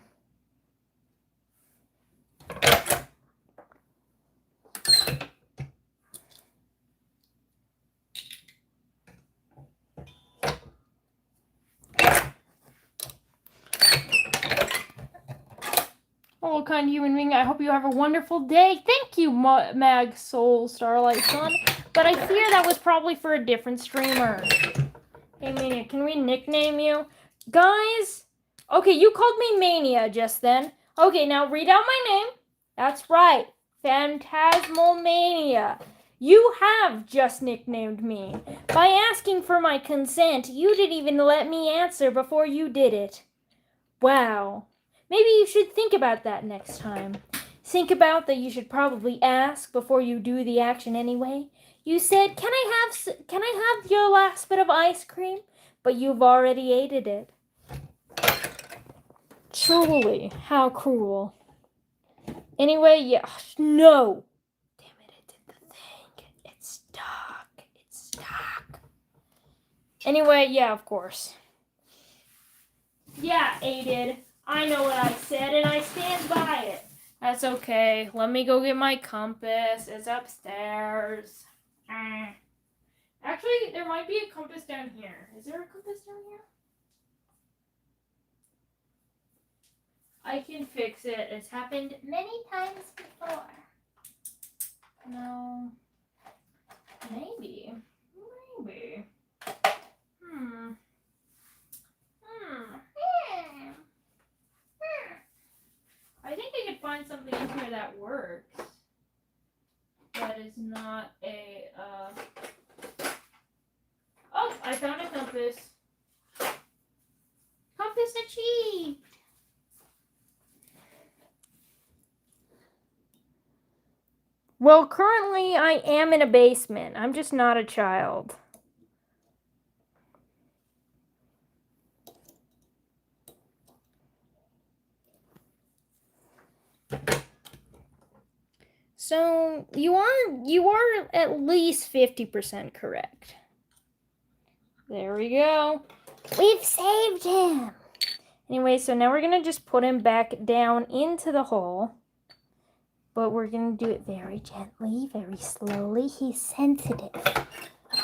Oh, kind human being, I hope you have a wonderful day. Thank you, Mag Soul Starlight Sun. But I fear that was probably for a different streamer. Hey, Mania, can we nickname you? Guys? Okay, you called me Mania just then. Okay, now read out my name. That's right. Phantasmal Mania. You have just nicknamed me. By asking for my consent, you didn't even let me answer before you did it. Wow. Maybe you should think about that next time. Think about that you should probably ask before you do the action anyway. You said, can I have your last bit of ice cream? But you've already ate it. Truly, how cruel. Anyway, yeah, no. Damn it, it did the thing. It's stuck. Anyway, yeah, of course. Yeah, aided. I know what I said and I stand by it. That's okay. Let me go get my compass. It's upstairs. Actually, there might be a compass down here. Is there a compass down here? I can fix it. It's happened Many times before. No. Maybe. Hmm. I think I could find something in here that works. That is not a, Oh, I found a compass. Compass achieved! Well, currently I am in a basement. I'm just not a child. So, you are at least 50% correct. There we go. We've saved him! Anyway, so now we're going to just put him back down into the hole. But we're going to do it very gently, very slowly. He's sensitive.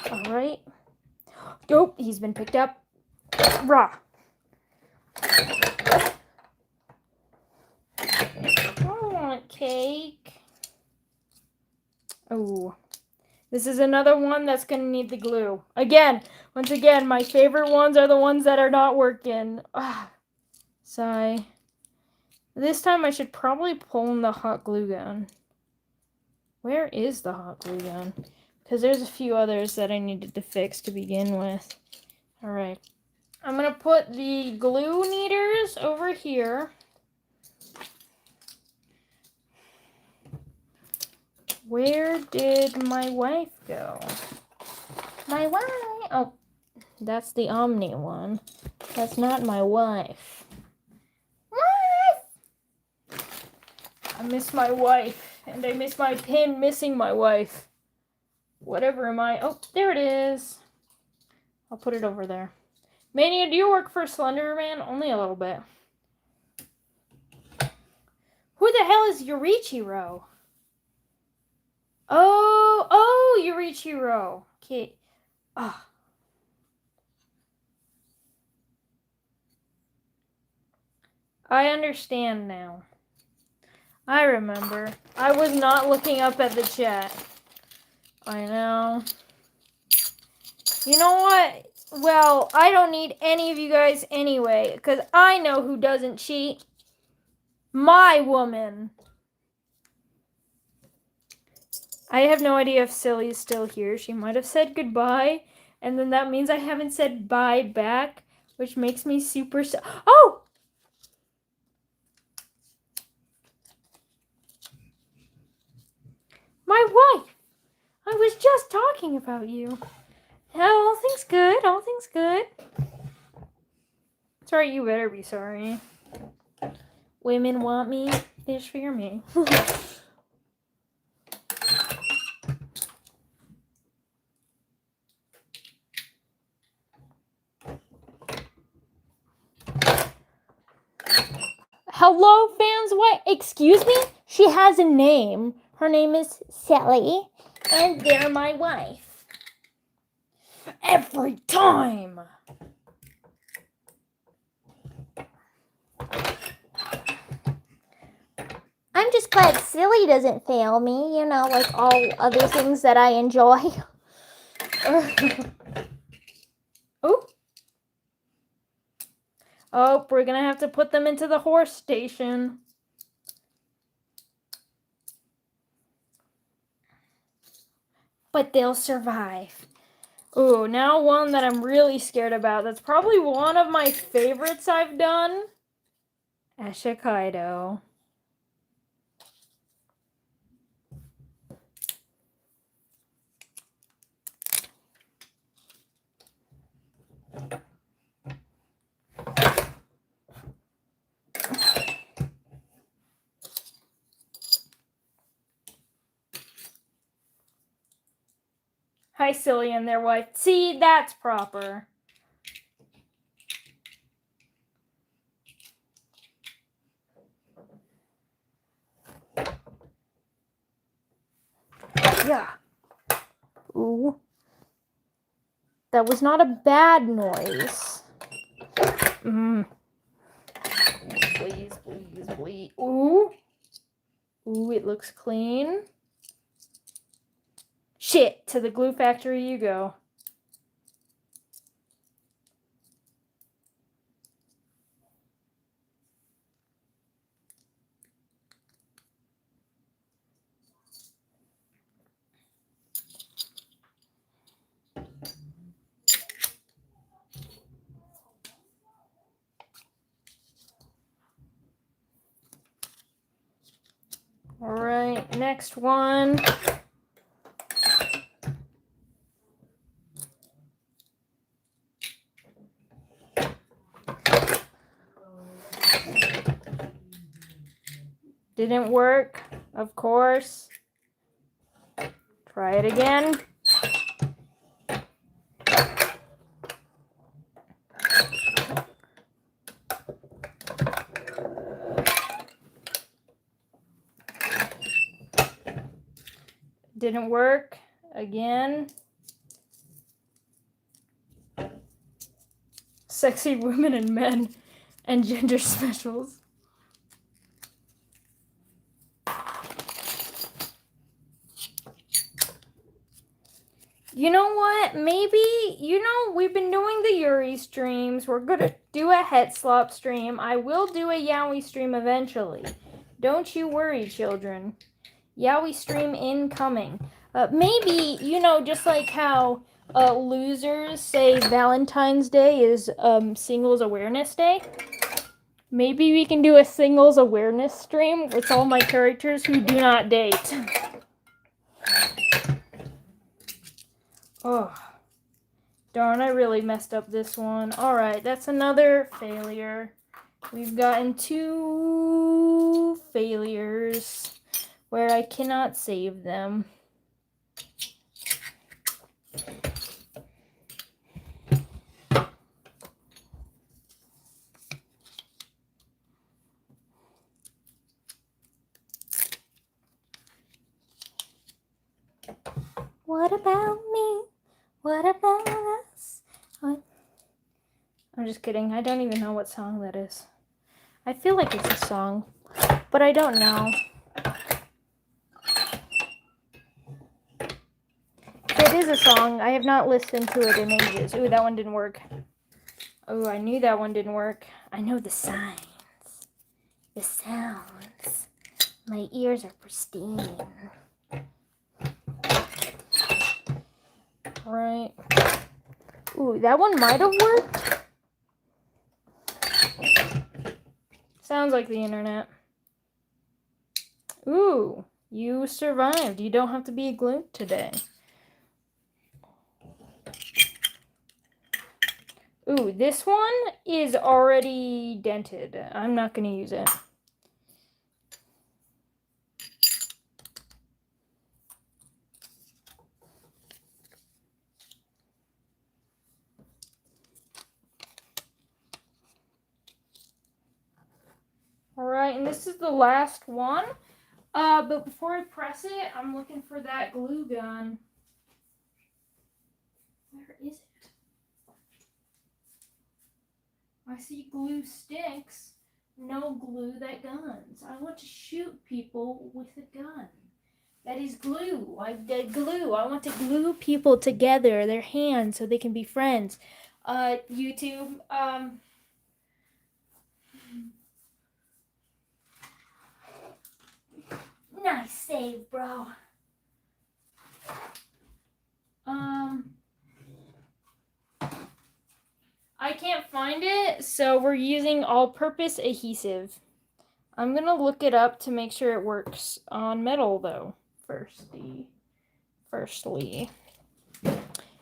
Alright. Oh, he's been picked up. Rah. I want cake. Oh. This is another one that's going to need the glue. Once again, my favorite ones are the ones that are not working. Sigh. This time I should probably pull in the hot glue gun. Where is the hot glue gun? Because there's a few others that I needed to fix to begin with. Alright. I'm going to put the glue kneaders over here. Where did my wife go? My wife! Oh, that's the Omni one. That's not my wife. Wife! I miss my wife. And I miss my pin missing my wife. Whatever am I? Oh, there it is. I'll put it over there. Mania, do you work for Slender Man? Only a little bit. Who the hell is Yorichiro? Oh, Yorichiro. Okay. Oh. I understand now. I remember. I was not looking up at the chat. I know. You know what? Well, I don't need any of you guys anyway, because I know who doesn't cheat. My woman. I have no idea if Silly's still here. She might have said goodbye, and then that means I haven't said bye back, which makes me super Oh! My wife! I was just talking about you. All things good. All things good. That's right, you better be sorry. Women want me, fish fear me. Hello, fans. What? Excuse me? She has a name. Her name is Sally, and they're my wife. Every time. I'm just glad Silly doesn't fail me, you know, like all other things that I enjoy. Oh. Oh, we're gonna have to put them into the horse station. But they'll survive. Ooh, now one that I'm really scared about. That's probably one of my favorites I've done. Ashikaido. Hi, Silly and their wife. See, that's proper. Yeah. Ooh. That was not a bad noise. Please, please, please. Ooh. Ooh, it looks clean. Shit, to the glue factory you go. All right, next one. Didn't work, of course. Try it again. Didn't work. Again. Sexy women and men and gender specials. You know what? Maybe, we've been doing the Yuri streams. We're going to do a Het Slop stream. I will do a Yowie stream eventually. Don't you worry, children. Yowie stream incoming. Maybe, just like how losers say Valentine's Day is Singles Awareness Day. Maybe we can do a Singles Awareness stream with all my characters who do not date. Oh, darn, I really messed up this one. Alright, that's another failure. We've gotten 2 failures where I cannot save them. What about me? What about us? I'm just kidding. I don't even know what song that is. I feel like it's a song, but I don't know. If it is a song, I have not listened to it in ages. Ooh, that one didn't work. Oh, I knew that one didn't work. I know the signs. The sounds. My ears are pristine. Right. Ooh, that one might have worked. Sounds like the internet. Ooh, you survived. You don't have to be glued today. Ooh, this one is already dented. I'm not going to use it. All and this is the last one. But before I press it, I'm looking for that glue gun. Where is it? I see glue sticks. No glue that guns. I want to shoot people with a gun. That is glue. I did glue. I want to glue people together, their hands, so they can be friends. YouTube, Nice save, bro. I can't find it, so we're using all-purpose adhesive. I'm gonna look it up to make sure it works on metal, though. Firstly.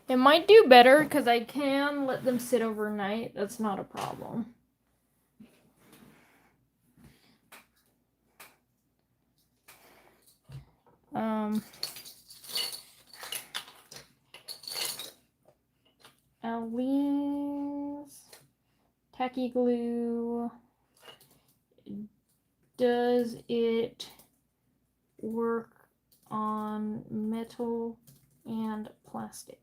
It might do better because I can let them sit overnight. That's not a problem. Aleene's tacky glue. Does it work on metal and plastic?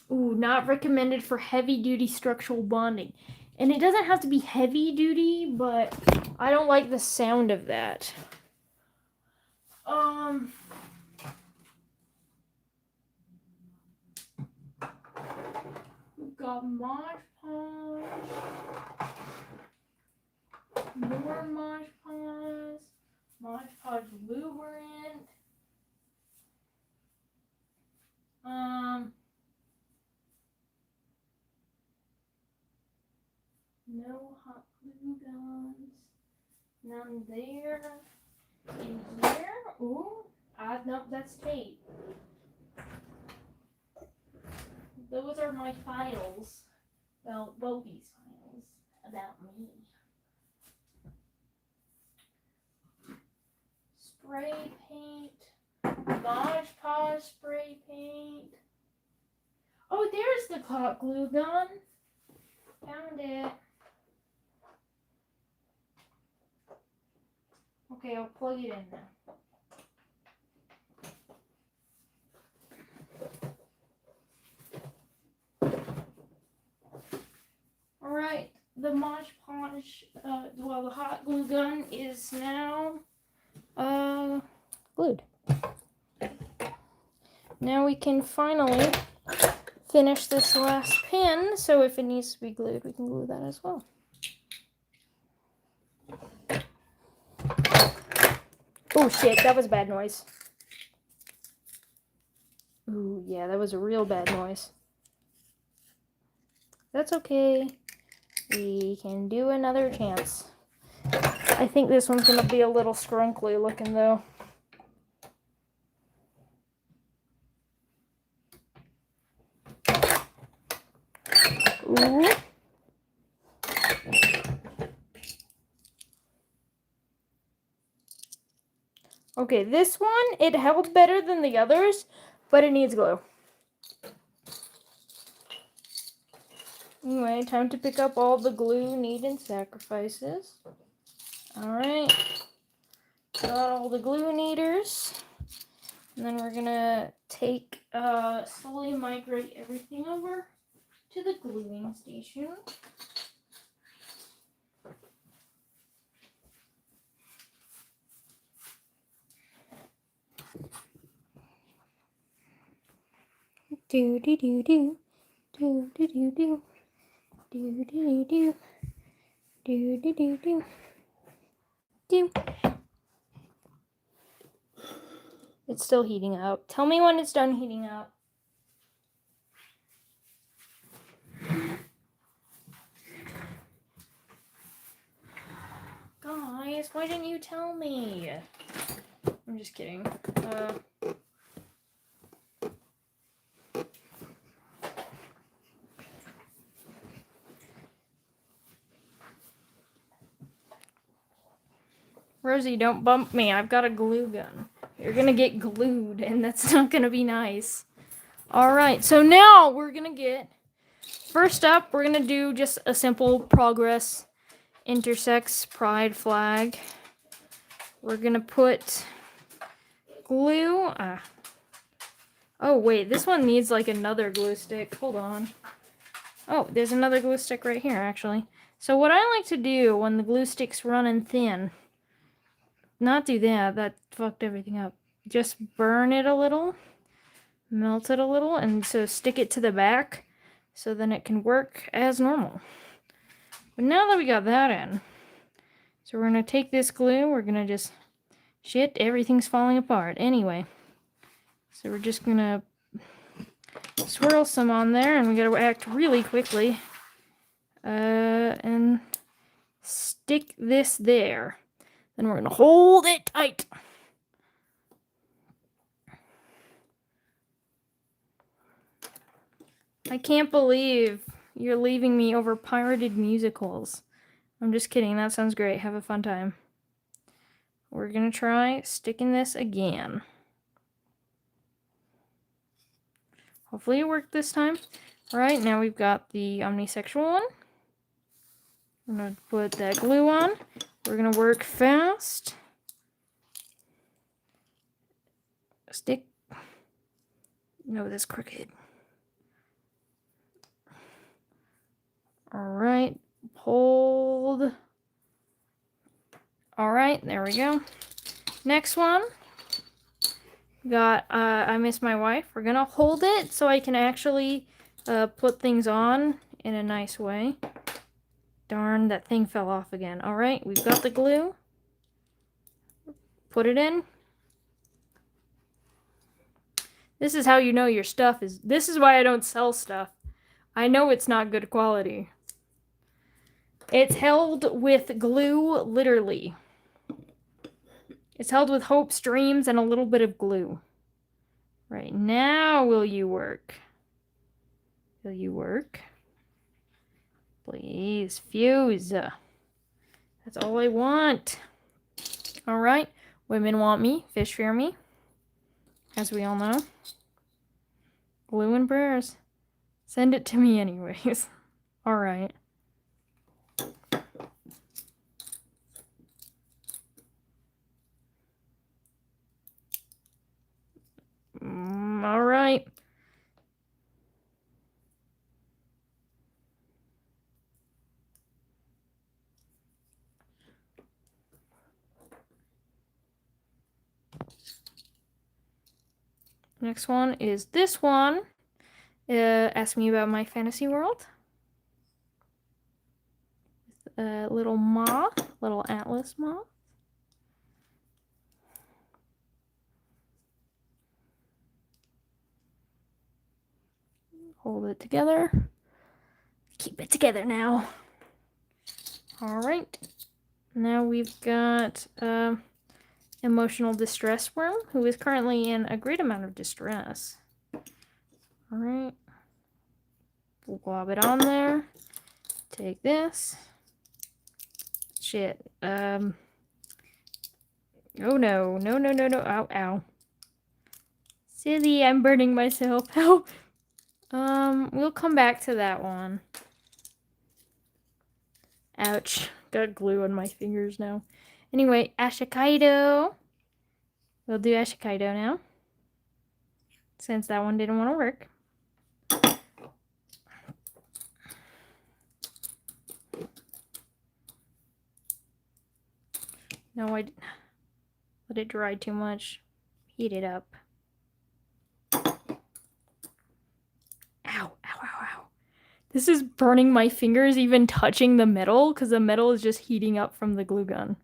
Ooh, not recommended for heavy-duty structural bonding. And it doesn't have to be heavy-duty, but I don't like the sound of that. We've got Mod Podge. More Mod Podge. Mod Podge lubricant. No hot glue guns. None there. In here? Ooh. No, that's tape. Those are my files. Well, Bobby's files about me. Spray paint. Mod Podge spray paint. Oh, there's the hot glue gun. Found it. Okay, I'll plug it in now. Alright, the Mod Podge, the hot glue gun is now glued. Now we can finally finish this last pin, so if it needs to be glued, we can glue that as well. Oh shit, that was a bad noise. Ooh, yeah, that was a real bad noise. That's okay. We can do another chance. I think this one's gonna be a little scrunkly looking though. Ooh. Okay, this one, it held better than the others, but it needs glue. Anyway, time to pick up all the glue, need, and sacrifices. Alright. Got all the glue needers. And then we're gonna take, slowly migrate everything over to the gluing station. Do do do do do do do do do do do do do do do do. It's still heating up. Tell me when it's done heating up. Guys, why didn't you tell me? I'm just kidding. Rosie, don't bump me. I've got a glue gun. You're gonna get glued, and that's not gonna be nice. Alright, so now we're gonna get... First up, we're gonna do just a simple progress intersex pride flag. We're gonna put glue. Oh, wait, this one needs like another glue stick. Hold on. Oh, there's another glue stick right here, actually. So what I like to do when the glue stick's running thin, not do that, that fucked everything up. Just burn it a little, melt it a little, and so stick it to the back so then it can work as normal. But now that we got that in, so we're going to take this glue, we're going to just, shit, everything's falling apart. Anyway, so we're just going to swirl some on there, and we got to act really quickly. And stick this there. Then we're going to hold it tight. I can't believe you're leaving me over pirated musicals. I'm just kidding. That sounds great. Have a fun time. We're going to try sticking this again. Hopefully it worked this time. Alright, now we've got the omnisexual one. I'm going to put that glue on. We're going to work fast. Stick. No, that's crooked. Alright, hold. Alright, there we go. Next one. Got, I Miss My Wife. We're gonna hold it so I can actually put things on in a nice way. Darn, that thing fell off again. Alright, we've got the glue. Put it in. This is how you know your stuff is... This is why I don't sell stuff. I know it's not good quality. It's held with glue, literally. It's held with hopes, dreams, and a little bit of glue. Right, now will you work? Will you work? Please, fuse. That's all I want. Alright, women want me, fish fear me. As we all know. Glue and prayers. Send it to me anyways. Alright. Alright. Next one is this one. Ask me about my fantasy world. A little moth, little atlas moth. Hold it together. Keep it together now. Alright. Now we've got emotional distress worm, who is currently in a great amount of distress. Alright. Glob it on there. Take this. Shit. Oh no. No, no, no, no. Ow, ow. Silly, I'm burning myself. Help. We'll come back to that one. Ouch. Got glue on my fingers now. Anyway, Ashikaido. We'll do Ashikaido now. Since that one didn't want to work. No, I let it dry too much. Heat it up. Ow, ow, ow, ow. This is burning my fingers even touching the metal because the metal is just heating up from the glue gun.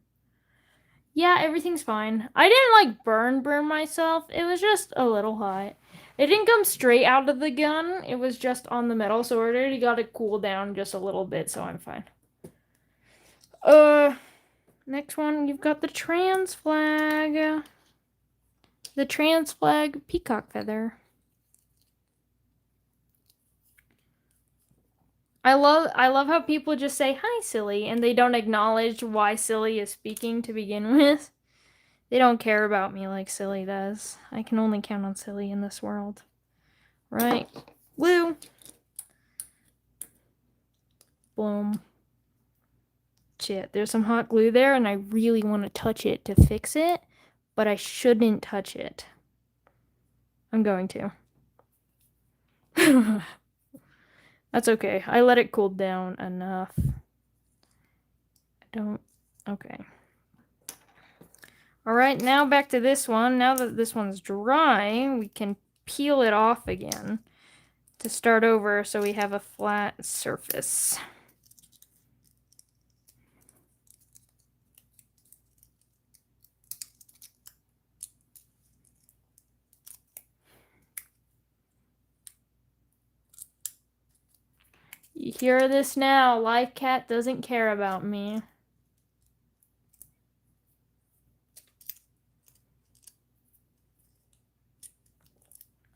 Yeah, everything's fine. I didn't like burn myself. It was just a little hot. It didn't come straight out of the gun. It was just on the metal, so I already got it cool down just a little bit, so I'm fine. Next one, you've got the trans flag. The trans flag peacock feather. I love how people just say, "Hi, Silly," and they don't acknowledge why Silly is speaking to begin with. They don't care about me like Silly does. I can only count on Silly in this world. Right. Glue. Boom. Shit, there's some hot glue there, and I really want to touch it to fix it, but I shouldn't touch it. I'm going to. That's okay. I let it cool down enough. Okay. Alright, now back to this one. Now that this one's dry, we can peel it off again to start over so we have a flat surface. You hear this now? Live cat doesn't care about me.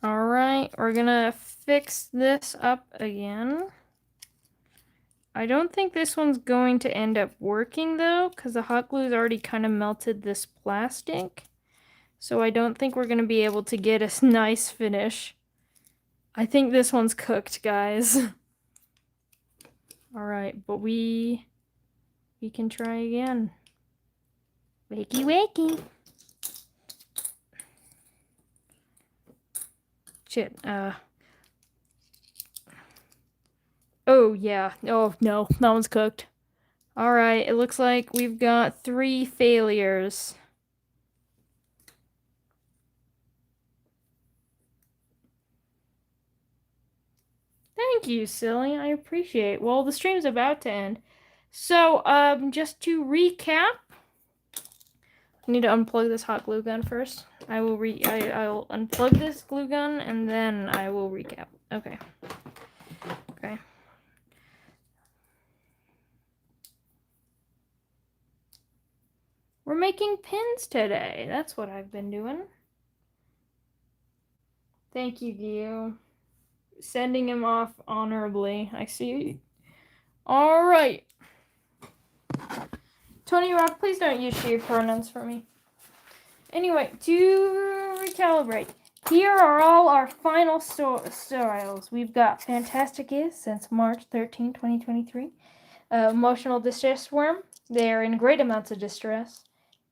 Alright, we're gonna fix this up again. I don't think this one's going to end up working though, because the hot glue's already kind of melted this plastic. So I don't think we're going to be able to get a nice finish. I think this one's cooked, guys. Alright, but we can try again. Wakey wakey. Shit, oh, yeah. Oh, no. That one's cooked. Alright, it looks like we've got 3 failures. Thank you, Silly. I appreciate. Well, the stream's about to end. So, just to recap, I need to unplug this hot glue gun first. I'll unplug this glue gun and then I will recap. Okay. Okay. We're making pins today. That's what I've been doing. Thank you, Gio. Sending him off honorably. I see. All right. Tony Rock, please don't use she pronouns for me. Anyway, to recalibrate, here are all our final styles. We've got Phantasticus since March 13, 2023. Emotional Distress Worm. They're in great amounts of distress.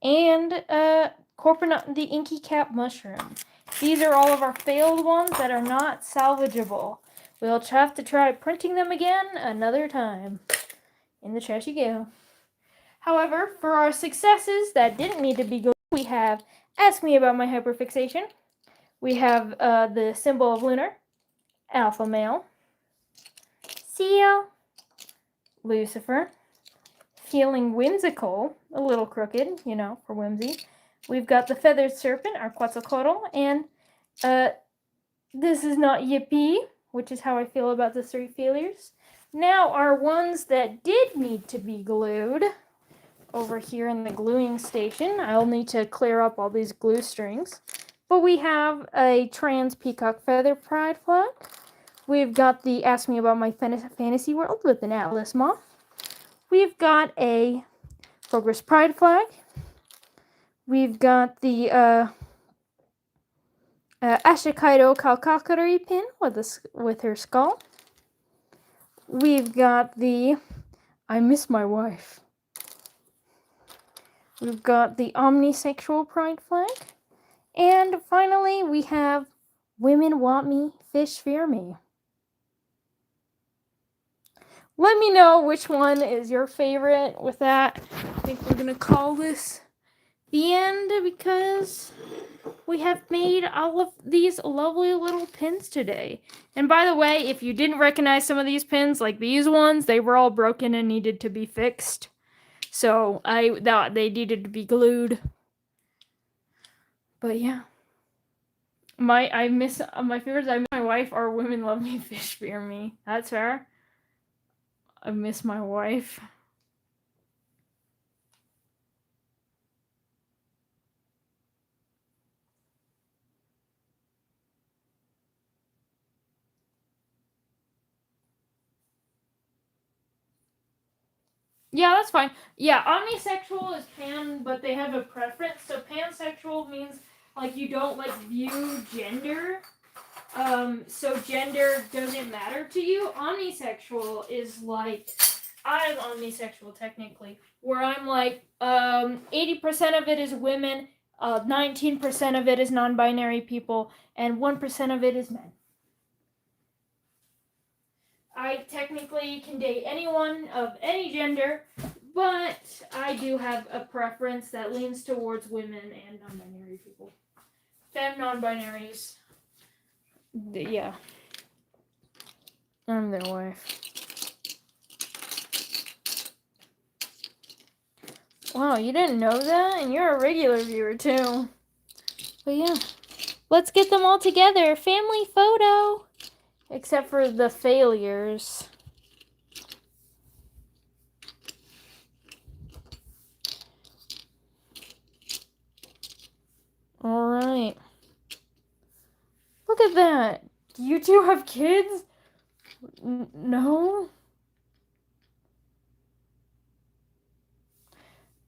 And the Inky Cap Mushroom. These are all of our failed ones that are not salvageable. We'll have to try printing them again another time. In the trash you go. However, for our successes that didn't need to be good, we have Ask Me About My Hyperfixation. We have the Symbol of Lunar, Alpha Male, Seal, Lucifer, Feeling Whimsical, a little crooked, you know, for whimsy. We've got the Feathered Serpent, our Quetzalcoatl, and This Is Not Yippee, which is how I feel about the 3 failures. Now, our ones that did need to be glued, over here in the gluing station. I'll need to clear up all these glue strings. But we have a trans peacock feather pride flag. We've got the Ask Me About My Fantasy World with an Atlas moth. We've got a Progress pride flag. We've got the Ashikaido Kalkakari pin with her skull. We've got the I Miss My Wife. We've got the Omnisexual pride flag. And finally, we have Women Want Me, Fish Fear Me. Let me know which one is your favorite. With that, I think we're going to call this the end because we have made all of these lovely little pins today. And by the way, if you didn't recognize some of these pins, like these ones, they were all broken and needed to be fixed. So they needed to be glued. But yeah. My favorites, I Miss My Wife, or Women Love Me, Fish Fear Me. That's fair. I Miss My Wife. Yeah, that's fine. Yeah, omnisexual is pan, but they have a preference. So pansexual means like you don't like view gender so gender doesn't matter to you. Omnisexual is like, I'm omnisexual technically, where I'm like, 80% of it is women, 19% of it is non-binary people, and 1% of it is men. I technically can date anyone of any gender, but I do have a preference that leans towards women and non-binary people. Femme non-binaries. Yeah. I'm their wife. Wow, you didn't know that? And you're a regular viewer, too. But yeah. Let's get them all together. Family photo. Except for the failures. Alright. Look at that. You two have kids? No?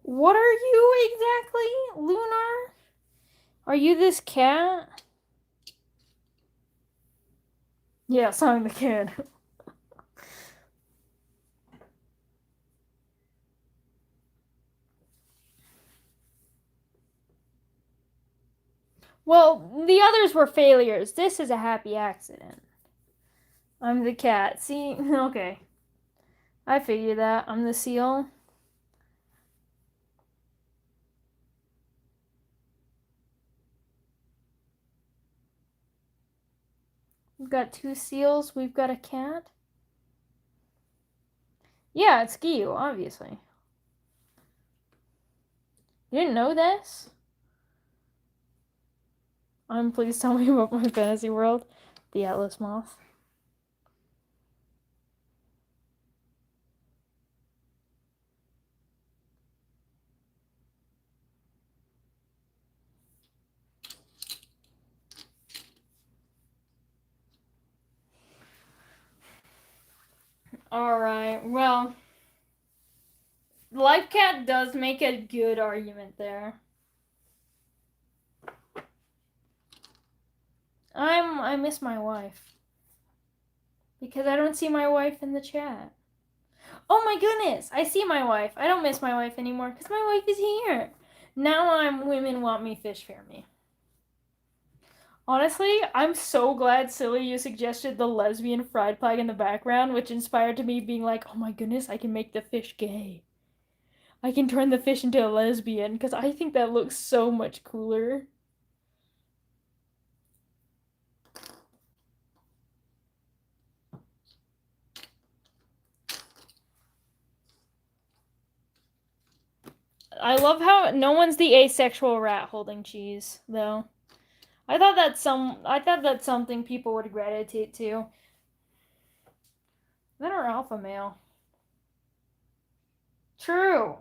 What are you exactly, Lunar? Are you this cat? Yes, I'm the kid. Well, the others were failures. This is a happy accident. I'm the cat. See? Okay. I figured that. I'm the seal. We've got 2 seals. We've got a cat. Yeah, it's Gyu, obviously. You didn't know this? Please tell me about my fantasy world. The Atlas Moth. Alright, well. Life Cat does make a good argument there. I miss my wife. Because I don't see my wife in the chat. Oh my goodness! I see my wife. I don't miss my wife anymore because my wife is here. Now women want me, fish fair me. Honestly, I'm so glad, Silly, you suggested the lesbian fried flag in the background, which inspired to me being like, oh my goodness, I can make the fish gay. I can turn the fish into a lesbian, because I think that looks so much cooler. I love how no one's the asexual rat holding cheese, though. I thought that's something people would gravitate to. Men are alpha male. True.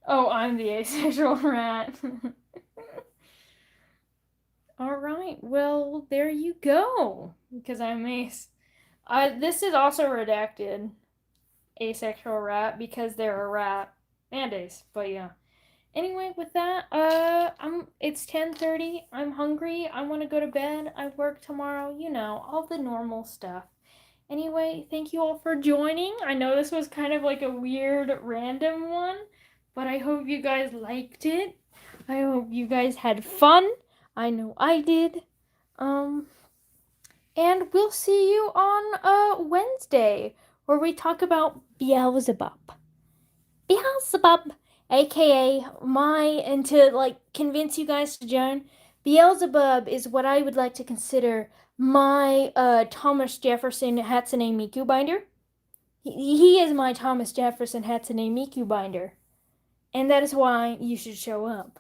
Oh, I'm the asexual rat. Alright, well, there you go. Because I'm ace. This is also redacted. Asexual rat, because they're a rat. And ace, but yeah. Anyway, with that, it's 10:30. I'm hungry. I want to go to bed. I work tomorrow. You know, all the normal stuff. Anyway, thank you all for joining. I know this was kind of like a weird, random one, but I hope you guys liked it. I hope you guys had fun. I know I did. And we'll see you on Wednesday, where we talk about Beelzebub. Beelzebub, aka and to like convince you guys to join, Beelzebub is what I would like to consider my Thomas Jefferson Hatsune Miku binder. He is my Thomas Jefferson Hatsune Miku binder. And that is why you should show up.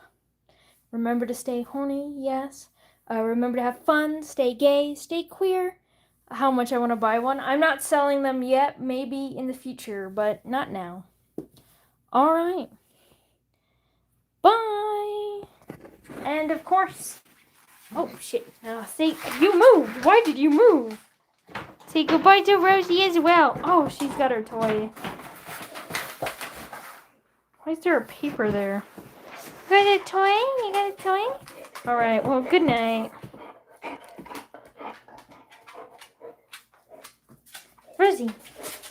Remember to stay horny, yes. Remember to have fun, stay gay, stay queer. How much I want to buy one. I'm not selling them yet, maybe in the future, but not now. Alright. Bye! And of course... Oh, shit. See, you moved! Why did you move? Say goodbye to Rosie as well. Oh, she's got her toy. Why is there a paper there? You got a toy? You got a toy? Alright, well, good night. Rosie.